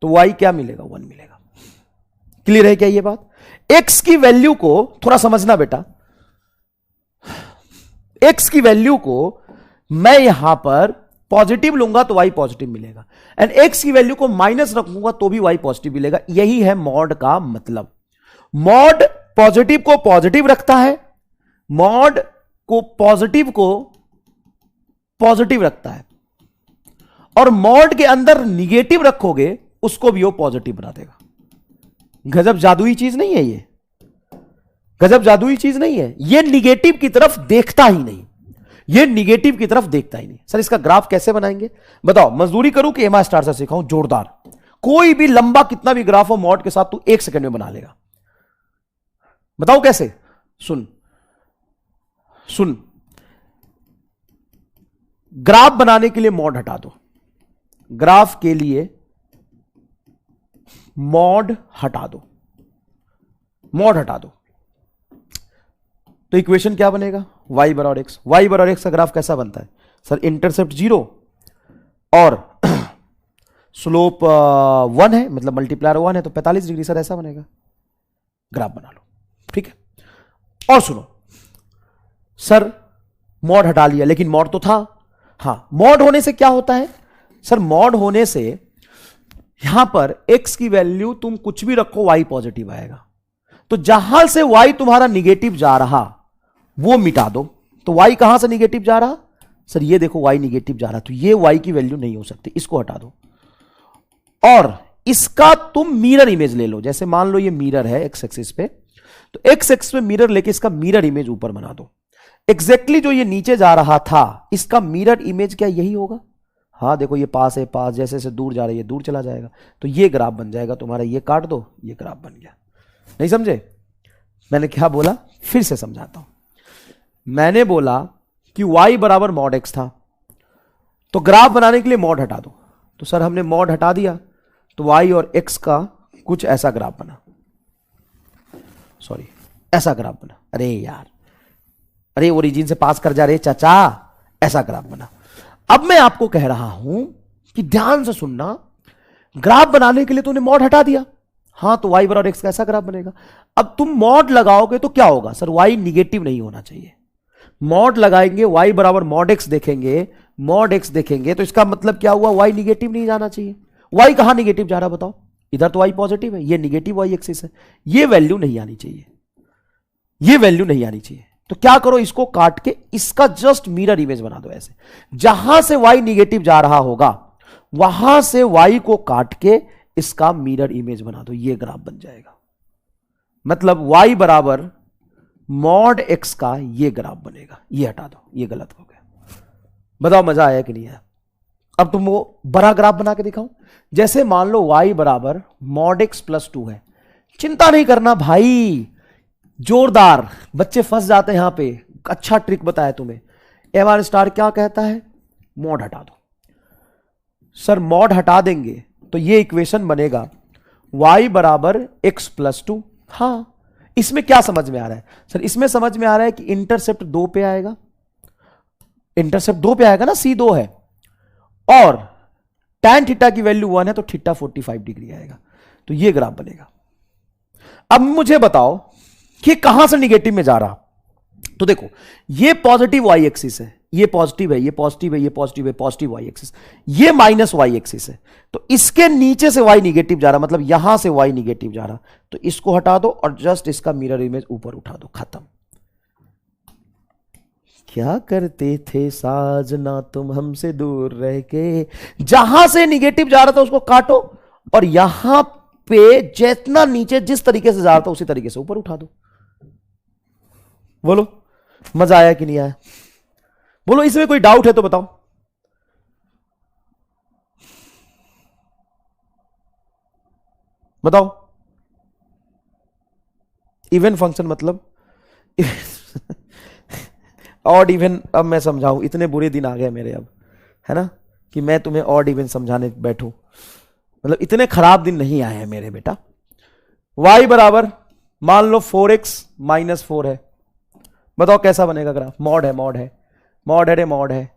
तो y क्या मिलेगा? 1 मिलेगा। क्लियर है क्या ये बात? x की वैल्यू को थोड़ा समझना बेटा, x की वैल्यू को मैं यहां पर पॉजिटिव लूंगा तो y पॉजिटिव मिलेगा, एंड x की वैल्यू को माइनस रखूंगा तो भी y पॉजिटिव मिलेगा। यही है मॉड का मतलब। मॉड पॉजिटिव को पॉजिटिव रखता है, मॉड को पॉजिटिव रखता है, और मॉड के अंदर निगेटिव रखोगे उसको भी वो पॉजिटिव बना देगा। गजब जादुई चीज नहीं है ये? गजब जादुई चीज नहीं है? ये निगेटिव की तरफ देखता ही नहीं, ये निगेटिव की तरफ देखता ही नहीं। सर इसका ग्राफ कैसे बनाएंगे बताओ? मजदूरी करूं कि एमा स्टार से सिखाऊं? जोरदार। कोई भी लंबा कितना भी ग्राफ हो मॉड के साथ तू 1 सेकंड में बना लेगा। बताओ कैसे? सुन सुन, ग्राफ बनाने के लिए मॉड हटा दो, ग्राफ के लिए मॉड हटा दो, मॉड हटा दो, तो इक्वेशन क्या बनेगा? y बराबर x। y बराबर x का ग्राफ कैसा बनता है सर? इंटरसेप्ट 0 और स्लोप 1 है, मतलब मल्टीप्लायर 1 है, तो 45 डिग्री। सर ऐसा बनेगा, ग्राफ बना लो, ठीक है। और सुनो सर, मॉड हटा लिया, लेकिन मॉड तो था। हां, मॉड होने से क्या होता है सर? मॉड होने से यहां पर x की वैल्यू तुम कुछ भी रखो y पॉजिटिव आएगा, तो जहां से y तुम्हारा निगेटिव जा रहा वो मिटा दो। तो y कहां से निगेटिव जा रहा सर? ये देखो y निगेटिव जा रहा, तो ये y की वैल्यू नहीं हो सकती, इसको हटा दो। और इसका तुम मिरर इमेज ले लो। जैसे मान लो ये मिरर है x एक्सिस पे, तो x एक्सिस पे मिरर लेके इसका मिरर इमेज ऊपर बना दो। एग्जैक्टली जो ये नीचे जा रहा था इसका मिरर इमेज क्या यही होगा? हाँ देखो, ये पास है, पास, जैसे जैसे दूर जा रहा है ये दूर चला जाएगा, तो ये ग्राफ बन जाएगा तुम्हारा। ये काट दो, ये ग्राफ बन गया। नहीं समझे मैंने क्या बोला? फिर से समझाता हूं। मैंने बोला कि y बराबर मॉड x था, तो ग्राफ बनाने के लिए मॉड हटा दो। तो सर हमने मॉड हटा दिया तो y और x का कुछ ऐसा ग्राफ बना, सॉरी ऐसा ग्राफ बना, अरे यार, अरे ओरिजिन से पास कर जा रहे चाचा, ऐसा ग्राफ बना। अब मैं आपको कह रहा हूं कि ध्यान से सुनना, ग्राफ बनाने के लिए तूने मॉड हटा दिया, हां तो y बराबर x का ऐसा ग्राफ बनेगा। अब तुम मॉड लगाओगे तो क्या होगा सर, y निगेटिव नहीं होना चाहिए। मॉड लगाएंगे, y बराबर मॉड x देखेंगे, मॉड x देखेंगे, तो इसका मतलब क्या हुआ, y निगेटिव नहीं जाना चाहिए। y कहां निगेटिव जा रहा बताओ, इधर तो y पॉजिटिव है, ये निगेटिव y एक्सिस है, ये वैल्यू नहीं आनी चाहिए, ये वैल्यू नहीं आनी चाहिए। तो क्या करो, इसको काट के इसका जस्ट मिरर इमेज बना दो ऐसे, जहां से y निगेटिव जा रहा होगा वहां से y को काट के इसका मिरर इमेज बना दो, ये ग्राफ बन जाएगा। मतलब y बराबर मॉड x का ये ग्राफ बनेगा। ये हटा दो, ये गलत हो गया। बताओ मजा आया कि नहीं आया। अब तुम वो बड़ा ग्राफ बना के दिखाओ, जैसे मान लो y बराबर मॉड x प्लस 2 है। चिंता नहीं करना भाई, जोरदार, बच्चे फंस जाते हैं यहां पे, अच्छा ट्रिक बताया तुम्हें। एम स्टार क्या कहता है, मॉड हटा दो। सर मॉड हटा देंगे तो ये इक्वेशन बनेगा y बराबर x प्लस 2। हां, इसमें क्या समझ में आ रहा है सर, इसमें समझ में आ रहा है कि इंटरसेप्ट 2 पे आएगा, इंटरसेप्ट 2 पे आएगा ना, c 2 है, और tan थीटा की वैल्यू 1 है तो थीटा 45 डिग्री आएगा, तो ये ग्राफ बनेगा। अब मुझे बताओ कि कहां से निगेटिव में जा रहा, तो देखो ये पॉजिटिव y एक्सिस है, ये पॉजिटिव है, ये पॉजिटिव है, ये पॉजिटिव है, पॉजिटिव y एक्सिस, ये माइनस y एक्सिस है, तो इसके नीचे से y निगेटिव जा रहा, मतलब यहां से y निगेटिव जा रहा, तो इसको हटा दो और जस्ट इसका मिरर इमेज ऊपर उठा दो, खत्म। क्या करते थे साजना तुम हमसे दूर रह के, जहां से निगेटिव जा रहा था उसको काटो और यहां पे जितना नीचे जिस तरीके से जा रहा था उसी तरीके से ऊपर उठा दो। बोलो मजा आया कि नहीं आया, बोलो इसमें कोई डाउट है तो बताओ। बताओ, इवन फंक्शन मतलब ऑड इवन, अब मैं समझाऊं, इतने बुरे दिन आ गए मेरे अब, है ना, कि मैं तुम्हें ऑड इवन समझाने बैठूं, मतलब इतने खराब दिन नहीं आए हैं मेरे बेटा। y बराबर मान लो 4x माइनस 4 है, बताओ कैसा बनेगा ग्राफ, मॉड है, मॉड है, मॉड है रे, मॉड है,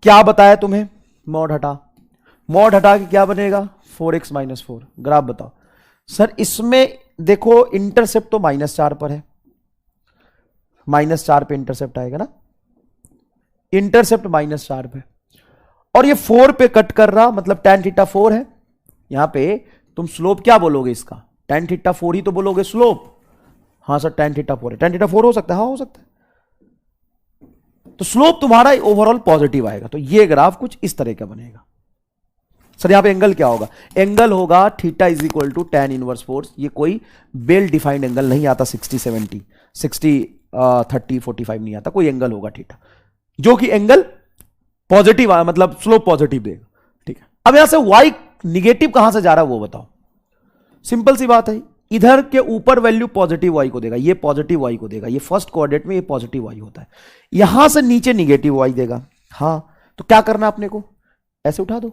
क्या बताया तुम्हें, मॉड हटा, मॉड हटा के क्या बनेगा 4x माइनस 4, ग्राफ बताओ। सर इसमें देखो इंटरसेप्ट तो -4 पर है, -4 पे इंटरसेप्ट आएगा ना, इंटरसेप्ट -4 पे, और ये 4 पे कट कर रहा, मतलब tan थीटा 4 है, यहां पे तुम स्लोप क्या बोलोगे इसका, tan थीटा 4 ही तो बोलोगे स्लोप। हाँ सर tan थीटा 4 है, tan थीटा 4 हो सकता है, हाँ हो सकता है, तो स्लोप तुम्हारा ओवरऑल पॉजिटिव आएगा, तो ये ग्राफ कुछ इस तरह का बनेगा। सर यहां पे एंगल क्या होगा, एंगल होगा theta is equal to tan inverse force, ये कोई वेल डिफाइंड एंगल नहीं आता, 60-70 60-30-45 नहीं आता, कोई एंगल होगा थीटा जो कि एंगल पॉजिटिव आया, मतलब स्लोप पॉजिटिव देगा, ठीक है। अब यहां से y निगेटिव कहां से जा रहा है वो बताओ, सिंपल सी बात है, इधर के ऊपर वैल्यू पॉजिटिव y को देगा, ये पॉजिटिव y को देगा, ये फर्स्ट कोऑर्डिनेट में ये पॉजिटिव y होता है, यहां से नीचे निगेटिव y देगा। हां तो क्या करना आपने को, ऐसे उठा दो,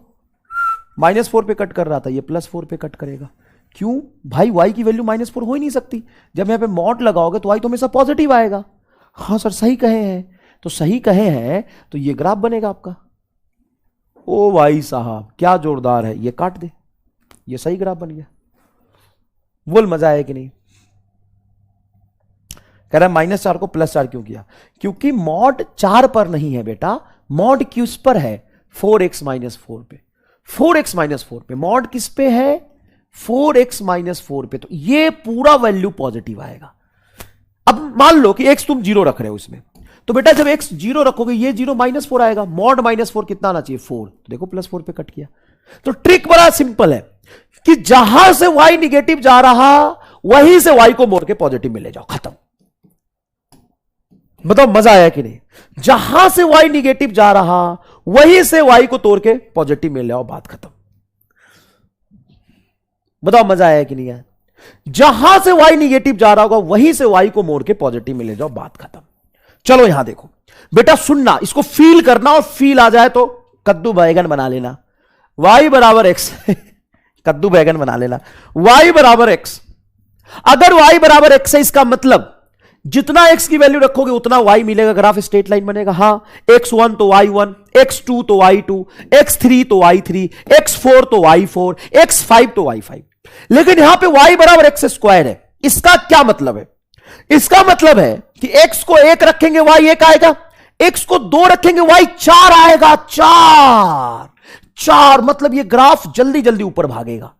-4 पे कट कर रहा था, ये +4 पे कट करेगा, क्यों भाई, y की वैल्यू -4 हो ही नहीं सकती, जब यहां पे मॉड लगाओगे तो y तो हमेशा पॉजिटिव आएगा। हाँ सर सही कहे हैं, तो सही कहे हैं, तो ये ग्राफ बनेगा आपका। ओ भाई साहब क्या जोरदार है, ये काट दे, ये सही ग्राफ बन गया। बोल मजा आया कि नहीं, कह रहा है -4 को +4 क्यों किया, क्योंकि मॉड 4 पर नहीं है बेटा, मॉड किस पर है, 4x - 4 पे, 4x - 4 पे, मॉड किस पे है, 4x - 4 पे, तो ये पूरा वैल्यू पॉजिटिव आएगा। अब मान लो कि x तुम 0 रख रहे हो इसमें, तो बेटा जब x 0 रखोगे ये 0 -4 आएगा, मॉड -4 कितना आना चाहिए 4, तो देखो +4 पे कट किया। तो ट्रिक बड़ा सिंपल है कि जहां से y निगेटिव जा रहा वहीं से y को मोड़ के पॉजिटिव में ले जाओ, खत्म। बताओ मजा आया कि नहीं, जहां से y निगेटिव जा रहा वहीं से y को तोड़ के पॉजिटिव में ले आओ, बात खत्म। बताओ मजा आया कि नहीं आया, जहां से y निगेटिव जा रहा होगा वहीं से y को मोड़ के पॉजिटिव में ले जाओ, बात खत्म। चलो यहां देखो बेटा, सुनना, इसको फील करना, और फील आ जाए तो कद्दू बैगन बना लेना, y बराबर x कद्दू बैगन बना लेना, y बराबर x, अगर y बराबर x है इसका मतलब जितना x की वैल्यू रखोगे उतना y मिलेगा, ग्राफ स्ट्रेट लाइन बनेगा। हाँ, x1 तो y1, x2 तो y2, x3 तो y3, x4 तो y4, x5 तो y5। लेकिन यहां पे y बराबर एक्स स्क्वायर है। इसका क्या मतलब है? इसका मतलब है कि x को 1 रखेंगे y 1 आएगा, x को 2 रखेंगे y 4 आएगा। 4 मतलब ये ग्राफ जल्दी जल्दी ऊपर भागेगा,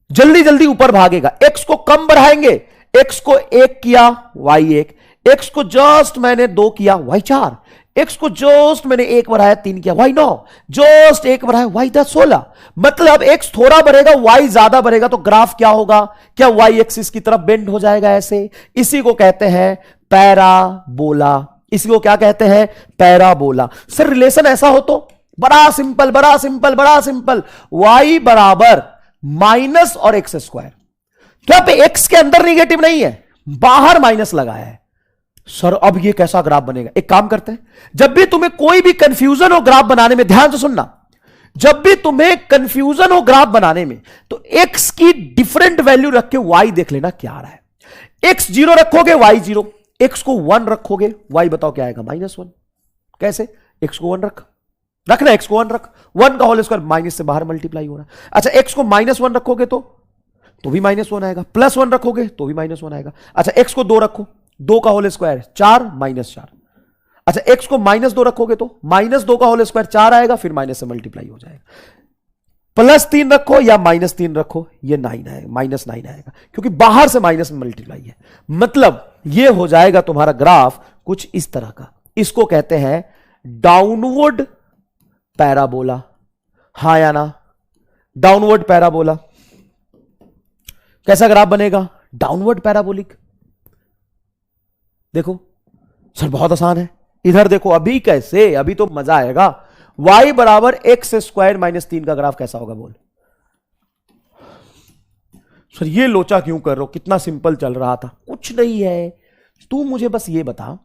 जल्दी जल्दी ऊपर भागेगा। x को कम बढ़ाएंगे, x को 1 किया y 1, x को जस्ट मैंने 2 किया y 4, x को जस्ट मैंने 1 बढ़ाया 3 किया y 9, जस्ट 1 बढ़ाया y 10 16। मतलब x थोड़ा बढ़ेगा y ज्यादा बढ़ेगा, तो ग्राफ क्या होगा? क्या y एक्सिस की तरफ बेंड हो जाएगा ऐसे? इसी को कहते हैं पैराबोला। इसी को क्या कहते हैं? पैराबोला। सर रिलेशन ऐसा हो तो बड़ा सिंपल, बड़ा सिंपल, बड़ा सिंपल। y बराबर माइनस और एक्स स्क्वायर। तो यहां पे x के अंदर निगेटिव नहीं है, बाहर माइनस लगाया है। सर अब ये कैसा ग्राफ बनेगा? एक काम करते हैं, जब भी तुम्हें कोई भी कंफ्यूजन हो ग्राफ बनाने में, ध्यान से सुनना, जब भी तुम्हें कंफ्यूजन हो ग्राफ बनाने में, तो x की डिफरेंट वैल्यू रख के y देख लेना क्या आ रहा है। x 0 रखोगे y 0, x को 1 रखोगे y बताओ क्या आएगा? -1। कैसे? x को 1 रखना, x को 1 रख, 1 का होल स्क्वायर माइनस से बाहर मल्टीप्लाई हो रहा है। अच्छा, x को -1 रखोगे तो भी -1 आएगा, +1 रखोगे तो भी -1 आएगा। अच्छा, x को 2 रखो, 2 का होल स्क्वायर 4 -4। अच्छा, x को -2 रखोगे तो -2 का होल स्क्वायर 4 आएगा, फिर माइनस से मल्टीप्लाई हो जाएगा। +3 रखो या -3 रखो, ये 9 आएगा, -9 आएगा, क्योंकि बाहर से माइनस में मल्टीप्लाई है। मतलब ये हो जाएगा तुम्हारा ग्राफ कुछ इस तरह का। इसको कहते हैं डाउनवर्ड पैराबोला। हां या ना? Downward parabola. कैसा ग्राफ बनेगा? Downward parabolic. देखो सर बहुत आसान है, इधर देखो। अभी कैसे? अभी तो मजा आएगा। y बराबर एक्स स्क्वायर -3 का ग्राफ कैसा होगा बोल? सर ये लोचा क्यों कर रहे हो? कितना सिंपल चल रहा था। कुछ नहीं है, तू मुझे बस ये बता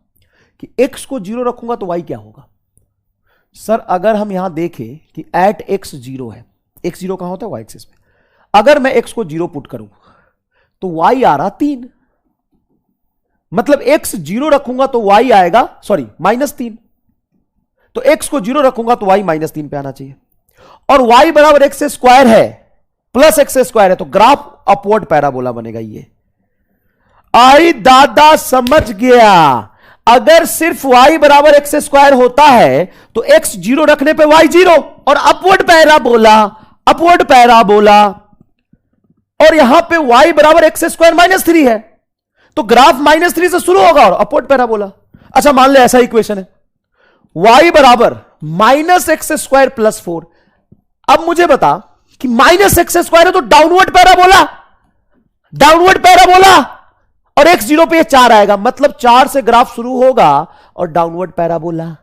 कि x को 0 रखूंगा तो y क्या होगा। सर अगर हम यहां देखें कि एट x 0 है, x 0 कहां होता है? y एक्सिस पे। अगर मैं x को 0 पुट करूं तो y आ रहा 3, मतलब x 0 रखूंगा तो y आएगा, सॉरी -3। तो x को 0 रखूंगा तो y -3 पे आना चाहिए। और y बराबर एक्स स्क्वायर है प्लस एक्स स्क्वायर है, तो ग्राफ अपवर्ड पैराबोला बनेगा। ये आई दादा समझ गया। अगर सिर्फ y बराबर एक्स स्क्वायर होता है तो x 0 रखने पे y 0 और अपवर्ड पैराबोला, अपवर्ड पैराबोला। और यहां पे y बराबर एक्स स्क्वायर -3 है, तो ग्राफ -3 से शुरू होगा और अपवर्ड पैराबोला। अच्छा मान ले ऐसा इक्वेशन है, y बराबर -x स्क्वायर +4। अब मुझे बता कि -x स्क्वायर है तो डाउनवर्ड पैराबोला, डाउनवर्ड पैराबोला। और x 0 पे 4 आएगा, मतलब 4 से ग्राफ शुरू होगा और डाउनवर्ड पैराबोला।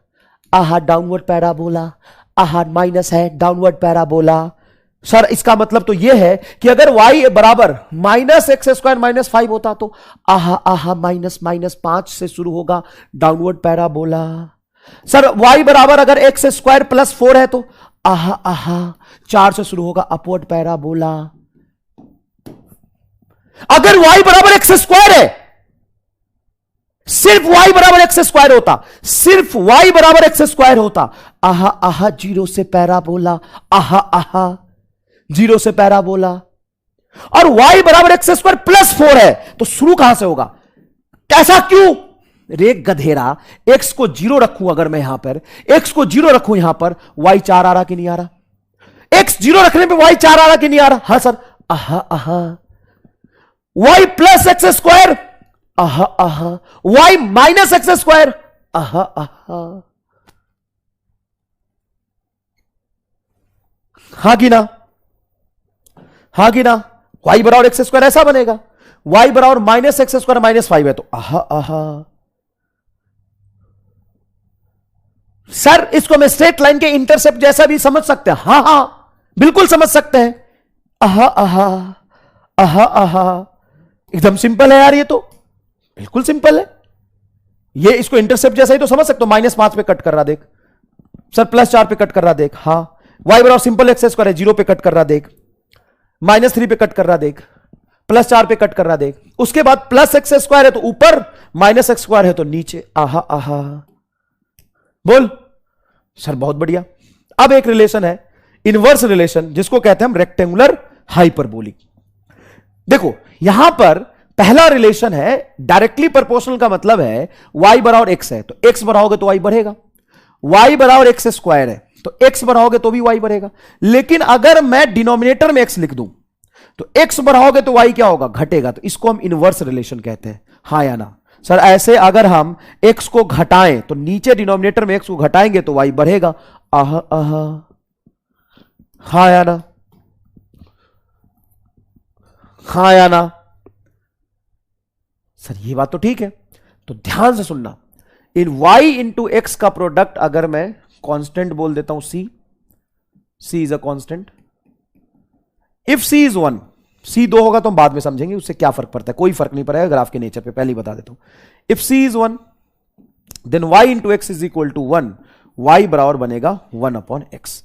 आहा डाउनवर्ड पैराबोला, आहा माइनस है डाउनवर्ड पैराबोला। सर इसका मतलब तो यह है कि अगर y बराबर -x स्क्वायर -5 होता तो आहा आहा -5 से शुरू होगा डाउनवर्ड पैराबोला। सर y बराबर अगर x स्क्वायर +4 है तो आहा आहा 4 से शुरू होगा अपवर्ड पैराबोला। अगर y बराबर एक्स स्क्वायर है, सिर्फ y बराबर एक्स स्क्वायर होता, सिर्फ y बराबर एक्स स्क्वायर होता, आहा आहा 0 से पैराबोला, आहा आहा 0 से पैराबोला। और y बराबर एक्स स्क्वायर +4 है तो शुरू कहां से होगा? कैसा क्यों? रे गधेरा, x को 0 रखूं अगर मैं यहां पर, x को 0 रखूं यहां पर, y 4 आ रहा कि नहीं आ रहा? x 0 रखने पे y 4 आ रहा कि नहीं आ रहा? हां सर, आहा आहा। y प्लस एक्स स्क्वायर, आहा आहा। y माइनस एक्स स्क्वायर, आहा आहा। हां कि ना? हां कि ना? y बराबर एक्स स्क्वायर ऐसा बनेगा, y बराबर -x स्क्वायर -5 है तो आहा आहा। सर इसको मैं स्ट्रेट लाइन के इंटरसेप्ट जैसा भी समझ सकते हैं। हां हां बिल्कुल समझ सकते हैं। आहा आहा आहा आहा। एकदम सिंपल है यार, ये तो बिल्कुल सिंपल है। ये इसको इंटरसेप्ट जैसा ही तो समझ सकते हो। -5 पे कट कर रहा देख सर, +4 पे कट कर रहा देख। हाँ y बराबर सिंपल एक्स स्क्वायर है, 0 पे कट कर रहा देख, -3 पे कट कर रहा देख, +4 पे कट कर रहा देख। उसके बाद +x² है तो ऊपर, -x² है तो नीचे। आहा आहा, बोल सर बहुत बढ़िया। अब एक रिलेशन है इनवर्स रिलेशन, जिसको कहते हैं हम रेक्टेंगुलर हाइपरबोलिक। देखो यहां पर पहला रिलेशन है डायरेक्टली प्रोपोर्शनल, का मतलब है y बराबर x है तो x बढ़ाओगे तो y बढ़ेगा, y बराबर x² है तो x बढ़ाओगे तो भी y बढ़ेगा। लेकिन अगर मैं डिनोमिनेटर में x लिख दूं तो x बढ़ाओगे तो y क्या होगा, घटेगा। तो इसको हम इनवर्स रिलेशन कहते हैं, हाँ या ना सर। ऐसे अगर हम x को घटाएं तो नीचे डिनोमिनेटर में x को घटाएंगे तो y बढ़ेगा। आहा आहा, हाँ या ना, हाँ या ना सर, ये बात तो ठीक है। तो ध्यान से सुनना, इन y इंटू एक्स का प्रोडक्ट अगर मैं कांस्टेंट बोल देता हूं c is a constant, if c is 1, c 2 होगा तो हम बाद में समझेंगे उससे क्या फर्क पड़ता है, कोई फर्क नहीं पड़ेगा ग्राफ के नेचर पे, पहले ही बता देता हूं। If c is 1 then y into X is equal to 1, y बराबर बनेगा 1/x।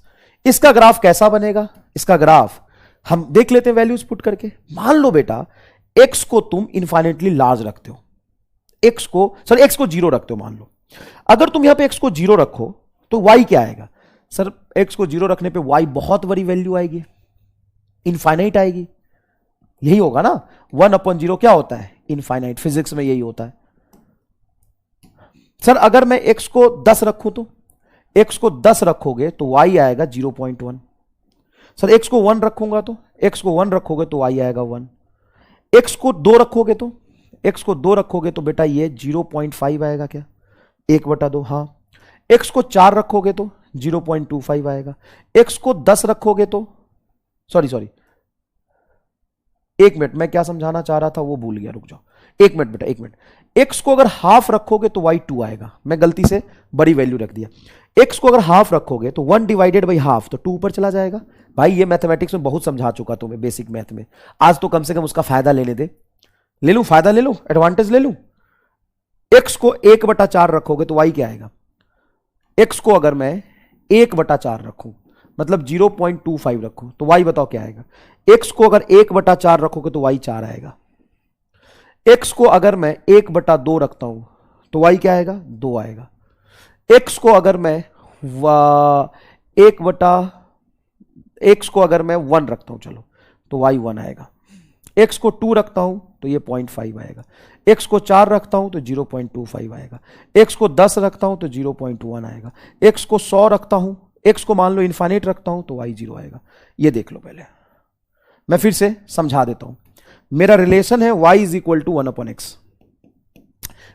इसका ग्राफ कैसा बनेगा, इसका ग्राफ हम देख लेते हैं वैल्यूज पुट करके। मान लो बेटा x को तुम इनफाइनेटली लार्ज रखते हो, x को 0 रखते हो। मान लो अगर तुम यहां पे x को 0 रखो तो y क्या आएगा सर, x को 0 रखने पे y बहुत बड़ी वैल्यू आएगी, इनफाइनाइट आएगी, यही होगा ना। 1/0 क्या होता है, इनफाइनाइट, फिजिक्स में यही होता है। सर अगर मैं x को 10 रखूं तो x को 10 रखोगे तो y आएगा 0.1। सर x को 1 रखूंगा तो x को 1 रखोगे तो y आएगा 1। x को 2 रखोगे तो बेटा ये 0.5 आएगा, क्या 1/2, हाँ। x को 4 रखोगे तो 0.25 आएगा। x को 10 रखोगे तो सॉरी 1 मिनट, मैं क्या समझाना चाह रहा था वो भूल गया, रुक जाओ 1 मिनट बेटा, 1 मिनट। x को अगर हाफ रखोगे तो y 2 आएगा, मैं गलती से बड़ी वैल्यू रख दिया। x को अगर हाफ रखोगे तो 1 डिवाइडेड बाई हाफ, तो 2 ऊपर चला जाएगा। भाई ये मैथमेटिक्स में बहुत समझा चुका तुम्हें बेसिक मैथ में, आज तो कम से कम उसका फायदा लेने दे। ले लूं फायदा, ले लूं एडवांटेज ले लूं। x को 1/4 रखोगे तो y क्या आएगा, x को अगर मैं 1/4 रखूं मतलब 0.25 रखूं तो y बताओ क्या आएगा। x को अगर 1/4 रखोगे तो y 4 आएगा। x को अगर मैं 1/2 रखता हूं तो y क्या आएगा, 2 आएगा। x को अगर मैं 1 रखता हूं चलो तो y 1 आएगा। x को 2 रखता हूं तो ये 0.5 आएगा। x को 4 रखता हूं तो 0.25 आएगा। x को 10 रखता हूं तो 0.1 आएगा। x को 100 रखता हूं, x को मान लो इनफाइनाइट रखता हूं तो y 0 आएगा। ये देख लो, पहले मैं फिर से समझा देता हूं। मेरा रिलेशन है y is equal to 1/x,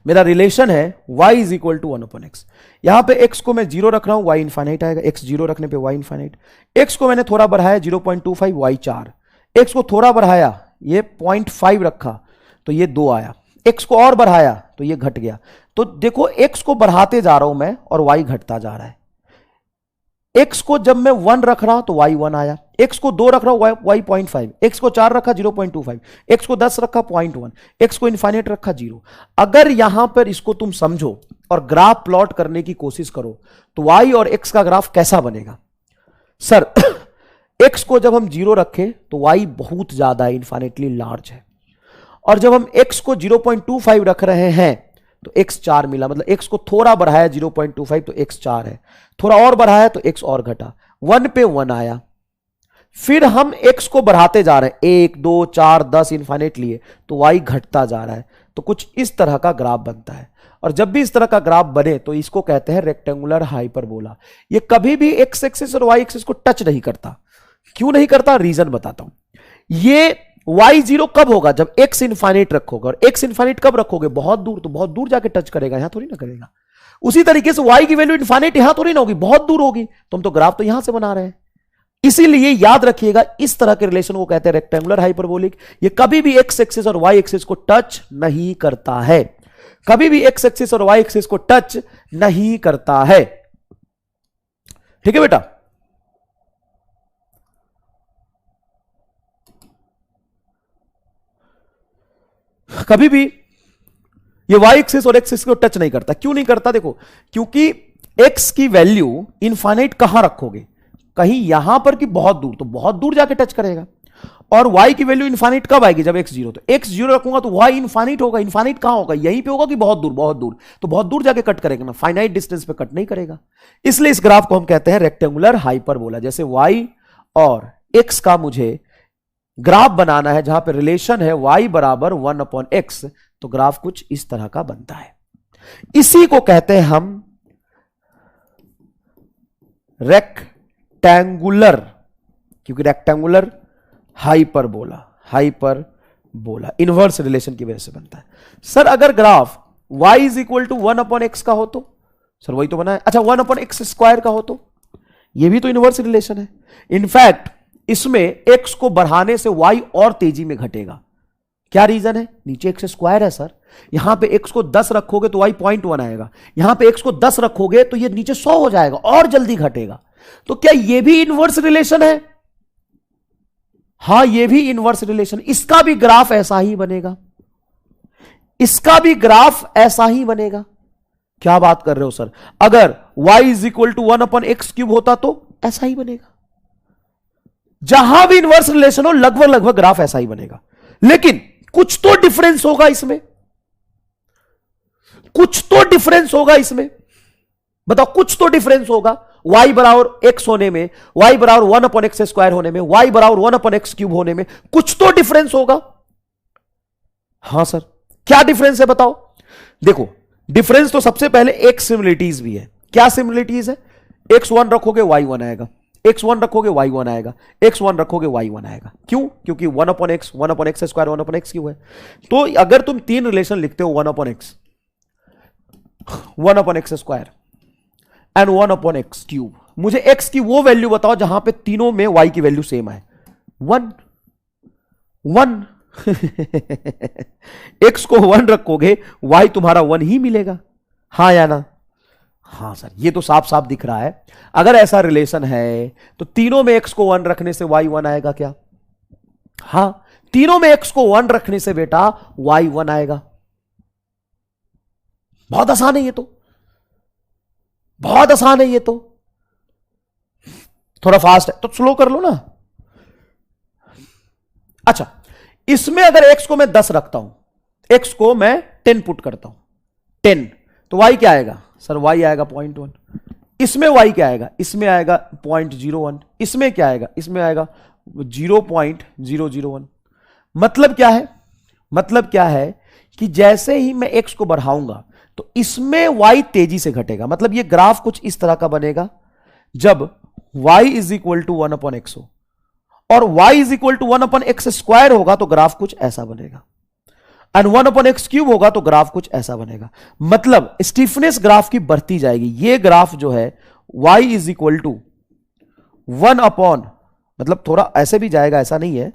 मेरा रिलेशन है y is equal to 1/x। यहां पे x को मैं 0 रख रहा हूं, y इनफाइनाइट आएगा। x 0 रखने पे y इनफाइनाइट। x को मैंने थोड़ा बढ़ाया 0.25, y 4। x को थोड़ा बढ़ाया, ये 0.5 रखा तो ये 2 आया। x को और बढ़ाया तो ये घट गया। तो देखो x को बढ़ाते जा रहा हूं मैं और y घटता जा रहा है। x को जब मैं 1 रख रहा हूं तो y 1 आया। x को 2 रख रहा हूं y 0.5, x को 4 रखा 0.25, x को 10 रखा 0.1, x को इनफाइनाइट रखा 0। अगर यहां पर इसको तुम समझो और ग्राफ प्लॉट करने की कोशिश करो तो y और x का ग्राफ कैसा बनेगा सर। x को जब हम 0 रखें तो y बहुत ज्यादा इनफाइनाइटली लार्ज है, और जब हम x को 0.25 रख रहे हैं तो x 4 मिला, मतलब x को थोड़ा बढ़ाया 0.25 तो x 4 है, थोड़ा और बढ़ाया तो x और घटा, 1 पे 1 आया। फिर हम x को बढ़ाते जा रहे हैं, 1 2 4 10 इनफाइनाइट लिए तो y घटता जा रहा है। तो कुछ इस तरह का ग्राफ बनता है, और जब भी इस तरह का ग्राफ बने तो इसको कहते हैं रेक्टेंगुलर हाइपरबोला। ये कभी भी x एक्सिस और y एक्सिस को टच नहीं करता। क्यों नहीं करता, रीजन बताता हूं। ये y0 कब होगा, जब x इनफाइनाइट रखोगे, और x इनफाइनाइट कब रखोगे, बहुत दूर, तो बहुत दूर जाके टच करेगा, यहां थोड़ी ना करेगा। उसी तरीके से y की वैल्यू इनफाइनाइट यहां थोड़ी ना होगी, बहुत दूर होगी। तो हम तो ग्राफ तो यहां से बना रहे हैं। इसीलिए याद रखिएगा, इस तरह के रिलेशन को कहते हैं रेक्टेंगुलर हाइपरबोलिक। ये कभी भी x एक्सिस और y एक्सिस को टच नहीं करता है, कभी भी x एक्सिस और y एक्सिस को टच नहीं करता है। ठीक है बेटा। कभी भी ये y एक्सिस और x एक्सिस को टच नहीं करता। क्यों नहीं करता, देखो, क्योंकि x की वैल्यू इनफाइनाइट कहां रखोगे, कहीं यहां पर कि बहुत दूर, तो बहुत दूर जाके टच करेगा। और y की वैल्यू इनफाइनाइट कब आएगी? जब x 0। तो x 0 रखूंगा तो y इनफाइनाइट होगा। इनफाइनाइट कहां होगा? यहीं पे होगा कि बहुत दूर? बहुत दूर। तो बहुत दूर जाके कट करेगा ना, फाइनाइट डिस्टेंस पे कट नहीं करेगा। इसलिए इस ग्राफ को हम कहते हैं रेक्टेंगुलर हाइपरबोला। जैसे y और x का मुझे ग्राफ बनाना है जहां पे रिलेशन है y बराबर 1/x, तो ग्राफ कुछ इस तरह का बनता है। इसी को कहते हैं हम रेक्टेंगुलर, क्योंकि rectangular hyperbola, hyperbola inverse relation की वजह से बनता है। सर अगर graph y is equal to 1/x का हो तो? सर वही तो बना है। अच्छा 1/x² का हो तो? यह भी तो इनवर्स रिलेशन है। इनफैक्ट इसमें x को बढ़ाने से y और तेजी में घटेगा। क्या रीजन है? नीचे x² है सर। यहां पे x को 10 रखोगे तो y 0.1 आएगा, यहां पे x को 10 रखोगे तो ये नीचे 100 हो जाएगा और जल्दी घटेगा। तो क्या ये भी इनवर्स रिलेशन है? हां ये भी इनवर्स रिलेशन। इसका भी ग्राफ ऐसा ही बनेगा, इसका भी ग्राफ ऐसा ही बनेगा। क्या बात कर रहे हो सर? अगर y is equal to 1/x³ होता तो ऐसा ही बनेगा। जहां भी इनवर्स रिलेशन हो लगभग लगभग ग्राफ ऐसा ही बनेगा। लेकिन कुछ तो डिफरेंस होगा इसमें, कुछ तो डिफरेंस होगा इसमें। बताओ कुछ तो डिफरेंस होगा। y बराबर x होने में, y बराबर 1/x² होने में, y बराबर 1/x³ होने में कुछ तो डिफरेंस होगा। हां सर क्या डिफरेंस है बताओ? देखो डिफरेंस तो सबसे पहले एक सिमिलरिटीज भी है। क्या सिमिलरिटीज है? x1 रखोगे y1 आएगा, x1 रखोगे y1 आएगा, x1 रखोगे y1 आएगा। क्यों? क्योंकि 1/x, 1/x² 1/x³ है। तो अगर तुम तीन रिलेशन लिखते हो 1/x, 1/x² एंड 1/x³, मुझे x की वो वैल्यू बताओ जहां पे तीनों में y की वैल्यू सेम है। 1 1 x को 1 रखोगे y तुम्हारा 1 ही मिलेगा। हां या ना? हां सर ये तो साफ साफ दिख रहा है। अगर ऐसा रिलेशन है तो तीनों में x को 1 रखने से y 1 आएगा क्या? हां तीनों में x को 1 रखने से बेटा y 1 आएगा। बहुत आसान है ये तो, बहुत आसान है ये तो। थोड़ा फास्ट है तो स्लो कर लो ना। अच्छा इसमें अगर x को मैं 10 रखता हूं, x को मैं 10 पुट करता हूं, 10, तो y क्या आएगा? सर y आएगा 0.1। इसमें y क्या आएगा? इसमें आएगा 0.01। इसमें क्या आएगा? इसमें आएगा 0.001। मतलब क्या है? मतलब क्या है कि जैसे ही मैं x को बढ़ाऊंगा तो इसमें y तेजी से घटेगा। मतलब ये ग्राफ कुछ इस तरह का बनेगा जब y is equal to 1/x हो और y is equal to 1/x² होगा तो ग्राफ कुछ ऐसा बनेगा, एंड 1/x³ होगा तो ग्राफ कुछ ऐसा बनेगा। मतलब स्टीफनेस ग्राफ की बढ़ती जाएगी। ये ग्राफ जो है y इज इक्वल टू 1/, मतलब थोड़ा ऐसे भी जाएगा, ऐसा नहीं है,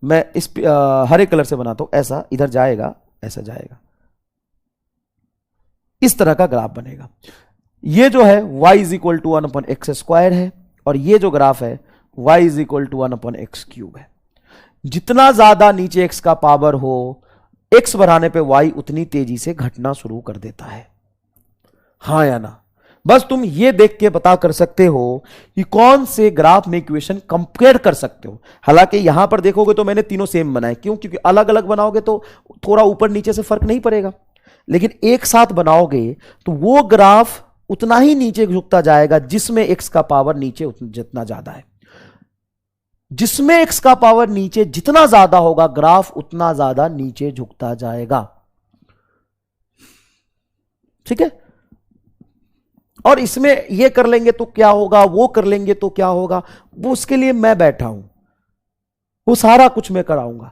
मैं इस हरे कलर से बनाता हूं, ऐसा इधर जाएगा, ऐसा जाएगा, इस तरह का ग्राफ बनेगा। ये जो है y is equal to 1/x² है और ये जो ग्राफ है y is equal to 1/x³ है। जितना ज्यादा नीचे x का पावर हो, x बढ़ाने पे y उतनी तेजी से घटना शुरू कर देता है। हां या ना? बस तुम ये देख के पता कर सकते हो कि कौन से ग्राफ में इक्वेशन कंपेयर कर सकते हो। हालांकि यहां पर देखोगे तो मैंने तीनों सेम बनाए। क्यों? क्योंकि अलग अलग बनाओगे तो थोड़ा ऊपर नीचे से फर्क नहीं पड़ेगा, लेकिन एक साथ बनाओगे तो वो ग्राफ उतना ही नीचे झुकता जाएगा जिसमें x का पावर नीचे जितना ज्यादा है। जिसमें x का पावर नीचे जितना ज्यादा होगा ग्राफ उतना ज्यादा नीचे झुकता जाएगा। ठीक है? और इसमें ये कर लेंगे तो क्या होगा, वो कर लेंगे तो क्या होगा, वो उसके लिए मैं बैठा हूं, वो सारा कुछ मैं कराऊंगा।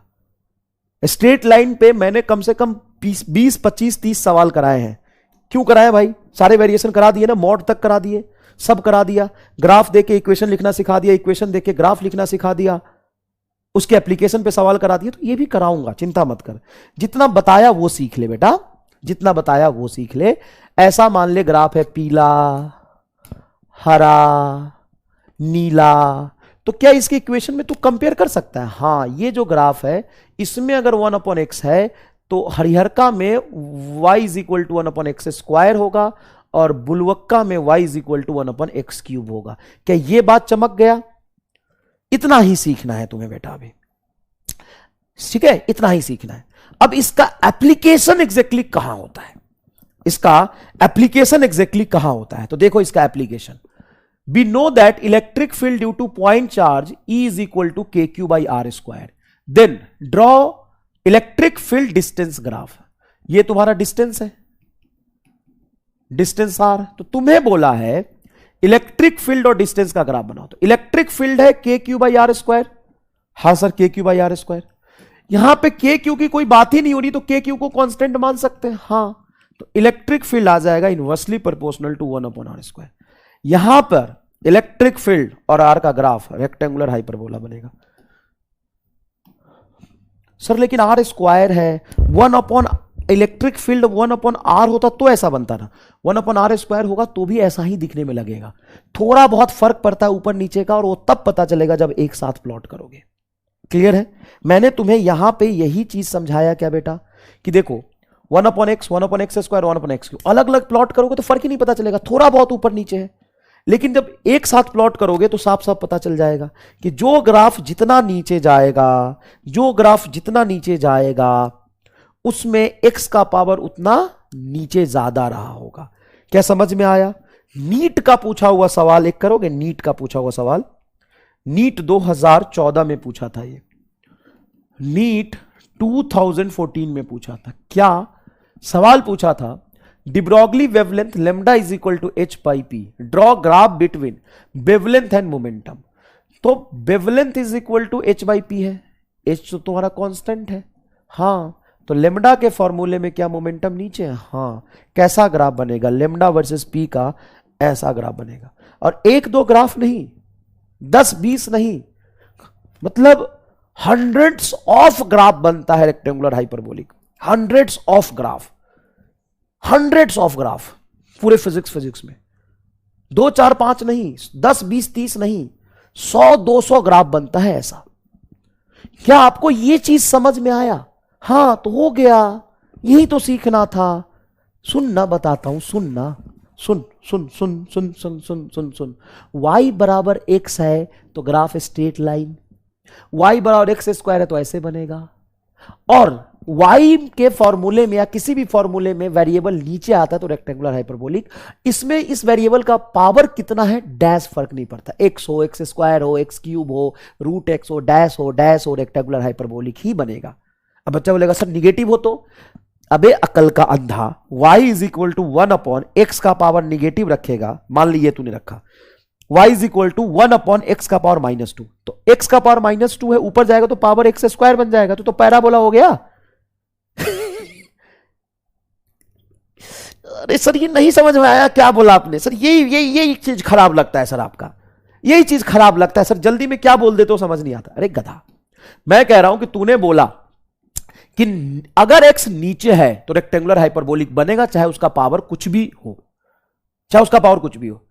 स्ट्रेट लाइन पे मैंने कम से कम 20, 25, 30 सवाल कराए हैं। क्यों कराए भाई? सारे वेरिएशन करा दिए ना, मॉड तक करा दिए, सब करा दिया। ग्राफ देके इक्वेशन लिखना सिखा दिया, इक्वेशन देके ग्राफ लिखना सिखा दिया, उसके एप्लीकेशन पे सवाल करा दिए। तो ये भी कराऊंगा, चिंता मत कर। जितना बताया वो सीख ले बेटा, जितना बताया वो सीख ले। ऐसा मान ले ग्राफ है पीला, हरा, नीला, तो क्या इसके इक्वेशन में तू कंपेयर कर सकता है? हां ये जो ग्राफ है इसमें अगर 1/x है तो हरिहरका में y is equal to 1/x² होगा और बुलवक्का में y is equal to 1/x³ होगा। क्या ये बात चमक गया? इतना ही सीखना है तुम्हें बेटा अभी, ठीक है, इतना ही सीखना है। अब इसका एप्लीकेशन एग्जैक्टली कहां होता है, इसका एप्लीकेशन एग्जैक्टली कहां होता है, तो देखो इसका application, we know that electric field due to point charge E is equal to KQ by R square, then draw electric field distance graph. ये तुम्हारा डिस्टेंस है, डिस्टेंस R, तो तुम्हें बोला है इलेक्ट्रिक फील्ड और डिस्टेंस का ग्राफ बनाओ। तो इलेक्ट्रिक फील्ड है KQ बाई R स्क्वायर, हाँ sir KQ by R square, यहां पे KQ की कोई बात ही नहीं हो रही तो KQ को कांस्टेंट मान सकते हैं, हाँ, तो इलेक्ट्रिक फील्ड आ जाएगा inversely proportional to 1/r square. यहां पर इलेक्ट्रिक फील्ड और R का ग्राफ रेक्टेंगुलर हाइपरबोला बनेगा। सर लेकिन R स्क्वायर है, 1/ इलेक्ट्रिक फील्ड 1/r होता तो ऐसा बनता ना, 1/r स्क्वायर होगा तो भी ऐसा ही दिखने में लगेगा। थोड़ा बहुत फर्क पड़ता है ऊपर नीचे का, और वो तब पता चलेगा जब एक साथ प्लॉट करोगे। क्लियर है? मैंने तुम्हें यहां पे यही चीज समझाया क्या बेटा, कि देखो 1/x 1/x square 1/x cube, अलग अलग प्लॉट करोगे तो फर्क ही नहीं पता चलेगा, थोड़ा बहुत ऊपर नीचे है, लेकिन जब एक साथ प्लॉट करोगे तो साफ साफ पता चल जाएगा कि जो ग्राफ जितना नीचे जाएगा, जो ग्राफ जितना नीचे जाएगा उसमें x का पावर उतना नीचे ज्यादा रहा होगा। क्या समझ में आया? नीट का पूछा हुआ सवाल एक करोगे, नीट का पूछा हुआ सवाल, नीट 2014 में पूछा था, ये नीट 2014 में पूछा था। क्या सवाल पूछा था? De Broglie wavelength lambda is equal to h by P, draw graph between wavelength and momentum. तो wavelength is equal to h by P है, h तो तुम्हारा कांस्टेंट है, हाँ, तो लेमडा के फॉर्मूले में क्या मोमेंटम नीचे है, हाँ, कैसा ग्राफ बनेगा, लेमडा वर्सेस पी का ऐसा ग्राफ बनेगा। और एक दो ग्राफ नहीं, 10-20 नहीं, मतलब हंड्रेड्स ऑफ ग्राफ बनता है rectangular hyperbolic, hundreds of graph, hundreds of graph पूरे फिजिक्स में, 2 4 5 नहीं, 10 20 30 नहीं, 100-200 ग्राफ बनता है ऐसा। क्या आपको यह चीज समझ में आया? हाँ, तो हो गया, यही तो सीखना था। सुनना बताता हूं, सुनना, सुन सुन सुन सुन सुन सुन सुन सुन y बराबर x है तो ग्राफ स्ट्रेट लाइन, y बराबर x स्क्वायर है तो ऐसे बनेगा, और y के फॉर्मूले में या किसी भी फॉर्मूले में वेरिएबल नीचे आता है तो रेक्टेंगुलर हाइपरबोलिक। इसमें इस वेरिएबल का पावर कितना है डैश फर्क नहीं पड़ता, x हो, x स्क्वायर हो, x क्यूब हो, रूट x हो, डैश हो, रेक्टेंगुलर हाइपरबोलिक ही बनेगा। अब बच्चा बोलेगा सर निगेटिव हो तो, अबे अकल का अंधा, y is equal to 1/x का पावर निगेटिव रखेगा, मान लीजिए तूने रखा, y is equal to 1/x का पावर -2, तो x का पावर -2 है, ऊपर जाएगा तो पावर x स्क्वायर बन जाएगा, तो पैराबोला हो गया। अरे सर ये नहीं समझ में आया, क्या बोला आपने सर, यही चीज खराब लगता है सर, आपका यही चीज खराब लगता है सर, जल्दी में क्या बोल देते हो समझ नहीं आता। अरे गधा, मैं कह रहा हूं कि तूने बोला कि अगर x नीचे है तो रेक्टेंगुलर हाइपरबोलिक बनेगा, चाहे उसका पावर कुछ भी हो, चाहे उसका पावर कुछ भी हो,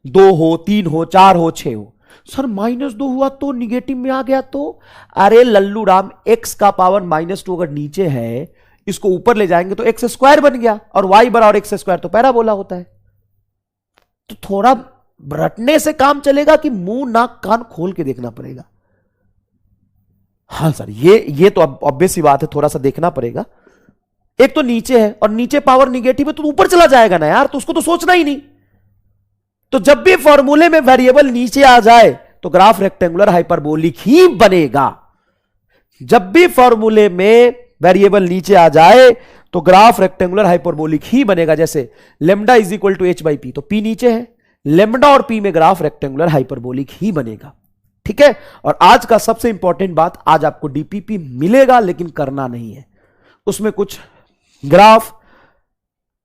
2 हो, 3 हो, 4 हो, 6 हो। सर -2 हुआ तो निगेटिव में आ गया तो, अरे लल्लू राम, x का पावर -2 अगर नीचे है, इसको ऊपर ले जाएंगे तो x स्क्वायर बन गया, और y बराबर x स्क्वायर तो पैराबोला होता है। तो थोड़ा रटने से काम चलेगा कि मुंह नाक कान खोल के देखना पड़ेगा? हाँ सर, ये तो ऑब्वियस सी बात है, थोड़ा सा देखना पड़ेगा। एक तो नीचे है और नीचे पावर निगेटिव है तो ऊपर चला जाएगा ना यार, तो उसको तो सोचना ही नहीं। तो जब भी फॉर्मूले में वेरिएबल नीचे आ जाए तो ग्राफ रेक्टेंगुलर हाइपरबोलिक ही बनेगा। जब भी फॉर्मूले में वेरिएबल नीचे आ जाए तो ग्राफ रेक्टेंगुलर हाइपरबोलिक ही बनेगा। जैसे lambda is equal to h by P, तो p नीचे है, लेमडा और p में ग्राफ रेक्टेंगुलर हाइपरबोलिक ही बनेगा। ठीक है, और आज का सबसे इंपॉर्टेंट बात, आज आपको डीपीपी मिलेगा लेकिन करना नहीं है, उसमें कुछ ग्राफ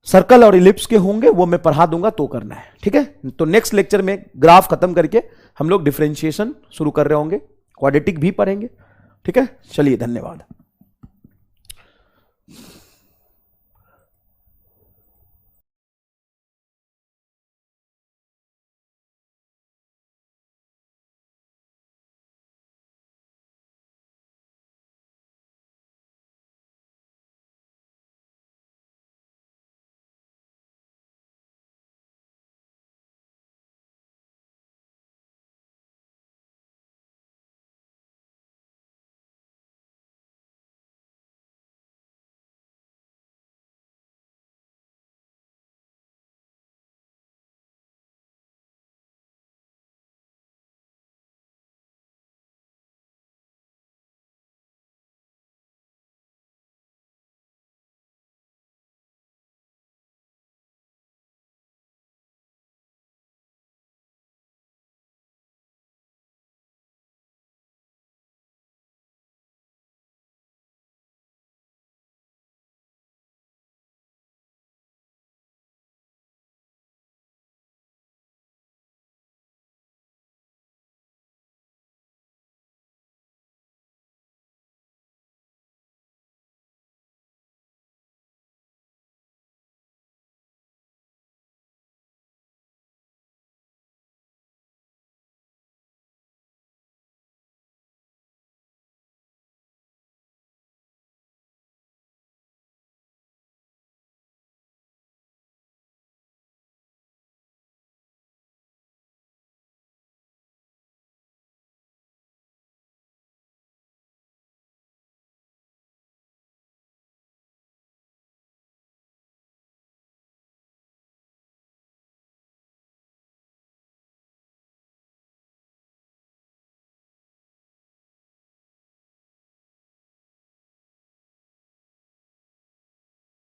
सर्कल और इलिप्स के होंगे, वो मैं पढ़ा दूंगा तो करना है। ठीक है, तो नेक्स्ट लेक्चर में ग्राफ खत्म करके हम लोग डिफरेंशिएशन शुरू कर रहे होंगे, क्वाड्रेटिक भी पढ़ेंगे। ठीक है, चलिए धन्यवाद।